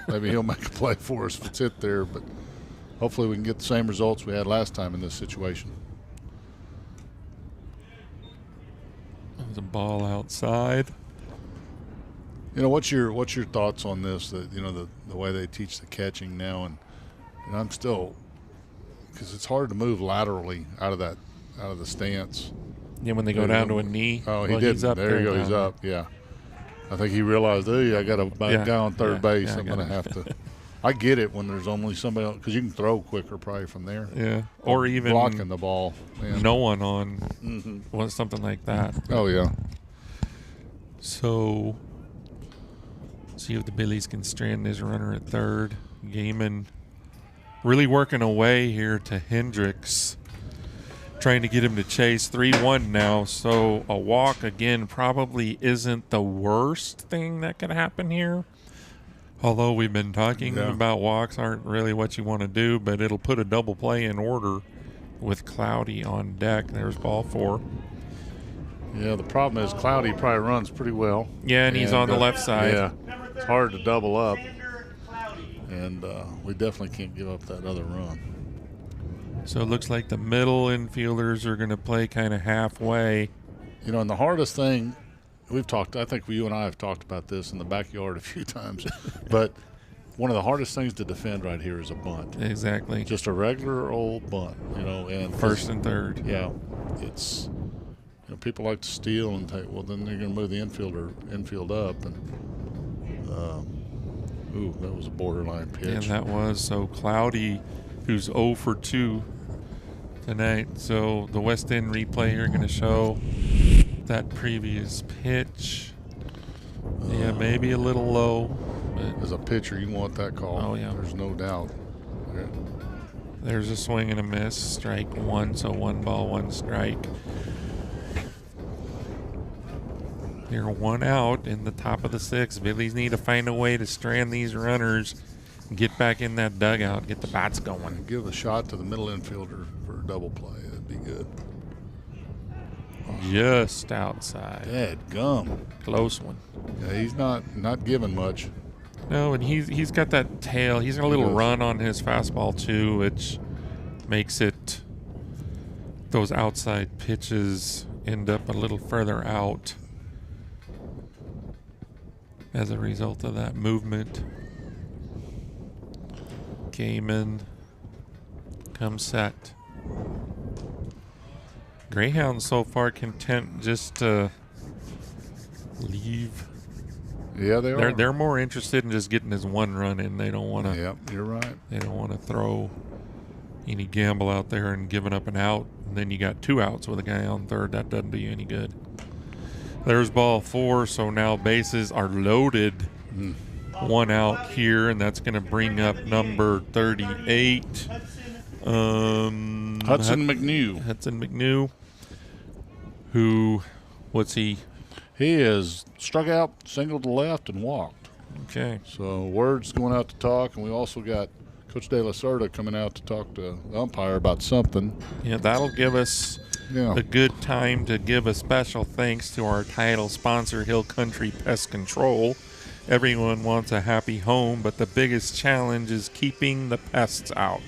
maybe he'll make a play for us if it's hit there, but hopefully we can get the same results we had last time in this situation. There's a ball outside. What's your thoughts on this? That the way they teach the catching now, and I'm still, because it's hard to move laterally out of the stance. Yeah, when they go down to a knee. Oh, he did. There you go. He's up. Yeah. I think he realized, I got a guy on third base. I'm going to have to. I get it when there's only somebody else, because you can throw quicker probably from there. Yeah. Or even blocking the ball. Man. No one on something like that. Oh, yeah. So, see if the Billies can strand this runner at third. Gaiman really working away here to Hendricks, trying to get him to chase. 3-1 now, so a walk again probably isn't the worst thing that could happen here. Although we've been talking about walks aren't really what you want to do, but it'll put a double play in order with Cloudy on deck. There's ball 4. Yeah, the problem is Cloudy probably runs pretty well. Yeah, and he's on the left side. Yeah, it's hard to double up, and we definitely can't give up that other run. So it looks like the middle infielders are going to play kind of halfway. And the hardest thing, I think you and I have talked about this in the backyard a few times, but one of the hardest things to defend right here is a bunt. Exactly. Just a regular old bunt, and first and third. Yeah, it's people like to steal and take. Well, then they're going to move the infield up, and that was a borderline pitch. And that was so Cloudy, who's 0 for 2 tonight. So the West End replay here going to show that previous pitch. Yeah, maybe a little low. As a pitcher, you want that call. Oh, yeah. There's no doubt. Okay. There's a swing and a miss. Strike 1, so 1 ball, 1 strike. You're 1 out in the top of the 6th. Billies need to find a way to strand these runners, get back in that dugout, get the bats going. Give a shot to the middle infielder for a double play. That'd be good. Just outside. Dadgum. Close one. Yeah, he's not giving much. No, and he's got that tail. He's got a little run on his fastball too, which makes it those outside pitches end up a little further out as a result of that movement. Gaiman comes set. Greyhounds so far content just to leave. Yeah, they are. They're more interested in just getting this one run in. They don't want to. Yep, you're right. They don't want to throw any gamble out there and giving up an out. And then you got 2 outs with a guy on third. That doesn't do you any good. There's ball 4, so now bases are loaded. 1 out here, and that's going to bring up number 38. Hudson McNew. Who, what's he? He is struck out, singled to left, and walked. Okay. So word's going out to talk, and we also got Coach De La Cerda coming out to talk to the umpire about something. Yeah, that'll give us a good time to give a special thanks to our title sponsor, Hill Country Pest Control. Everyone wants a happy home, but the biggest challenge is keeping the pests out.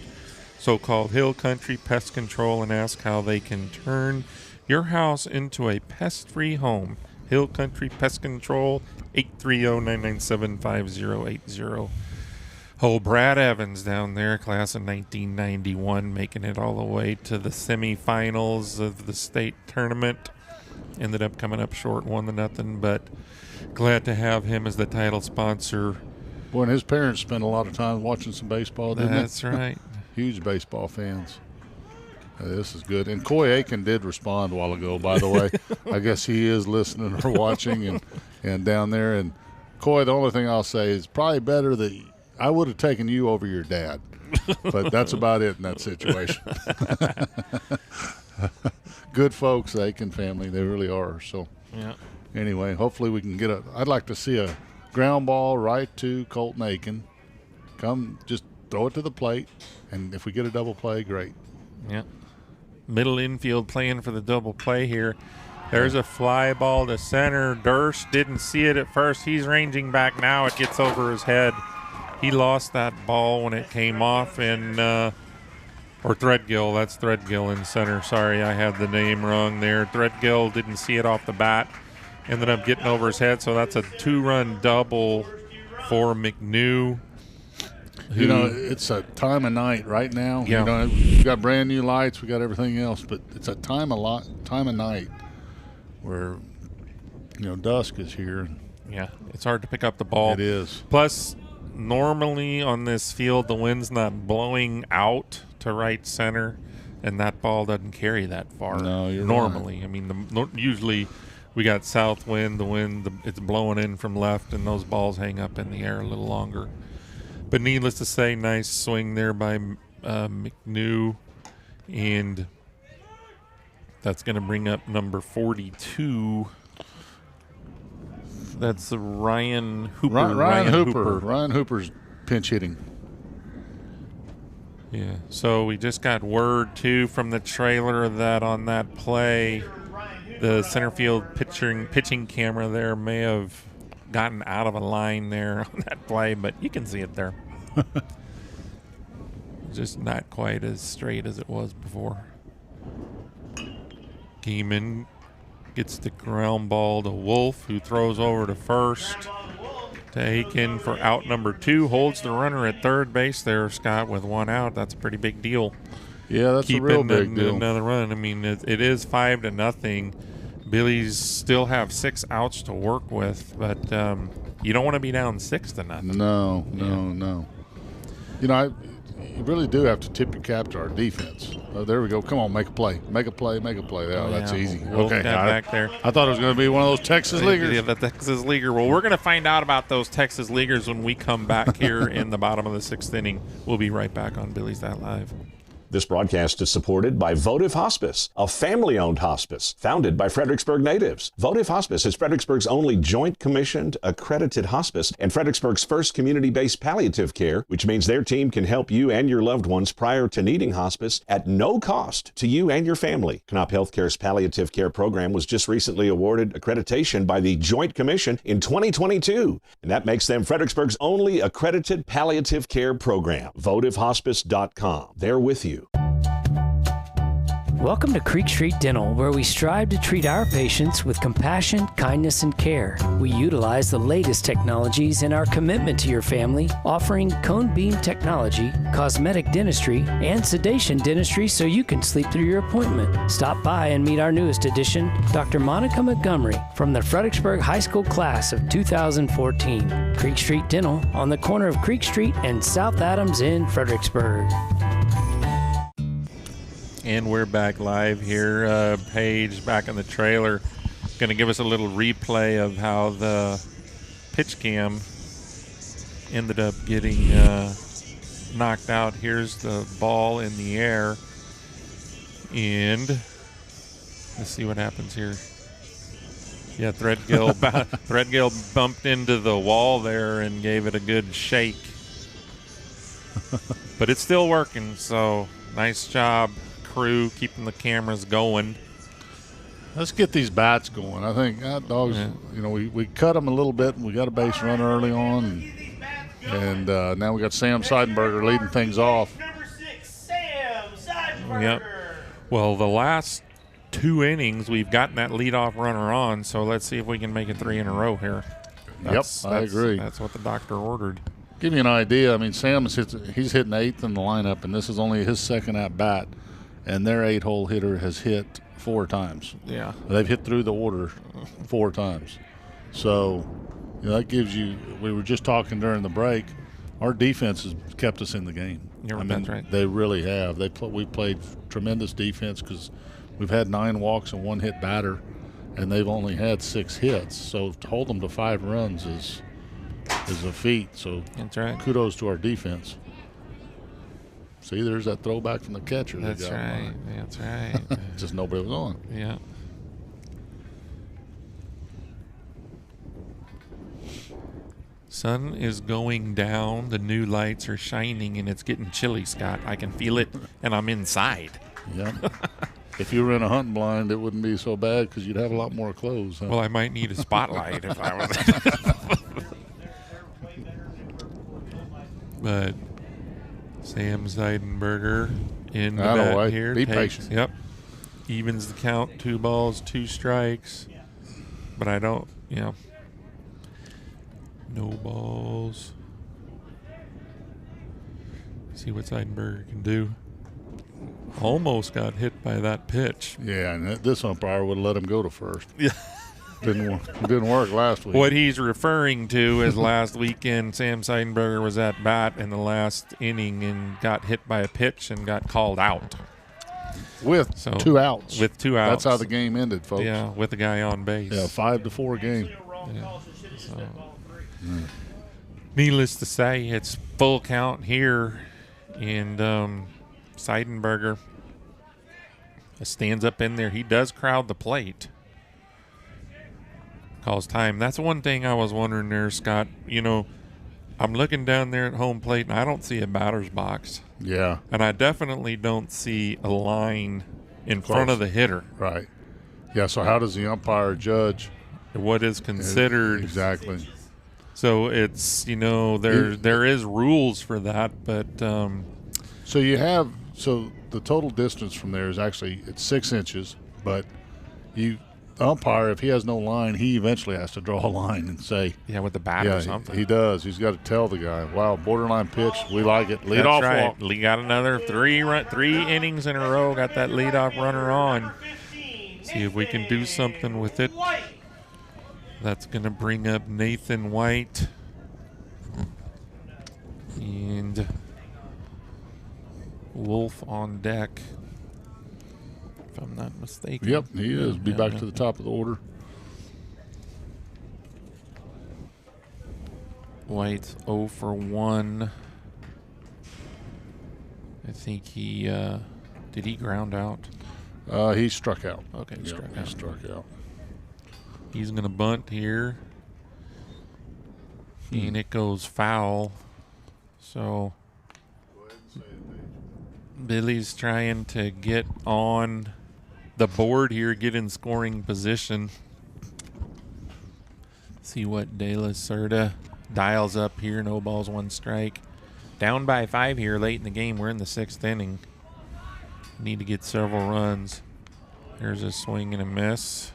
So call Hill Country Pest Control and ask how they can turn your house into a pest-free home. Hill Country Pest Control, 830-997-5080. Oh, Brad Evans down there, class of 1991, making it all the way to the semifinals of the state tournament. Ended up coming up short, 1-0, but glad to have him as the title sponsor. Boy, and his parents spent a lot of time watching some baseball, didn't they? That's right. Huge baseball fans. This is good. And Coy Aiken did respond a while ago, by the way. I guess he is listening or watching and down there. And Coy, the only thing I'll say is probably better that I would have taken you over your dad. But that's about it in that situation. Good folks, Aiken family. They really are. So yeah. Anyway, hopefully we can get I'd like to see a ground ball right to Colton Aiken. Come, just throw it to the plate. And if we get a double play, great. Yeah. Middle infield playing for the double play here. There's a fly ball to center. Durst didn't see it at first. He's ranging back now. It gets over his head. He lost that ball when it came off in, or Threadgill. That's Threadgill in center. Sorry, I had the name wrong there. Threadgill didn't see it off the bat. Ended up getting over his head. So that's a 2-run double for McNew. You know, it's a time of night right now. Yeah. You know, we've got brand new lights, we got everything else, but it's a time of night where, you know, dusk is here. Yeah, it's hard to pick up the ball. It is. Plus, normally on this field, the wind's not blowing out to right center, and that ball doesn't carry that far. No, you're normally. right. I mean, usually we got south wind, it's blowing in from left, and those balls hang up in the air a little longer. But needless to say, nice swing there by McNew. And that's going to bring up number 42. That's Ryan Hooper. Ryan Hooper. Ryan Hooper's pinch hitting. Yeah. So we just got word, too, from the trailer that on that play, the center field pitching camera there may have gotten out of a line there on that play, but you can see it there. Just not quite as straight as it was before. Gaiman gets the ground ball to Wolf, who throws over to first. To Aiken for out number 2. Holds the runner at third base there, Scott, with 1 out. That's a pretty big deal. Yeah, that's a real big deal. Another run. I mean, it is 5-0. Billy's still have 6 outs to work with, but you don't want to be down 6-0. No. You know, you really do have to tip your cap to our defense. There we go. Come on, make a play. Make a play. Oh, that's easy. Wolf Okay, got back there. I thought it was going to be one of those Texas Leaguers. Yeah, the Texas Leaguer. Well, we're going to find out about those Texas Leaguers when we come back here in the bottom of the 6th inning. We'll be right back on Billy's That Live. This broadcast is supported by Votive Hospice, a family-owned hospice founded by Fredericksburg natives. Votive Hospice is Fredericksburg's only joint-commissioned, accredited hospice and Fredericksburg's first community-based palliative care, which means their team can help you and your loved ones prior to needing hospice at no cost to you and your family. Knopp Healthcare's palliative care program was just recently awarded accreditation by the Joint Commission in 2022, and that makes them Fredericksburg's only accredited palliative care program. VotiveHospice.com. They're with you. Welcome to Creek Street Dental, where we strive to treat our patients with compassion, kindness, and care. We utilize the latest technologies in our commitment to your family, offering cone beam technology, cosmetic dentistry, and sedation dentistry so you can sleep through your appointment. Stop by and meet our newest addition, Dr. Monica Montgomery, from the Fredericksburg High School class of 2014. Creek Street Dental on the corner of Creek Street and South Adams in Fredericksburg. And we're back live here. Paige back in the trailer, going to give us a little replay of how the pitch cam ended up getting knocked out. Here's the ball in the air, and let's see what happens here. Yeah, Threadgill bumped into the wall there and gave it a good shake, but it's still working. So nice job, crew, keeping the cameras going. Let's get these bats going. I think dogs, we cut them a little bit, and we got a base run early on, and now we got Sam Seidenberger leading things off. Number 6, Sam Seidenberger. Yep. Well, the last 2 innings, we've gotten that leadoff runner on, so let's see if we can make it 3 in a row here. I agree. That's what the doctor ordered. Give you an idea. I mean, he's hitting 8th in the lineup, and this is only his second at bat. And their 8-hole hitter has hit 4 times. Yeah. They've hit through the order 4 times. So, that gives you – we were just talking during the break. Our defense has kept us in the game. That's right. They really have. We played tremendous defense because we've had 9 walks and 1 hit batter, and they've only had 6 hits. So to hold them to 5 runs is a feat. So that's right. Kudos to our defense. See, there's that throwback from the catcher. That's right. That's right. Just nobody was on. Yeah. Sun is going down. The new lights are shining, and it's getting chilly, Scott. I can feel it, and I'm inside. Yeah. If you were in a hunting blind, it wouldn't be so bad because you'd have a lot more clothes. Huh? Well, I might need a spotlight if I was. But Sam Seidenberger in the bat here. Be patient. Yep. Evens the count, 2 balls, 2 strikes. But I don't, no balls. See what Seidenberger can do. Almost got hit by that pitch. Yeah, and this umpire would have let him go to first. Yeah. Didn't work last week. What he's referring to is last weekend, Sam Seidenberger was at bat in the last inning and got hit by a pitch and got called out. With 2 outs. With 2 outs. That's how the game ended, folks. Yeah, with the guy on base. Yeah, 5-4 game. Yeah. So, needless to say, it's full count here, and Seidenberger stands up in there. He does crowd the plate. Calls time. That's one thing I was wondering there, Scott. I'm looking down there at home plate, and I don't see a batter's box. Yeah. And I definitely don't see a line in front of the hitter. Right. Yeah, so how does the umpire judge what is considered? Exactly. So it's, there is rules for that, but so the total distance from there is actually it's 6 inches, but the umpire, if he has no line, he eventually has to draw a line and say, with the bat or something. He does. He's got to tell the guy, wow, borderline pitch, we like it. Lead off walk. We got another 3 innings in a row, got that leadoff runner on. See if we can do something with it. That's going to bring up Nathan White. And Wolf on deck, if I'm not mistaken. Yep, he is. Be back to the top of the order. White's 0 for 1. I think he did he ground out? He struck out. Okay, he struck out. He's going to bunt here. And it goes foul. So Billy's trying to get on the board here, get in scoring position. See what De La Cerda dials up here. No balls, 1 strike. Down by 5 here late in the game. We're in the 6th inning. Need to get several runs. There's a swing and a miss.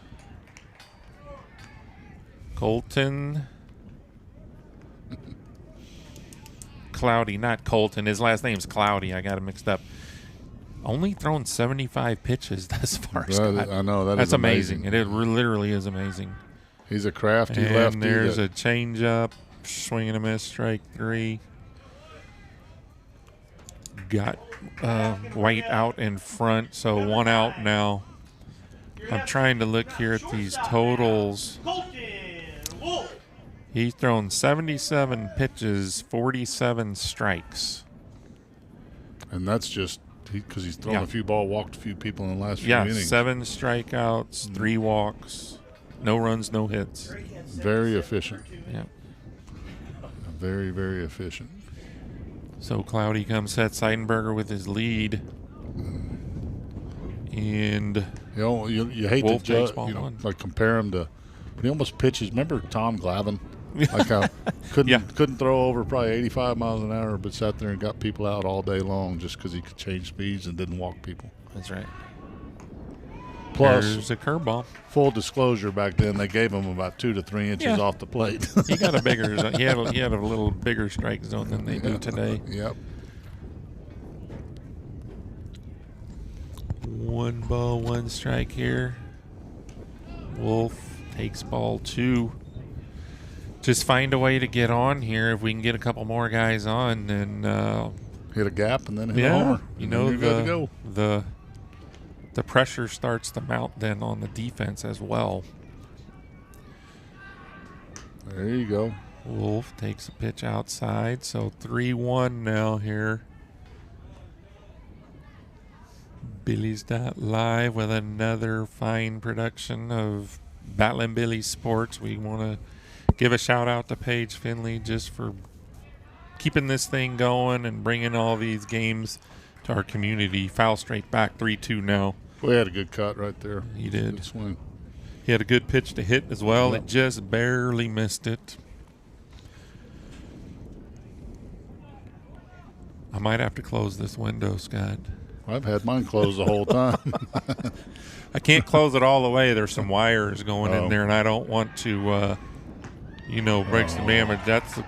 Colton. Cloudy, not Colton. His last name's Cloudy. I got it mixed up. Only thrown 75 pitches thus far. Scott. I know. That's amazing. It literally is amazing. He's a crafty and lefty. And there's a changeup. Swing and a miss. Strike 3. Got White out in front, so 1 out now. I'm trying to look here at these totals. He's thrown 77 pitches, 47 strikes. And that's just because he's thrown a few ball, walked a few people in the last few innings. 7 strikeouts, 3 walks, no runs, no hits. Very efficient. Yeah. Very, very efficient. So Cloudy comes set Seidenberger with his lead. And you hate Wolf to judge, like compare him to, but he almost pitches. Remember Tom Glavine? Like how couldn't throw over probably 85 miles an hour, but sat there and got people out all day long just because he could change speeds and didn't walk people. That's right. Plus, there's a curveball. Full disclosure, back then they gave him about 2 to 3 inches off the plate. He got a bigger. He had a little bigger strike zone than they do today. Yep. 1 ball, 1 strike here. Wolf takes ball 2. Just find a way to get on here. If we can get a couple more guys on, then hit a gap and then hit a homer. You know, the pressure starts to mount then on the defense as well. There you go. Wolf takes a pitch outside, so 3-1 now here. Billy's Live with another fine production of Battling Billy Sports. We want to give a shout out to Paige Finley just for keeping this thing going and bringing all these games to our community. Foul straight back, 3-2 now. We had a good cut right there. He did. Good swing. He had a good pitch to hit as well. Yep. It just barely missed it. I might have to close this window, Scott. I've had mine closed the whole time. I can't close it all the way. There's some wires going in there, and I don't want to, break some damage. That's a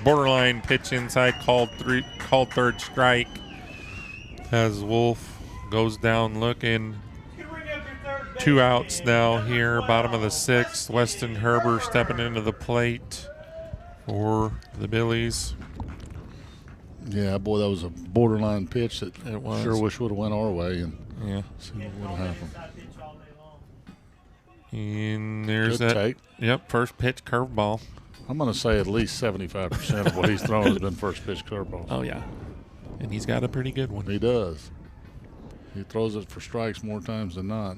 borderline pitch inside, called third strike. As Wolf goes down looking. 2 outs now here, bottom of the 6th. Weston Herbert stepping into the plate for the Billies. Yeah, boy, that was a borderline pitch that it was. Sure wish would have went our way and see what would have happened. And there's Good that. take. Yep, first pitch curveball. I'm going to say at least 75% of what he's thrown has been first pitch curveballs. Oh, yeah. And he's got a pretty good one. He does. He throws it for strikes more times than not.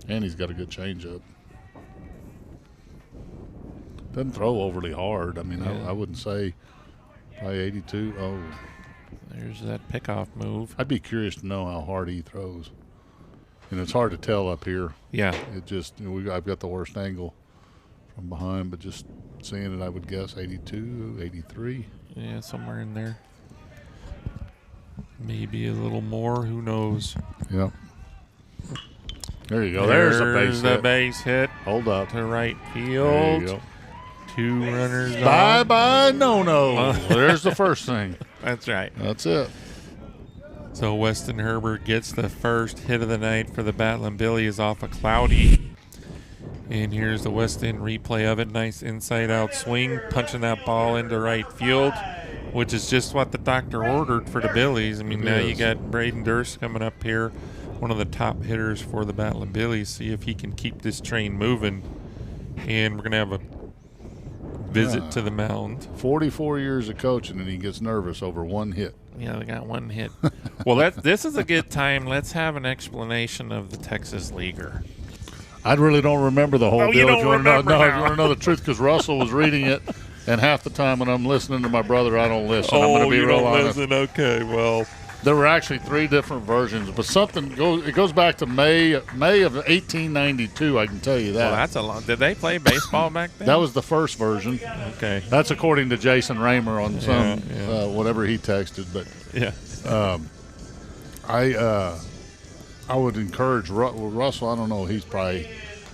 And he's got a good changeup. Doesn't throw overly hard. I mean, I wouldn't say probably 82. Oh. There's that pickoff move. I'd be curious to know how hard he throws. And it's hard to tell up here. Yeah. It just, I've got the worst angle from behind, but just seeing it, I would guess 82, 83. Yeah, somewhere in there. Maybe a little more. Who knows? Yep. There you go. There's a base hit. Hold up. To right field. There you go. 2 runners on. Bye-bye, no. There's the first thing. That's right. That's it. So Weston Herbert gets the first hit of the night for the Battling Billies off of Cloudy. And here's the West End replay of it. Nice inside-out swing, punching that ball into right field, which is just what the doctor ordered for the Billies. I mean, now you got Braden Durst coming up here, one of the top hitters for the Battling Billies. See if he can keep this train moving. And we're going to have a visit to the mound. 44 years of coaching, and he gets nervous over one hit. Yeah, they got one hit. Well, this is a good time. Let's have an explanation of the Texas Leaguer. I really don't remember the whole deal. You don't remember if you want to know the truth, because Russell was reading it, and half the time when I'm listening to my brother, I don't listen. I'm going to be real honest. Okay, well. There were actually 3 different versions, but it goes back to May of 1892, I can tell you that. Well, that's a long. Did they play baseball back then? That was the first version. Okay. That's according to Jason Raymer on some whatever he texted, but yeah. I would encourage Russell. I don't know. He's probably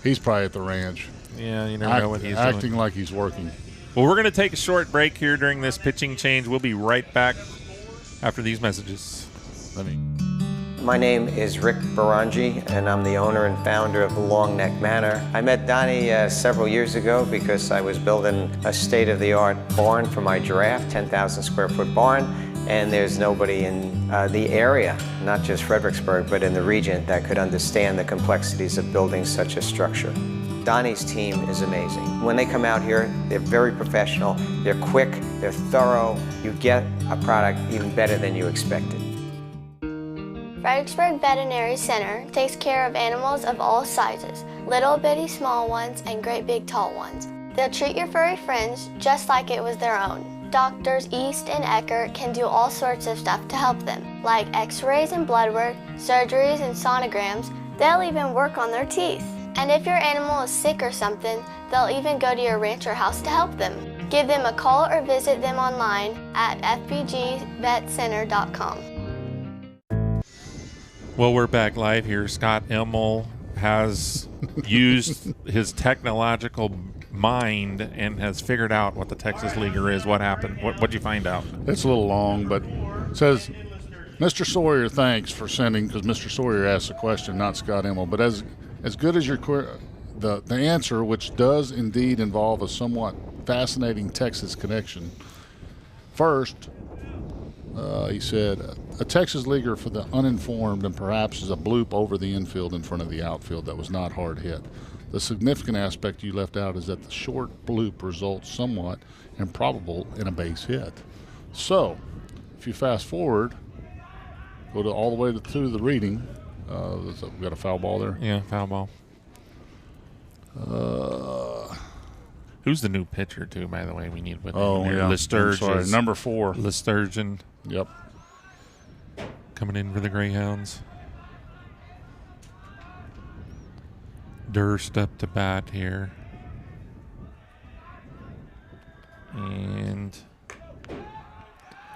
at the ranch. Yeah, you never know what he's doing. Acting like he's working. Well, we're going to take a short break here during this pitching change. We'll be right back after these messages. My name is Rick Barangi, and I'm the owner and founder of the Long Neck Manor. I met Donnie several years ago because I was building a state-of-the-art barn for my giraffe, 10,000 square foot barn, and there's nobody in the area, not just Fredericksburg, but in the region that could understand the complexities of building such a structure. Donnie's team is amazing. When they come out here, they're very professional, they're quick, they're thorough. You get a product even better than you expected. Fredericksburg Veterinary Center takes care of animals of all sizes, little bitty small ones and great big tall ones. They'll treat your furry friends just like it was their own. Doctors East and Eckert can do all sorts of stuff to help them, like x-rays and blood work, surgeries and sonograms. They'll even work on their teeth. And if your animal is sick or something, they'll even go to your ranch or house to help them. Give them a call or visit them online at fbgvetcenter.com. Well, we're back live here. Scott Immel has used his technological mind and has figured out what the Texas Leaguer is. What happened? What'd you find out? It's a little long, but it says, Mr. Sawyer, thanks for sending, because Mr. Sawyer asked the question, not Scott Immel. But as good as your the answer, which does indeed involve a somewhat fascinating Texas connection. First, he said, a Texas Leaguer for the uninformed and perhaps is a bloop over the infield in front of the outfield that was not hard hit. The significant aspect you left out is that the short bloop results somewhat improbable in a base hit. So, if you fast forward, go to all the way through the reading. We got a foul ball there? Yeah, foul ball. Who's the new pitcher, too, by the way? We need with Listurgeon. Sorry, number 4. Listurgeon. Yep. Coming in for the Greyhounds. Durst up to bat here. And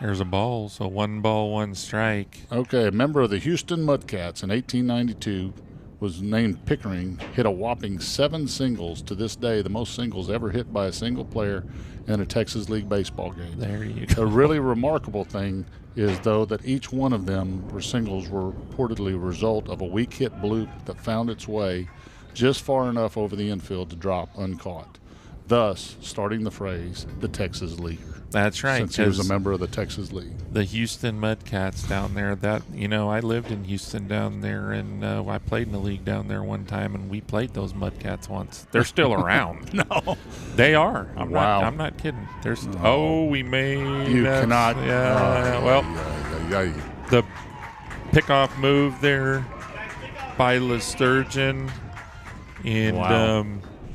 there's a ball, so 1 ball, 1 strike. Okay, a member of the Houston Mudcats in 1892 was named Pickering, hit a whopping 7 singles, to this day the most singles ever hit by a single player in a Texas League baseball game. There you go. A really remarkable thing is, though, that each one of them singles were reportedly a result of a weak hit bloop that found its way just far enough over the infield to drop uncaught, thus starting the phrase, the Texas Leaguer. That's right. Since he was a member of the Texas League. The Houston Mudcats down there, I lived in Houston down there, and I played in the league down there one time, and we played those Mudcats once. They're still around. No. They are. Wow. I'm not kidding. We made. You cannot. Yeah. The pickoff move there by Listurgeon. And wow.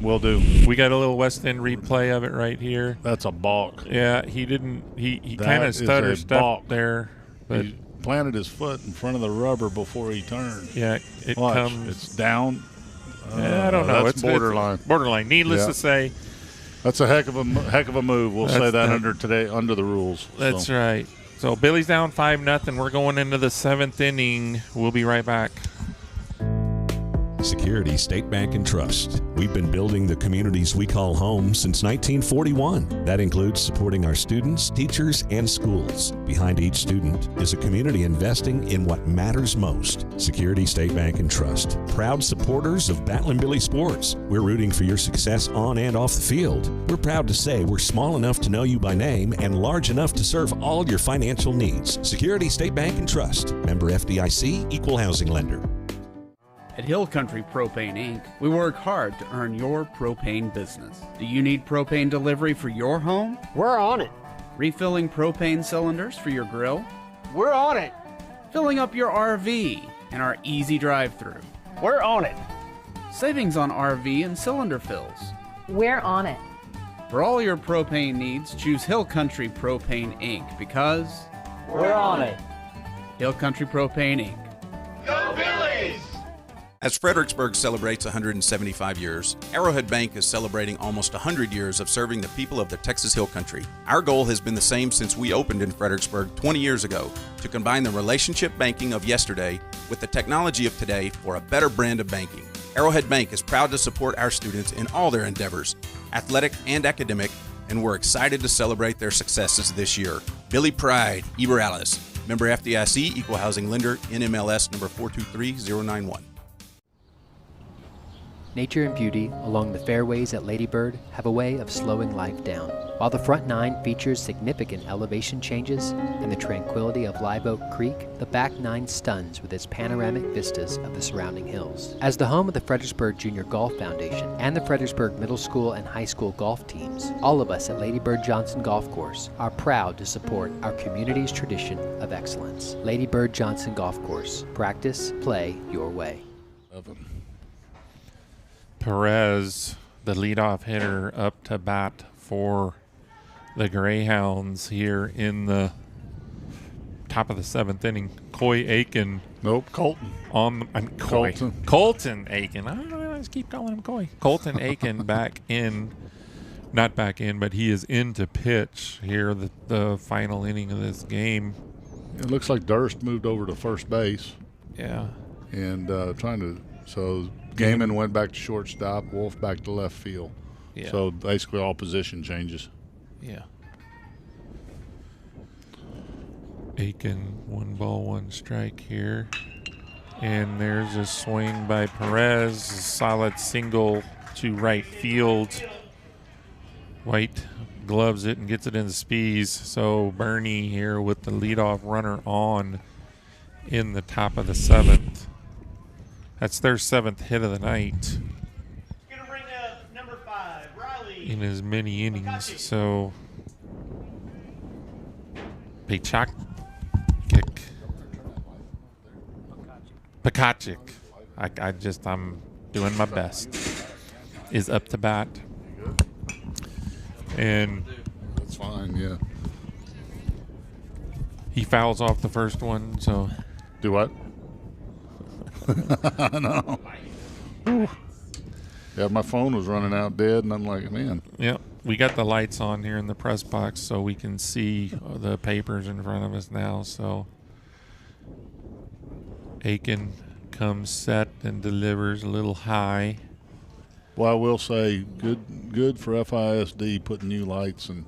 Will do. We got a little West End replay of it right here. That's a balk. Yeah, he didn't. He kind of stuttered stuff there, but he planted his foot in front of the rubber before he turned. Yeah, it Watch. comes. It's down. I don't know. That's borderline. It's borderline. Needless to say, that's a heck of a move. We'll say that under the rules. That's right. So Billy's down 5-0. We're going into the 7th inning. We'll be right back. Security State Bank and Trust. We've been building the communities we call home since 1941. That includes supporting our students, teachers, and schools. Behind each student is a community investing in what matters most. Security State Bank and Trust. Proud supporters of Battling Billy sports. We're rooting for your success on and off the field. We're proud to say we're small enough to know you by name and large enough to serve all your financial needs. Security State Bank and Trust. Member FDIC, Equal Housing Lender. At Hill Country Propane Inc., we work hard to earn your propane business. Do you need propane delivery for your home? We're on it. Refilling propane cylinders for your grill? We're on it. Filling up your RV and our easy drive-through? We're on it. Savings on RV and cylinder fills? We're on it. For all your propane needs, choose Hill Country Propane Inc. because we're on it. Hill Country Propane Inc. Go Billies! As Fredericksburg celebrates 175 years, Arrowhead Bank is celebrating almost 100 years of serving the people of the Texas Hill Country. Our goal has been the same since we opened in Fredericksburg 20 years ago, to combine the relationship banking of yesterday with the technology of today for a better brand of banking. Arrowhead Bank is proud to support our students in all their endeavors, athletic and academic, and we're excited to celebrate their successes this year. Billy Pride, Eberales, member FDIC, Equal Housing Lender, NMLS number 423091. Nature and beauty along the fairways at Lady Bird have a way of slowing life down. While the front nine features significant elevation changes and the tranquility of Live Oak Creek, the back nine stuns with its panoramic vistas of the surrounding hills. As the home of the Fredericksburg Junior Golf Foundation and the Fredericksburg Middle School and High School golf teams, all of us at Lady Bird Johnson Golf Course are proud to support our community's tradition of excellence. Lady Bird Johnson Golf Course. Practice, play your way. Perez, the leadoff hitter, up to bat for the Greyhounds here in the top of the seventh inning. Coy Aiken. Nope, Colton. Colton Aiken. I don't know, I just keep calling him Coy. Colton Aiken back in, not back in, but he is in to pitch here the final inning of this game. It looks like Durst moved over to first base. Yeah. And so Gaiman went back to shortstop, Wolf back to left field. Yeah. So basically all position changes. Yeah. Aiken, 1-1 strike here. And there's a swing by Perez, a solid single to right field. White gloves it and gets it in the Spees. So Bernie here with the leadoff runner on in the top of the seventh. That's their seventh hit of the night in as many innings. So Pachak kick. Pakacic. I'm doing my best. Is up to bat. And that's fine, yeah. He fouls off the first one, so. Do what? I know. Yeah, my phone was running out dead, and I'm like, man. Yeah, we got the lights on here in the press box so we can see the papers in front of us now. So Aiken comes set and delivers a little high. Well, I will say, good for FISD putting new lights, and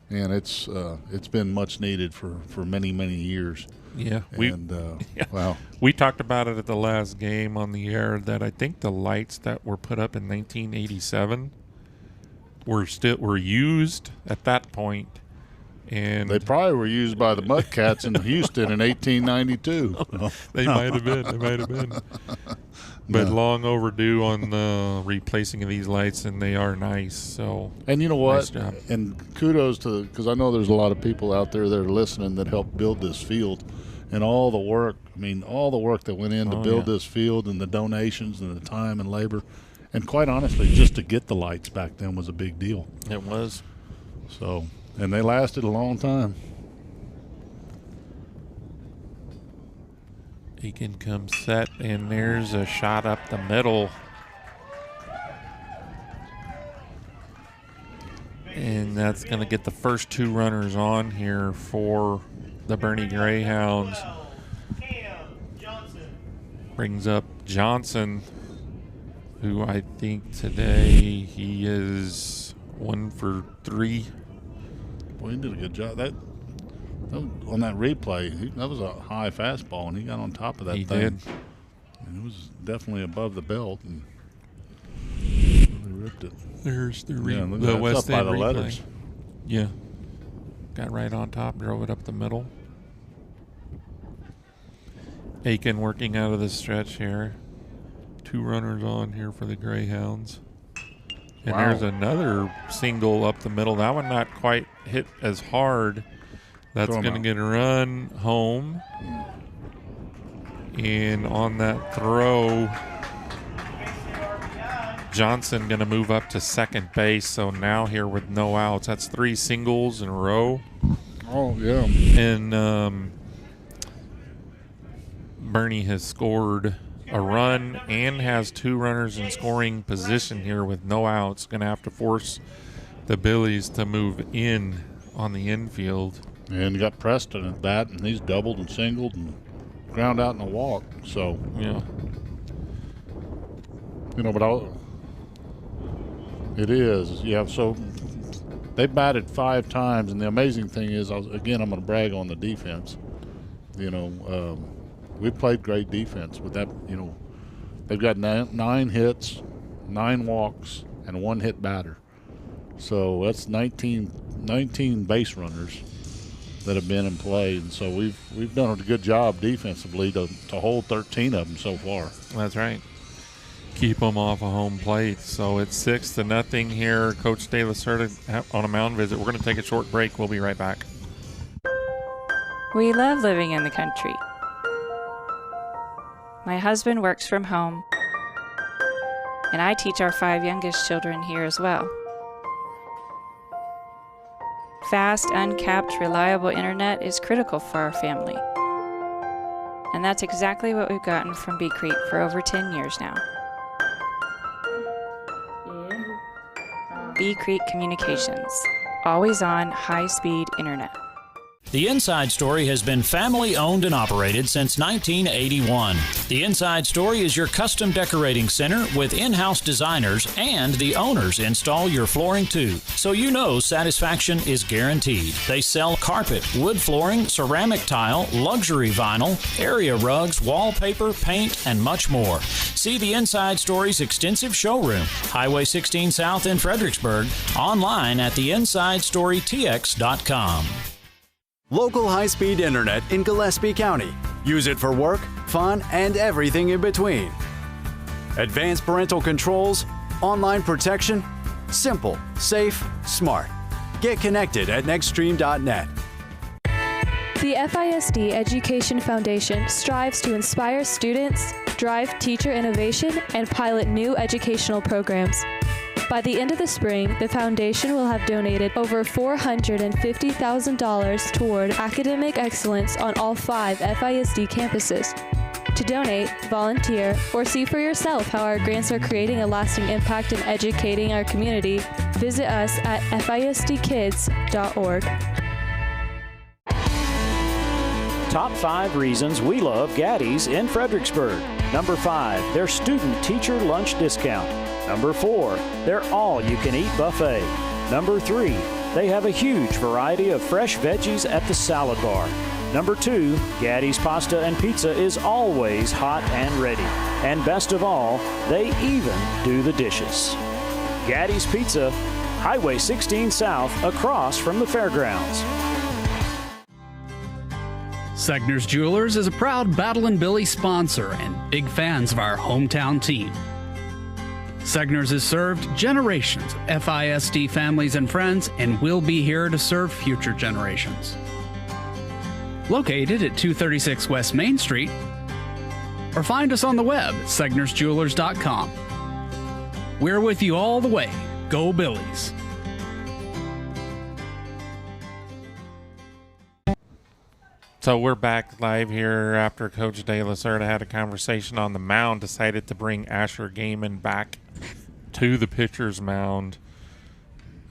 it's been much needed for many years. Yeah, wow. We talked about it at the last game on the air that I think the lights that were put up in 1987 were used at that point, and they probably were used by the Mudcats in Houston in 1892. They might have been. But long overdue on the replacing of these lights, and they are nice. So, and you know what? Nice job. And kudos to, because I know there's a lot of people out there that are listening that helped build this field, and all the work. I mean, all the work that went in to build this field, and the donations, and the time and labor, and quite honestly, just to get the lights back then was a big deal. It was. So, and they lasted a long time. Aiken comes set, and there's a shot up the middle. And that's going to get the first two runners on here for the Boerne Greyhounds. Brings up Johnson, who I think today he is 1 for 3. Boy, he did a good job. That on that replay, that was a high fastball, and he got on top of that thing. He did. And it was definitely above the belt, and really ripped it. There's the up West by End the replay. letters. Yeah. Got right on top, drove it up the middle. Aiken working out of the stretch here. 2 runners on here for the Greyhounds. And there's another single up the middle. That one not quite hit as hard. That's going to get a run home. And on that throw, Johnson going to move up to second base. So now here with no outs. That's 3 singles in a row. Oh, yeah. And Boerne has scored a run and has 2 runners in scoring position here with no outs. Going to have to force the Billies to move in on the infield. And you got Preston at bat, and he's doubled and singled and ground out in a walk. So, yeah. But it is. Yeah, so they batted 5 times, and the amazing thing is, I'm going to brag on the defense. We played great defense with that. They've got 9 hits, 9 walks, and 1 hit batter. So that's 19 base runners that have been in play, and so we've done a good job defensively to hold 13 of them so far. That's right. Keep them off a home plate. So it's 6-0 here. Coach De La Cerda on a mound visit. We're going to take a short break. We'll be right back. We love living in the country. My husband works from home, and I teach our 5 youngest children here as well. Fast, uncapped, reliable internet is critical for our family. And that's exactly what we've gotten from Bee Creek for over 10 years now. Bee Creek Communications. Always on high-speed internet. The Inside Story has been family owned and operated since 1981. The Inside Story is your custom decorating center with in-house designers, and the owners install your flooring too. So you know satisfaction is guaranteed. They sell carpet, wood flooring, ceramic tile, luxury vinyl, area rugs, wallpaper, paint, and much more. See the Inside Story's extensive showroom, Highway 16 South in Fredericksburg, online at theinsidestorytx.com. Local high-speed internet in Gillespie County. Use it for work, fun, and everything in between. Advanced parental controls, online protection, simple, safe, smart. Get connected at nextstream.net. The FISD Education Foundation strives to inspire students, drive teacher innovation, and pilot new educational programs. By the end of the spring, the foundation will have donated over $450,000 toward academic excellence on all 5 FISD campuses. To donate, volunteer, or see for yourself how our grants are creating a lasting impact in educating our community, visit us at fisdkids.org. Top 5 reasons we love Gaddy's in Fredericksburg. Number 5, their student-teacher lunch discount. Number 4, their all-you-can-eat buffet. Number 3, they have a huge variety of fresh veggies at the salad bar. Number 2, Gaddy's pasta and pizza is always hot and ready. And best of all, they even do the dishes. Gaddy's Pizza, Highway 16 South, across from the fairgrounds. Segner's Jewelers is a proud Battle and Billy sponsor and big fans of our hometown team. Segner's has served generations of FISD families and friends and will be here to serve future generations. Located at 236 West Main Street, or find us on the web at segnersjewelers.com. We're with you all the way. Go Billies! So we're back live here after Coach De La Cerda had a conversation on the mound, decided to bring Asher Gaiman back to the pitcher's mound.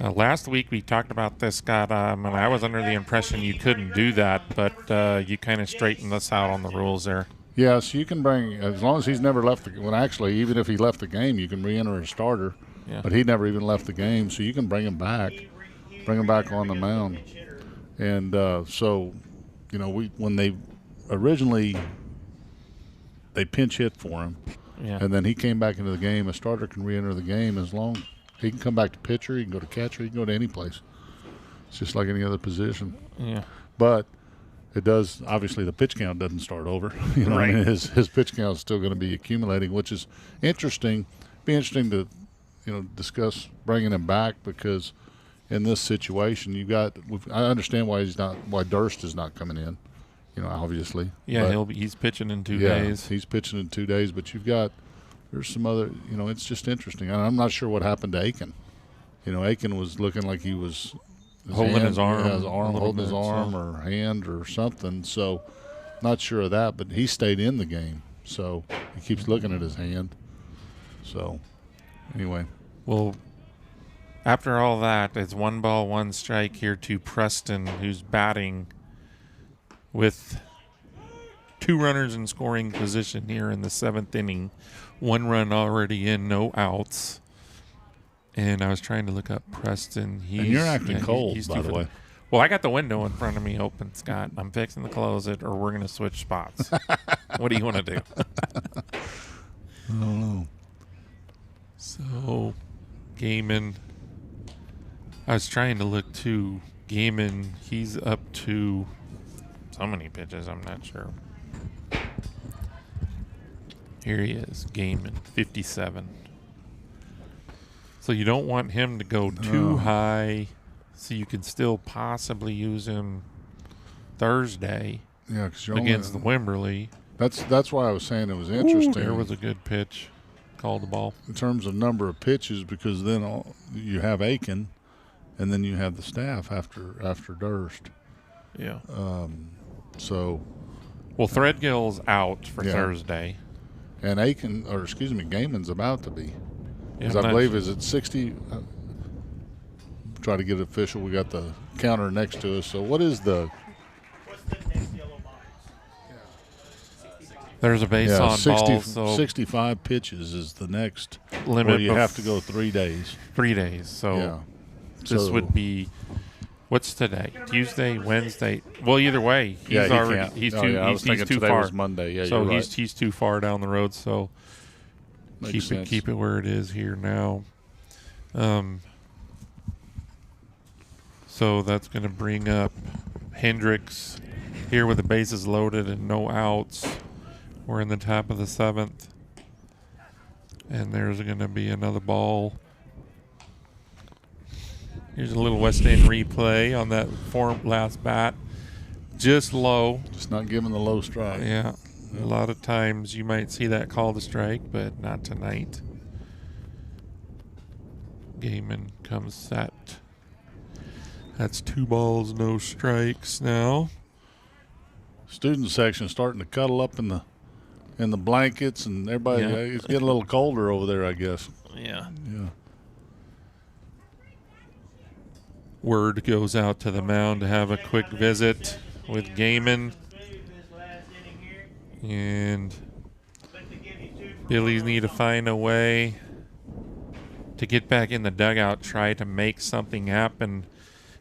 Last week we talked about this, Scott, and I was under the impression you couldn't do that, but you kind of straightened us out on the rules there. Yes, you can bring, as long as he's never left the, well, actually, even if he left the game, you can re-enter a starter, but he never even left the game, so you can bring him back on the mound. And so, you know, when they originally they pinch hit for him, and then he came back into the game. A starter can re-enter the game as long he can come back to pitcher, he can go to catcher, he can go to any place. It's just like any other position. Yeah. But it does, obviously the pitch count doesn't start over. You know, right. I mean, his pitch count is still going to be accumulating, which is interesting. Be interesting to, you know, discuss bringing him back, because in this situation, I understand why Durst is not coming in. You know, obviously. Yeah, he's pitching in 2 days. He's pitching in 2 days, but there's some other, you know, it's just interesting. I'm not sure what happened to Aiken. You know, Aiken was looking like he was holding his arm or hand or something. So, not sure of that, but he stayed in the game. So, He keeps looking at his hand. So, anyway. Well, after all that, it's 1 ball, 1 strike here to Preston, who's batting with 2 runners in scoring position here in the 7th inning. 1 run already in, no outs. And I was trying to look up Preston. And you're acting cold, by the way. Well, I got the window in front of me open, Scott. I'm fixing to close it, or we're going to switch spots. What do you want to do? I don't know. So, Gaiman. I was trying to look to Gaiman. He's up to so many pitches, I'm not sure. Here he is, Gaiman, 57. So you don't want him to go too high, so you can still possibly use him Thursday against the Wimberley. That's why I was saying it was interesting. There was a good pitch. Called the ball. In terms of number of pitches, because then you have Aiken, and then you have the staff after Durst. Yeah. So. Well, Threadgill's out for Thursday. And Gaiman's about to be. Because Yeah, I believe is it 60. Try to get it official. We got the counter next to us. So what is the? There's a base on 60, ball. So 65 pitches is the next limit. Where you have to go 3 days. 3 days. So this would be. What's today? Tuesday, Wednesday. Well, either way, he's already. He's too. I was thinking too today far. was Monday. Yeah, so you're right. he's too far down the road. So keep it where it is here now. So that's going to bring up Hendricks here with the bases loaded and no outs. We're in the top of the 7th, and there's going to be another ball. Here's a little West End replay on that last bat. Just low. Just not giving the low strike. Yeah. A lot of times you might see that called a strike, but not tonight. Gaiman comes set. That's 2 balls, no strikes now. Student section starting to cuddle up in the blankets, and everybody it's getting a little colder over there, I guess. Yeah. Yeah. Word goes out to the mound to have a quick visit with Gaiman. And Billies need to find a way to get back in the dugout, try to make something happen.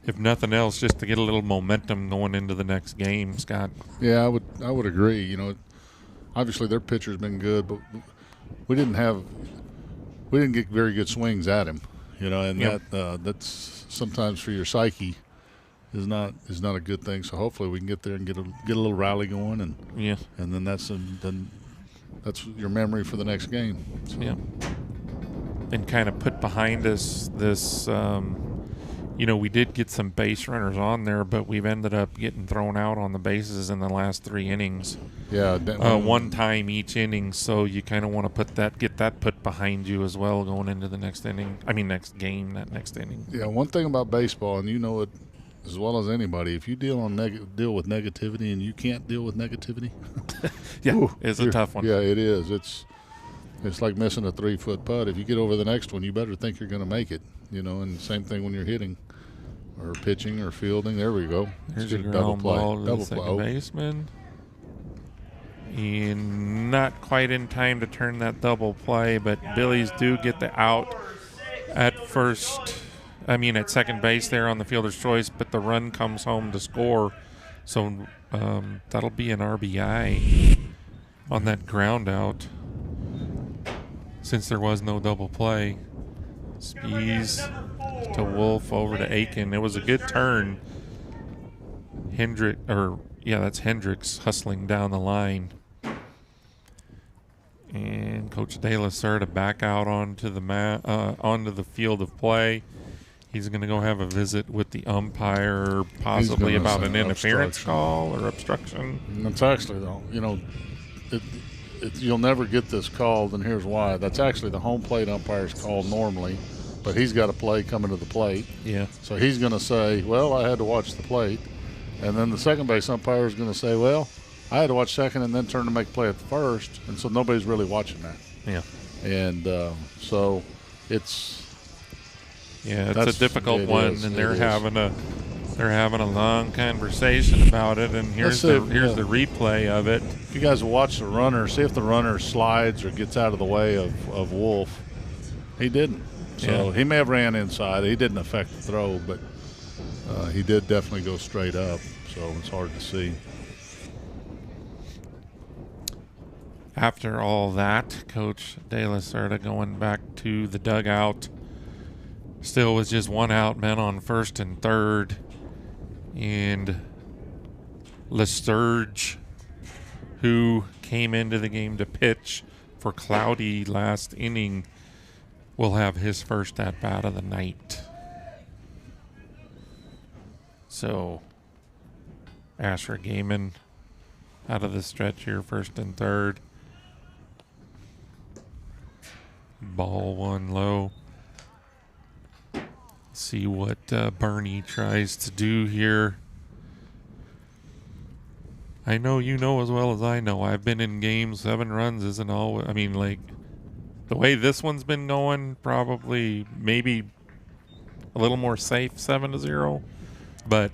If nothing else, just to get a little momentum going into the next game, Scott. Yeah, I would agree. You know, obviously their pitcher's been good, but we didn't get very good swings at him. You know, and that's sometimes for your psyche is not a good thing. So hopefully we can get there and get a little rally going, and then that's your memory for the next game. So. Yeah, and kind of put behind us this. We did get some base runners on there, but we've ended up getting thrown out on the bases in the last 3 innings. Yeah, one time each inning. So you kind of want to get that put behind you as well going into the next inning. I mean, next game, not next inning. Yeah, one thing about baseball, and you know it as well as anybody, if you deal with negativity and you can't deal with negativity, it's a tough one. Yeah, it is. It's like missing a 3-foot putt. If you get over the next one, you better think you're going to make it. You know, and same thing when you're hitting or pitching or fielding. There we go. There's a ground ball to the second baseman. And not quite in time to turn that double play, but Billies do get the out at second base there on the fielder's choice, but the run comes home to score. So that'll be an RBI on that ground out since there was no double play. Spees to Wolf over to Aiken. It was a good turn. That's Hendricks hustling down the line. And Coach De La Serre to back out onto the field of play. He's going to go have a visit with the umpire, possibly about an interference call or obstruction. And that's actually, though, you'll never get this called, and here's why. That's actually the home plate umpire's call normally, but he's got a play coming to the plate. Yeah. So he's going to say, well, I had to watch the plate. And then the second base umpire is going to say, well, I had to watch second and then turn to make play at the first, and so nobody's really watching that. Yeah. And so it's a difficult one, and they're having a long conversation about it. And here's the replay of it. If you guys watch the runner, see if the runner slides or gets out of the way of Wolf. He didn't. So he may have ran inside. He didn't affect the throw, but he did definitely go straight up. So it's hard to see. After all that, Coach De La Cerda going back to the dugout. Still was just one out, men on first and third. And Lesturge, who came into the game to pitch for Cloudy last inning, will have his first at-bat of the night. So, Asher Gaiman out of the stretch here, first and third. Ball one low. See what Bernie tries to do here. I know you know as well as I know. I've been in games, 7 runs isn't always. I mean, like, the way this one's been going, probably maybe a little more safe, 7-0. But.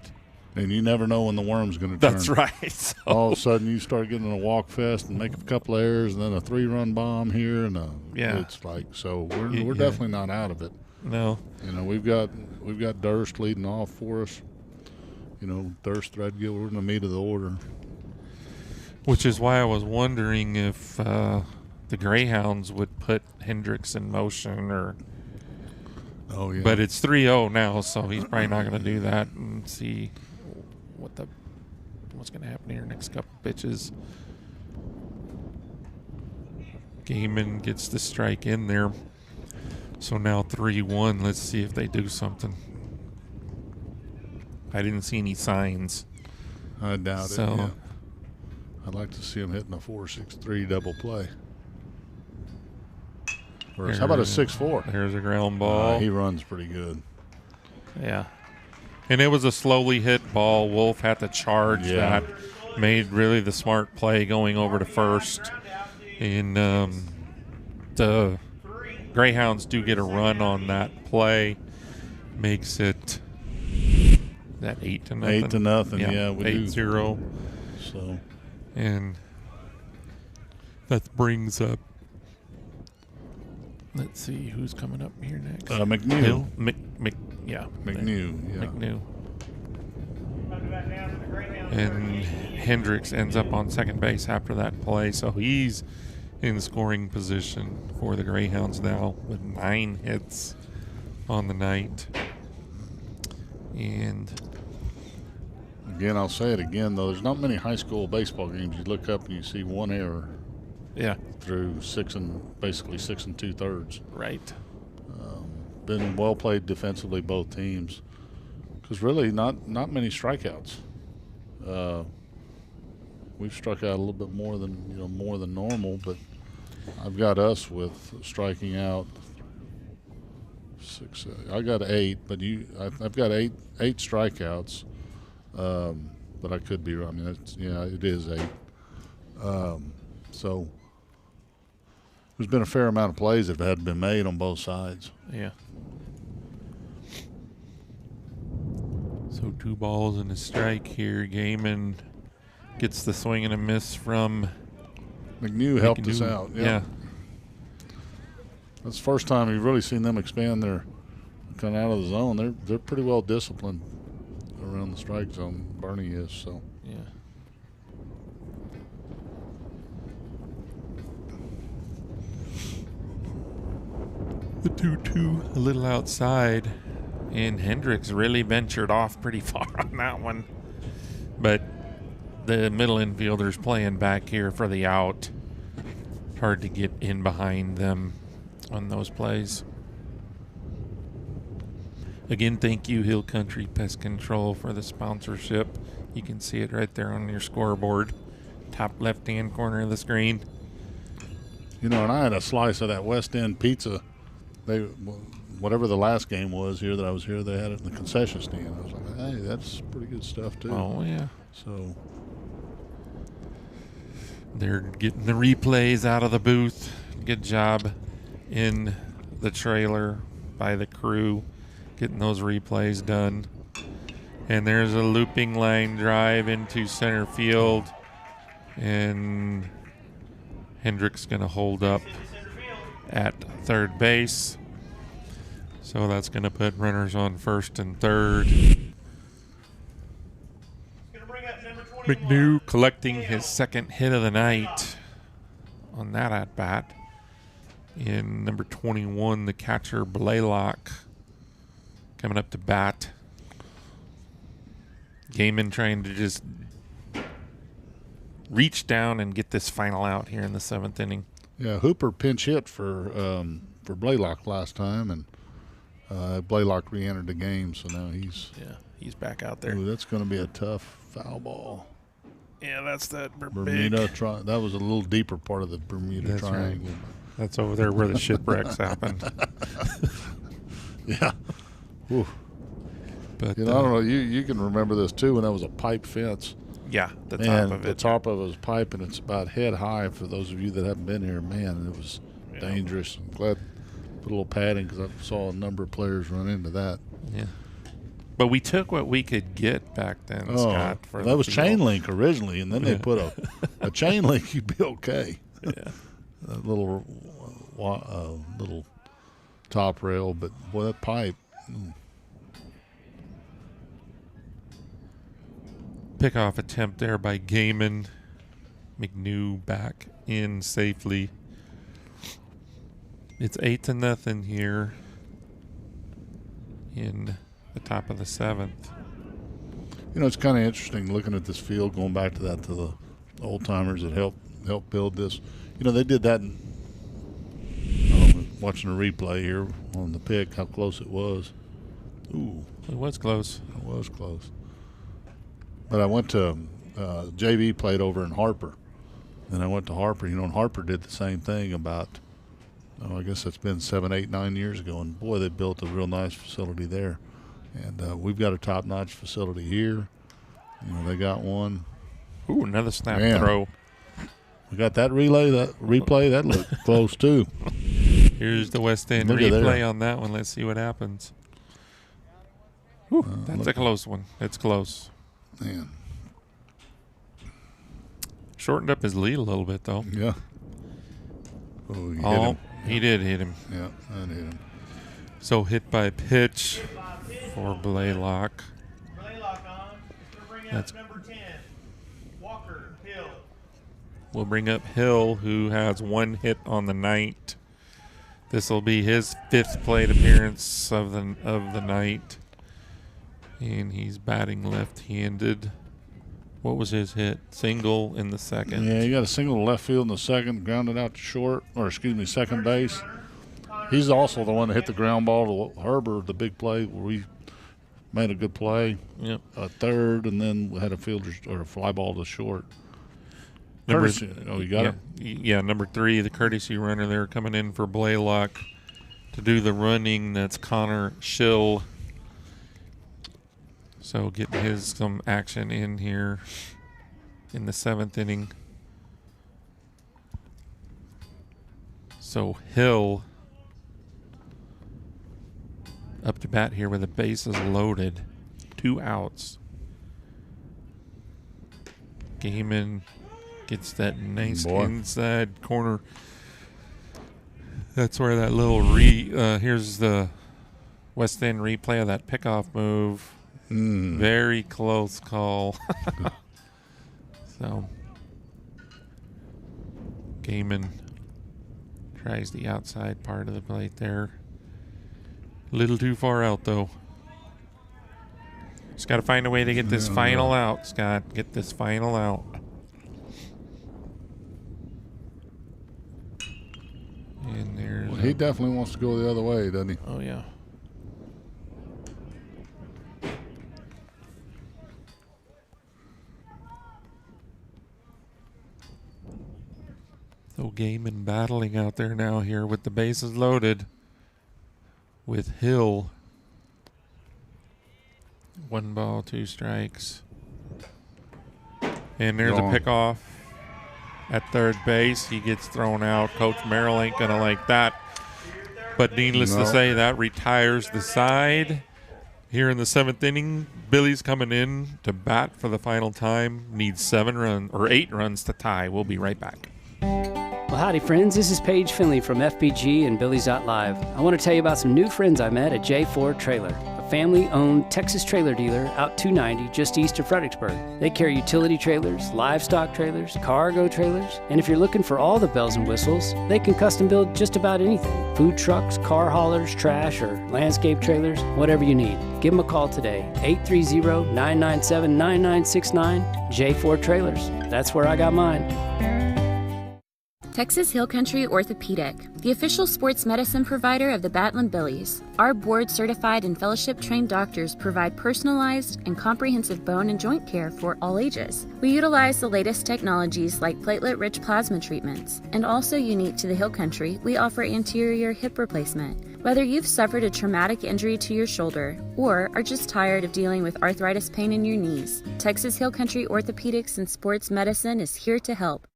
And you never know when the worm's going to turn. That's right. So. All of a sudden you start getting a walk fest and make a couple of errors and then a 3-run bomb here. And it's like, so we're definitely not out of it. No. You know, we've got Durst leading off for us. You know, Durst, Threadgill, we're in the meat of the order. Which is why I was wondering if the Greyhounds would put Hendricks in motion or. Oh, yeah. But it's 3-0 now, so he's probably not going to do that and see what's going to happen here next couple pitches. Gaiman gets the strike in there. So now 3-1. Let's see if they do something. I didn't see any signs. I doubt it. Yeah. I'd like to see him hitting a 4-6-3 double play. How about a 6-4? There's a ground ball. He runs pretty good. Yeah. And it was a slowly hit ball. Wolf had to charge that. Made really the smart play going over to first. And the Greyhounds do get a run on that play. Makes it that 8-0. 8-0, yeah. 8-0. So. And that brings up. Let's see who's coming up here next. McNew. McNew. Yeah. McNew. And Hendricks ends up on second base after that play, so he's in scoring position for the Greyhounds now with 9 hits on the night. And again, I'll say it again, though. There's not many high school baseball games you look up and you see one error. Yeah. Through 6 2/3. Right. Been well played defensively, both teams. Because really, not many strikeouts. We've struck out a little bit more than normal, but I've got us with striking out 6. I got 8, but I've got eight strikeouts. But I could be wrong. I mean, it is 8. So there's been a fair amount of plays that had been made on both sides. Yeah. So 2 balls and a strike here. Gaiman gets the swing and a miss from McNew. Helped us out. Yeah. That's the first time you've really seen them expand their kind of out of the zone. They're pretty well disciplined around the strike zone. Bernie is so. Yeah. The 2-2 a little outside, and Hendricks really ventured off pretty far on that one. But the middle infielders playing back here for the out. Hard to get in behind them on those plays. Again, thank you, Hill Country Pest Control, for the sponsorship. You can see it right there on your scoreboard, top left-hand corner of the screen. You know, and I had a slice of that West End pizza. Whatever the last game was here that I was here, they had it in the concession stand. I was like, hey, that's pretty good stuff too. Oh, yeah. So They're getting the replays out of the booth. Good job in the trailer by the crew, getting those replays done. And there's a looping line drive into center field. And Hendrick's going to hold up at third base. So that's going to put runners on first and third. McNew collecting his second hit of the night on that at-bat. In number 21, the catcher Blaylock coming up to bat. Gaiman trying to just reach down and get this final out here in the 7th inning. Yeah, Hooper pinch hit for Blaylock last time, and Blaylock re-entered the game, so now he's back out there. Ooh, that's going to be a tough foul ball. Yeah, that's that Bermuda that was a little deeper part of the Bermuda Triangle. Right. That's over there where the shipwrecks happened. Yeah. Ooh. But I don't know. You can remember this too when that was a pipe fence. Yeah, the top of it. The top of it was pipe, and it's about head high for those of you that haven't been here. Man, it was dangerous. I'm glad I put a little padding because I saw a number of players run into that. Yeah. But we took what we could get back then, Scott. That was chain link originally, and then they put a chain link. You'd be okay. Yeah. A little top rail, but boy, that pipe. Pickoff attempt there by Gaiman. McNew back in safely. It's 8-0 here in the top of the 7th. You know, it's kind of interesting looking at this field, going back to the old timers that helped build this. You know, they did that watching a replay here on the pick, how close it was. Ooh. It was close. It was close. But I went to JV played over in Harper. Then I went to Harper, and Harper did the same thing about, I guess it's been 7, 8, 9 years ago. And boy, they built a real nice facility there. And we've got a top-notch facility here. They got one. Ooh, another snap throw. We got that replay. That looked close too. Here's the West End replay on that one. Let's see what happens. Whew, that's a close one. It's close. Man. Shortened up his lead a little bit, though. Yeah. Oh, hit him. He did hit him. Yeah, that hit him. So hit by pitch for Blaylock. That's number 10, Walker Hill. We'll bring up Hill, who has one hit on the night. This will be his 5th plate appearance of the night. And he's batting left-handed. What was his hit? Single in the 2nd. Yeah, he got a single to left field in the 2nd, grounded out to second base. He's also the one that hit the ground ball to Herbert, the big play where we made a good play. Yep. A third, and then we had a fly ball to short. You got it? Yeah, number 3, the courtesy runner there coming in for Blaylock to do the running. That's Connor Schill. So getting some action in here in the 7th inning. So Hill up to bat here with the bases loaded. 2 outs. Gaiman gets that nice inside corner. That's where that little here's the West End replay of that pickoff move. Very close call. So Gaiman tries the outside part of the plate there. A little too far out, though. Just got to find a way to get this final out, Scott. Get this final out. And there's he definitely wants to go the other way, doesn't he? Oh, yeah. So Gaiman battling out there now here with the bases loaded with Hill. 1 ball, 2 strikes. And there's a pickoff. at third base. He gets thrown out. Coach Merrill ain't going to like that. But needless to say, that retires the side. Here in the 7th inning, Billy's coming in to bat for the final time. Needs 8 runs to tie. We'll be right back. Well, howdy, friends. This is Paige Finley from FBG and Billy's Live. I want to tell you about some new friends I met at J4 Trailer, a family-owned Texas trailer dealer out 290 just east of Fredericksburg. They carry utility trailers, livestock trailers, cargo trailers, and if you're looking for all the bells and whistles, they can custom build just about anything. Food trucks, car haulers, trash, or landscape trailers, whatever you need. Give them a call today, 830-997-9969, J4 Trailers. That's where I got mine. Texas Hill Country Orthopedic, the official sports medicine provider of the Battling Billies. Our board-certified and fellowship-trained doctors provide personalized and comprehensive bone and joint care for all ages. We utilize the latest technologies like platelet-rich plasma treatments. And also unique to the Hill Country, we offer anterior hip replacement. Whether you've suffered a traumatic injury to your shoulder or are just tired of dealing with arthritis pain in your knees, Texas Hill Country Orthopedics and Sports Medicine is here to help.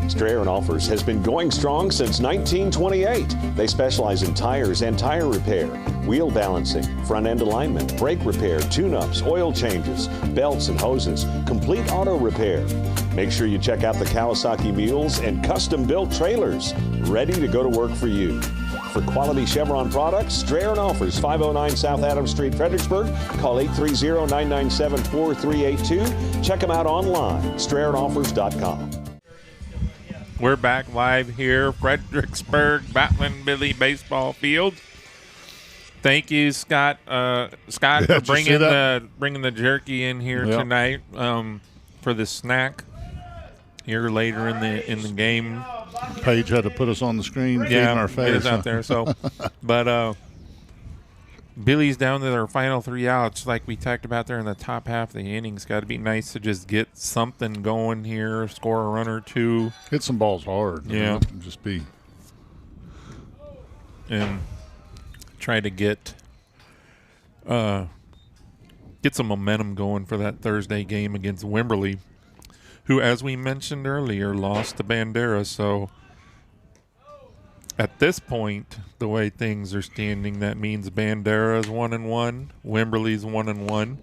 Strayer & Offers has been going strong since 1928. They specialize in tires and tire repair, wheel balancing, front-end alignment, brake repair, tune-ups, oil changes, belts and hoses, complete auto repair. Make sure you check out the Kawasaki mules and custom-built trailers, ready to go to work for you. For quality Chevron products, Strayer & Offers, 509 South Adams Street, Fredericksburg. Call 830-997-4382. Check them out online, StrayerAndOffers.com. We're back live here, Fredericksburg, Battling Billy baseball field. Thank you, Scott. Scott, for bringing the jerky in here tonight for the snack here later in the game. Paige had to put us on the screen, feeding our face. It's out there. So, but Billy's down to their final 3 outs, like we talked about there in the top half of the innings. Got to be nice to just get something going here, score a run or two, hit some balls hard. Yeah, just be and try to get some momentum going for that Thursday game against Wimberley, who, as we mentioned earlier, lost to Bandera. So at this point, the way things are standing, that means Bandera is 1-1, Wimberley's 1-1.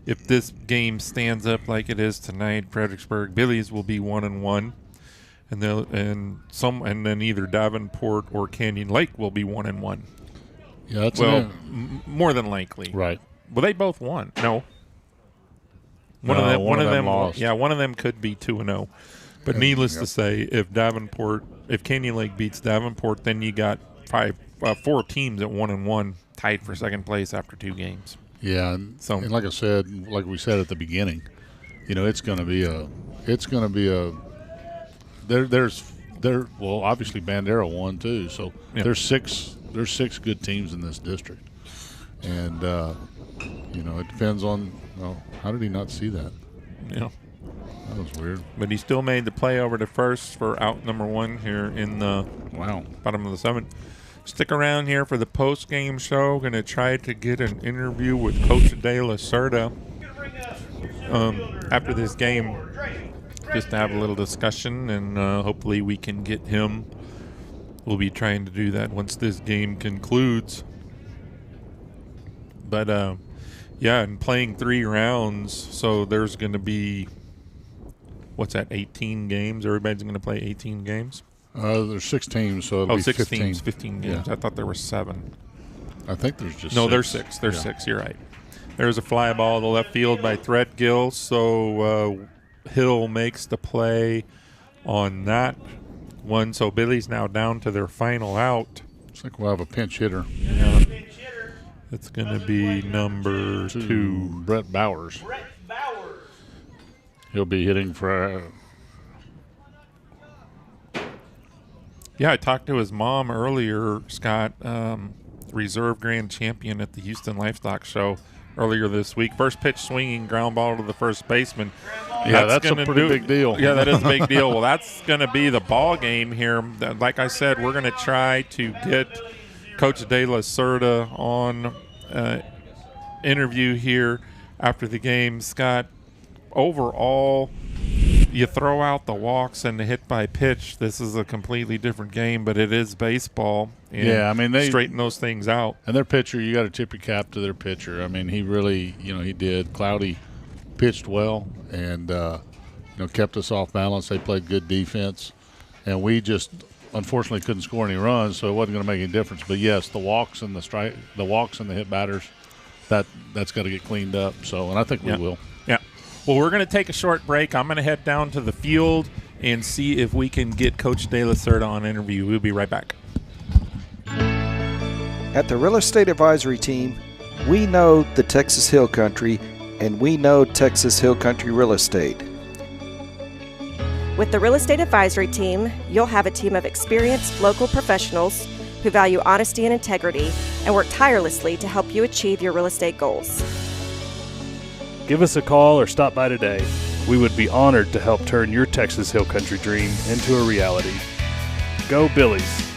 If this game stands up like it is tonight, Fredericksburg Billies will be 1-1, and then either Davenport or Canyon Lake will be 1-1. Yeah, that's more than likely. Right. Well, they both won. No. One of them lost. Yeah, one of them could be 2-0. But needless to say, if Canyon Lake beats Davenport, then you got 4 teams at 1-1 tied for second place after 2 games. Yeah, and like I said, like we said at the beginning, it's going to be a well, obviously Bandera won too, so there's six good teams in this district, and it depends on how did he not see that? Yeah. That was weird. But he still made the play over to first for out number 1 here in the bottom of the 7th. Stick around here for the post-game show. Going to try to get an interview with Coach De La Cerda after this game, just to have a little discussion, and hopefully we can get him. We'll be trying to do that once this game concludes. But, and playing 3 rounds, so there's going to be, 18 games? Everybody's going to play 18 games? There's 6 teams, so it'll be 6 15. teams, 15 games. Yeah. I thought there were 7. I think there's just No, 6. there's 6. There's 6. You're right. There's a fly ball to left field by Threadgill, so Hill makes the play on that one. So Billy's now down to their final out. Looks like we'll have a pinch hitter. Yeah. It's going to be number 2. Brett Bowers. He'll be hitting for... I talked to his mom earlier, Scott, reserve grand champion at the Houston Livestock Show earlier this week. First pitch swinging, ground ball to the first baseman. Yeah, that's a pretty big deal. Yeah, that is a big deal. Well, that's going to be the ball game here. Like I said, we're going to try to get Coach De La Cerda on interview here after the game. Scott, overall, you throw out the walks and the hit by pitch, this is a completely different game, but it is baseball. And yeah, I mean, they straighten those things out. And their pitcher, you got to tip your cap to their pitcher. I mean, he really, he did. Cloudy pitched well and, kept us off balance. They played good defense. And we just unfortunately couldn't score any runs, so it wasn't going to make any difference. But, yes, the walks and the hit batters, that's got to get cleaned up. So, and I think we will. Yeah. Well, we're going to take a short break. I'm going to head down to the field and see if we can get Coach De La Cerda on an interview. We'll be right back. At the Real Estate Advisory Team, we know the Texas Hill Country, and we know Texas Hill Country Real Estate. With the Real Estate Advisory Team, you'll have a team of experienced local professionals who value honesty and integrity and work tirelessly to help you achieve your real estate goals. Give us a call or stop by today. We would be honored to help turn your Texas Hill Country dream into a reality. Go Billies!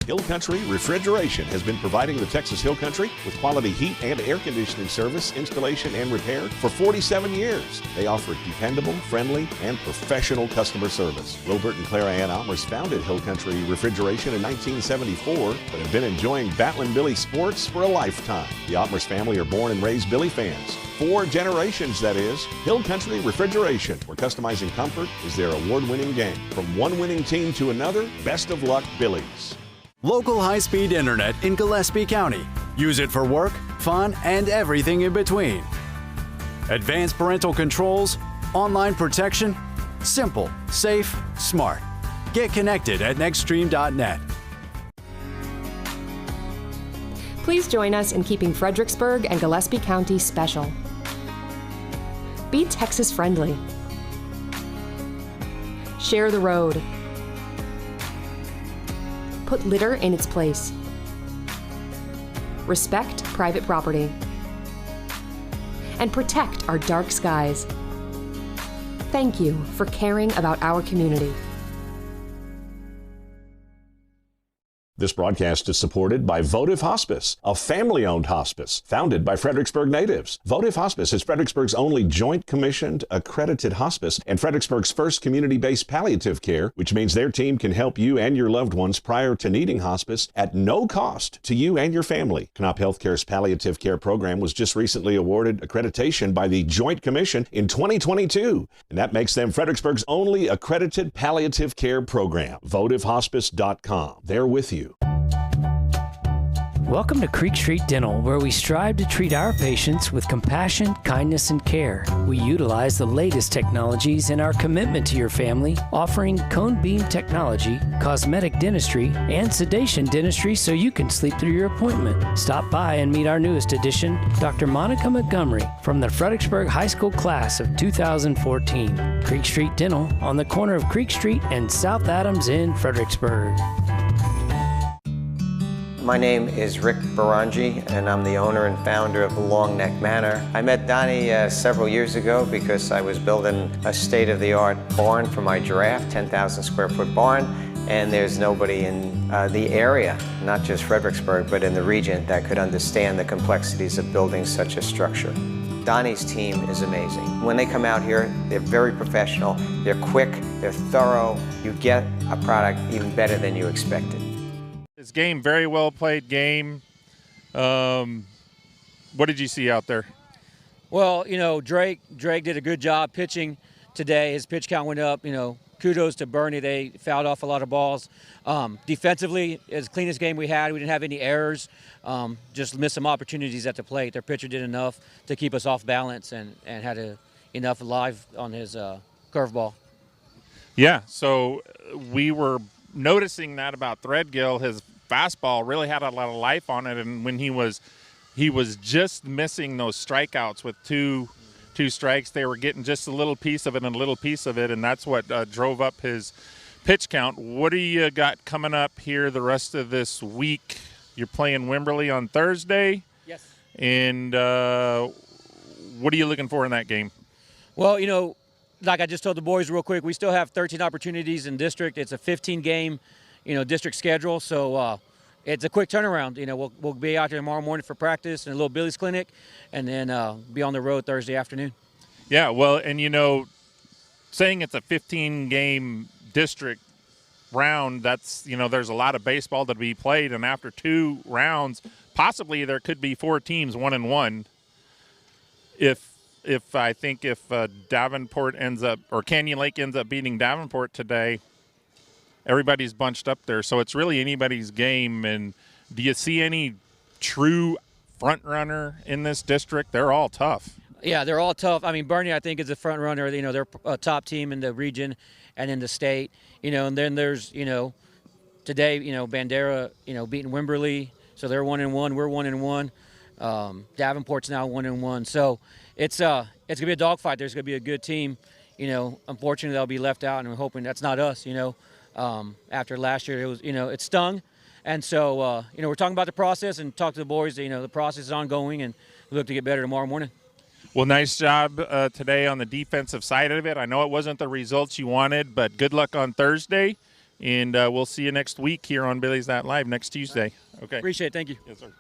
Hill Country Refrigeration has been providing the Texas Hill Country with quality heat and air conditioning service, installation, and repair for 47 years. They offer dependable, friendly, and professional customer service. Wilbert and Clara Ann Almers founded Hill Country Refrigeration in 1974, but have been enjoying Battling Billy sports for a lifetime. The Almers family are born and raised Billy fans. 4 generations, that is. Hill Country Refrigeration, where customizing comfort is their award-winning game. From one winning team to another, best of luck, Billies. Local high-speed internet in Gillespie County. Use it for work, fun, and everything in between. Advanced parental controls, online protection, simple, safe, smart. Get connected at nextstream.net. Please join us in keeping Fredericksburg and Gillespie County special. Be Texas friendly. Share the road. Put litter in its place. Respect private property. And protect our dark skies. Thank you for caring about our community. This broadcast is supported by Votive Hospice, a family-owned hospice founded by Fredericksburg natives. Votive Hospice is Fredericksburg's only joint commissioned accredited hospice and Fredericksburg's first community-based palliative care, which means their team can help you and your loved ones prior to needing hospice at no cost to you and your family. Knop Healthcare's palliative care program was just recently awarded accreditation by the Joint Commission in 2022, and that makes them Fredericksburg's only accredited palliative care program. VotiveHospice.com. They're with you. Welcome to Creek Street Dental, where we strive to treat our patients with compassion, kindness, and care. We utilize the latest technologies in our commitment to your family, offering cone beam technology, cosmetic dentistry, and sedation dentistry so you can sleep through your appointment. Stop by and meet our newest addition, Dr. Monica Montgomery, from the Fredericksburg High School class of 2014. Creek Street Dental on the corner of Creek Street and South Adams in Fredericksburg. My name is Rick Barangi, and I'm the owner and founder of the Long Neck Manor. I met Donnie several years ago because I was building a state-of-the-art barn for my giraffe, 10,000 square foot barn, and there's nobody in the area, not just Fredericksburg, but in the region that could understand the complexities of building such a structure. Donnie's team is amazing. When they come out here, they're very professional, they're quick, they're thorough. You get a product even better than you expected. This game, very well played game. What did you see out there? Well, Drake did a good job pitching today. His pitch count went up. Kudos to Boerne. They fouled off a lot of balls. Defensively, it was the cleanest game we had. We didn't have any errors. Just missed some opportunities at the plate. Their pitcher did enough to keep us off balance and had enough live on his curveball. Yeah, so we were noticing that about Threadgill. His fastball really had a lot of life on it, and when he was just missing those strikeouts with two strikes, they were getting just a little piece of it and a little piece of it, and that's what drove up his pitch count. What do you got coming up here the rest of this week? You're playing Wimberley on Thursday. Yes. And what are you looking for in that game? Well, like I just told the boys real quick, we still have 13 opportunities in district. It's a 15-game, district schedule, so it's a quick turnaround. We'll be out there tomorrow morning for practice and a little Billy's clinic, and then be on the road Thursday afternoon. Yeah, well, and saying it's a 15-game district round, that's, there's a lot of baseball to be played, and after 2 rounds, possibly there could be 4 teams 1-1. If Davenport ends up, or Canyon Lake ends up beating Davenport today, everybody's bunched up there, so it's really anybody's game. And do you see any true front runner in this district? They're all tough. Yeah, they're all tough. I mean, Boerne, I think, is the front runner. They're a top team in the region and in the state. And then there's, today, Bandera, beating Wimberley, so they're 1-1. We're 1-1. Davenport's now 1-1. So it's gonna be a dogfight. There's gonna be a good team. Unfortunately, they'll be left out, and we're hoping that's not us. After last year, it was, it stung. And so, we're talking about the process and talk to the boys. The process is ongoing, and we look to get better tomorrow morning. Well, nice job today on the defensive side of it. I know it wasn't the results you wanted, but good luck on Thursday, and we'll see you next week here on Billy's That Live next Tuesday. Okay. Appreciate it. Thank you. Yes, sir.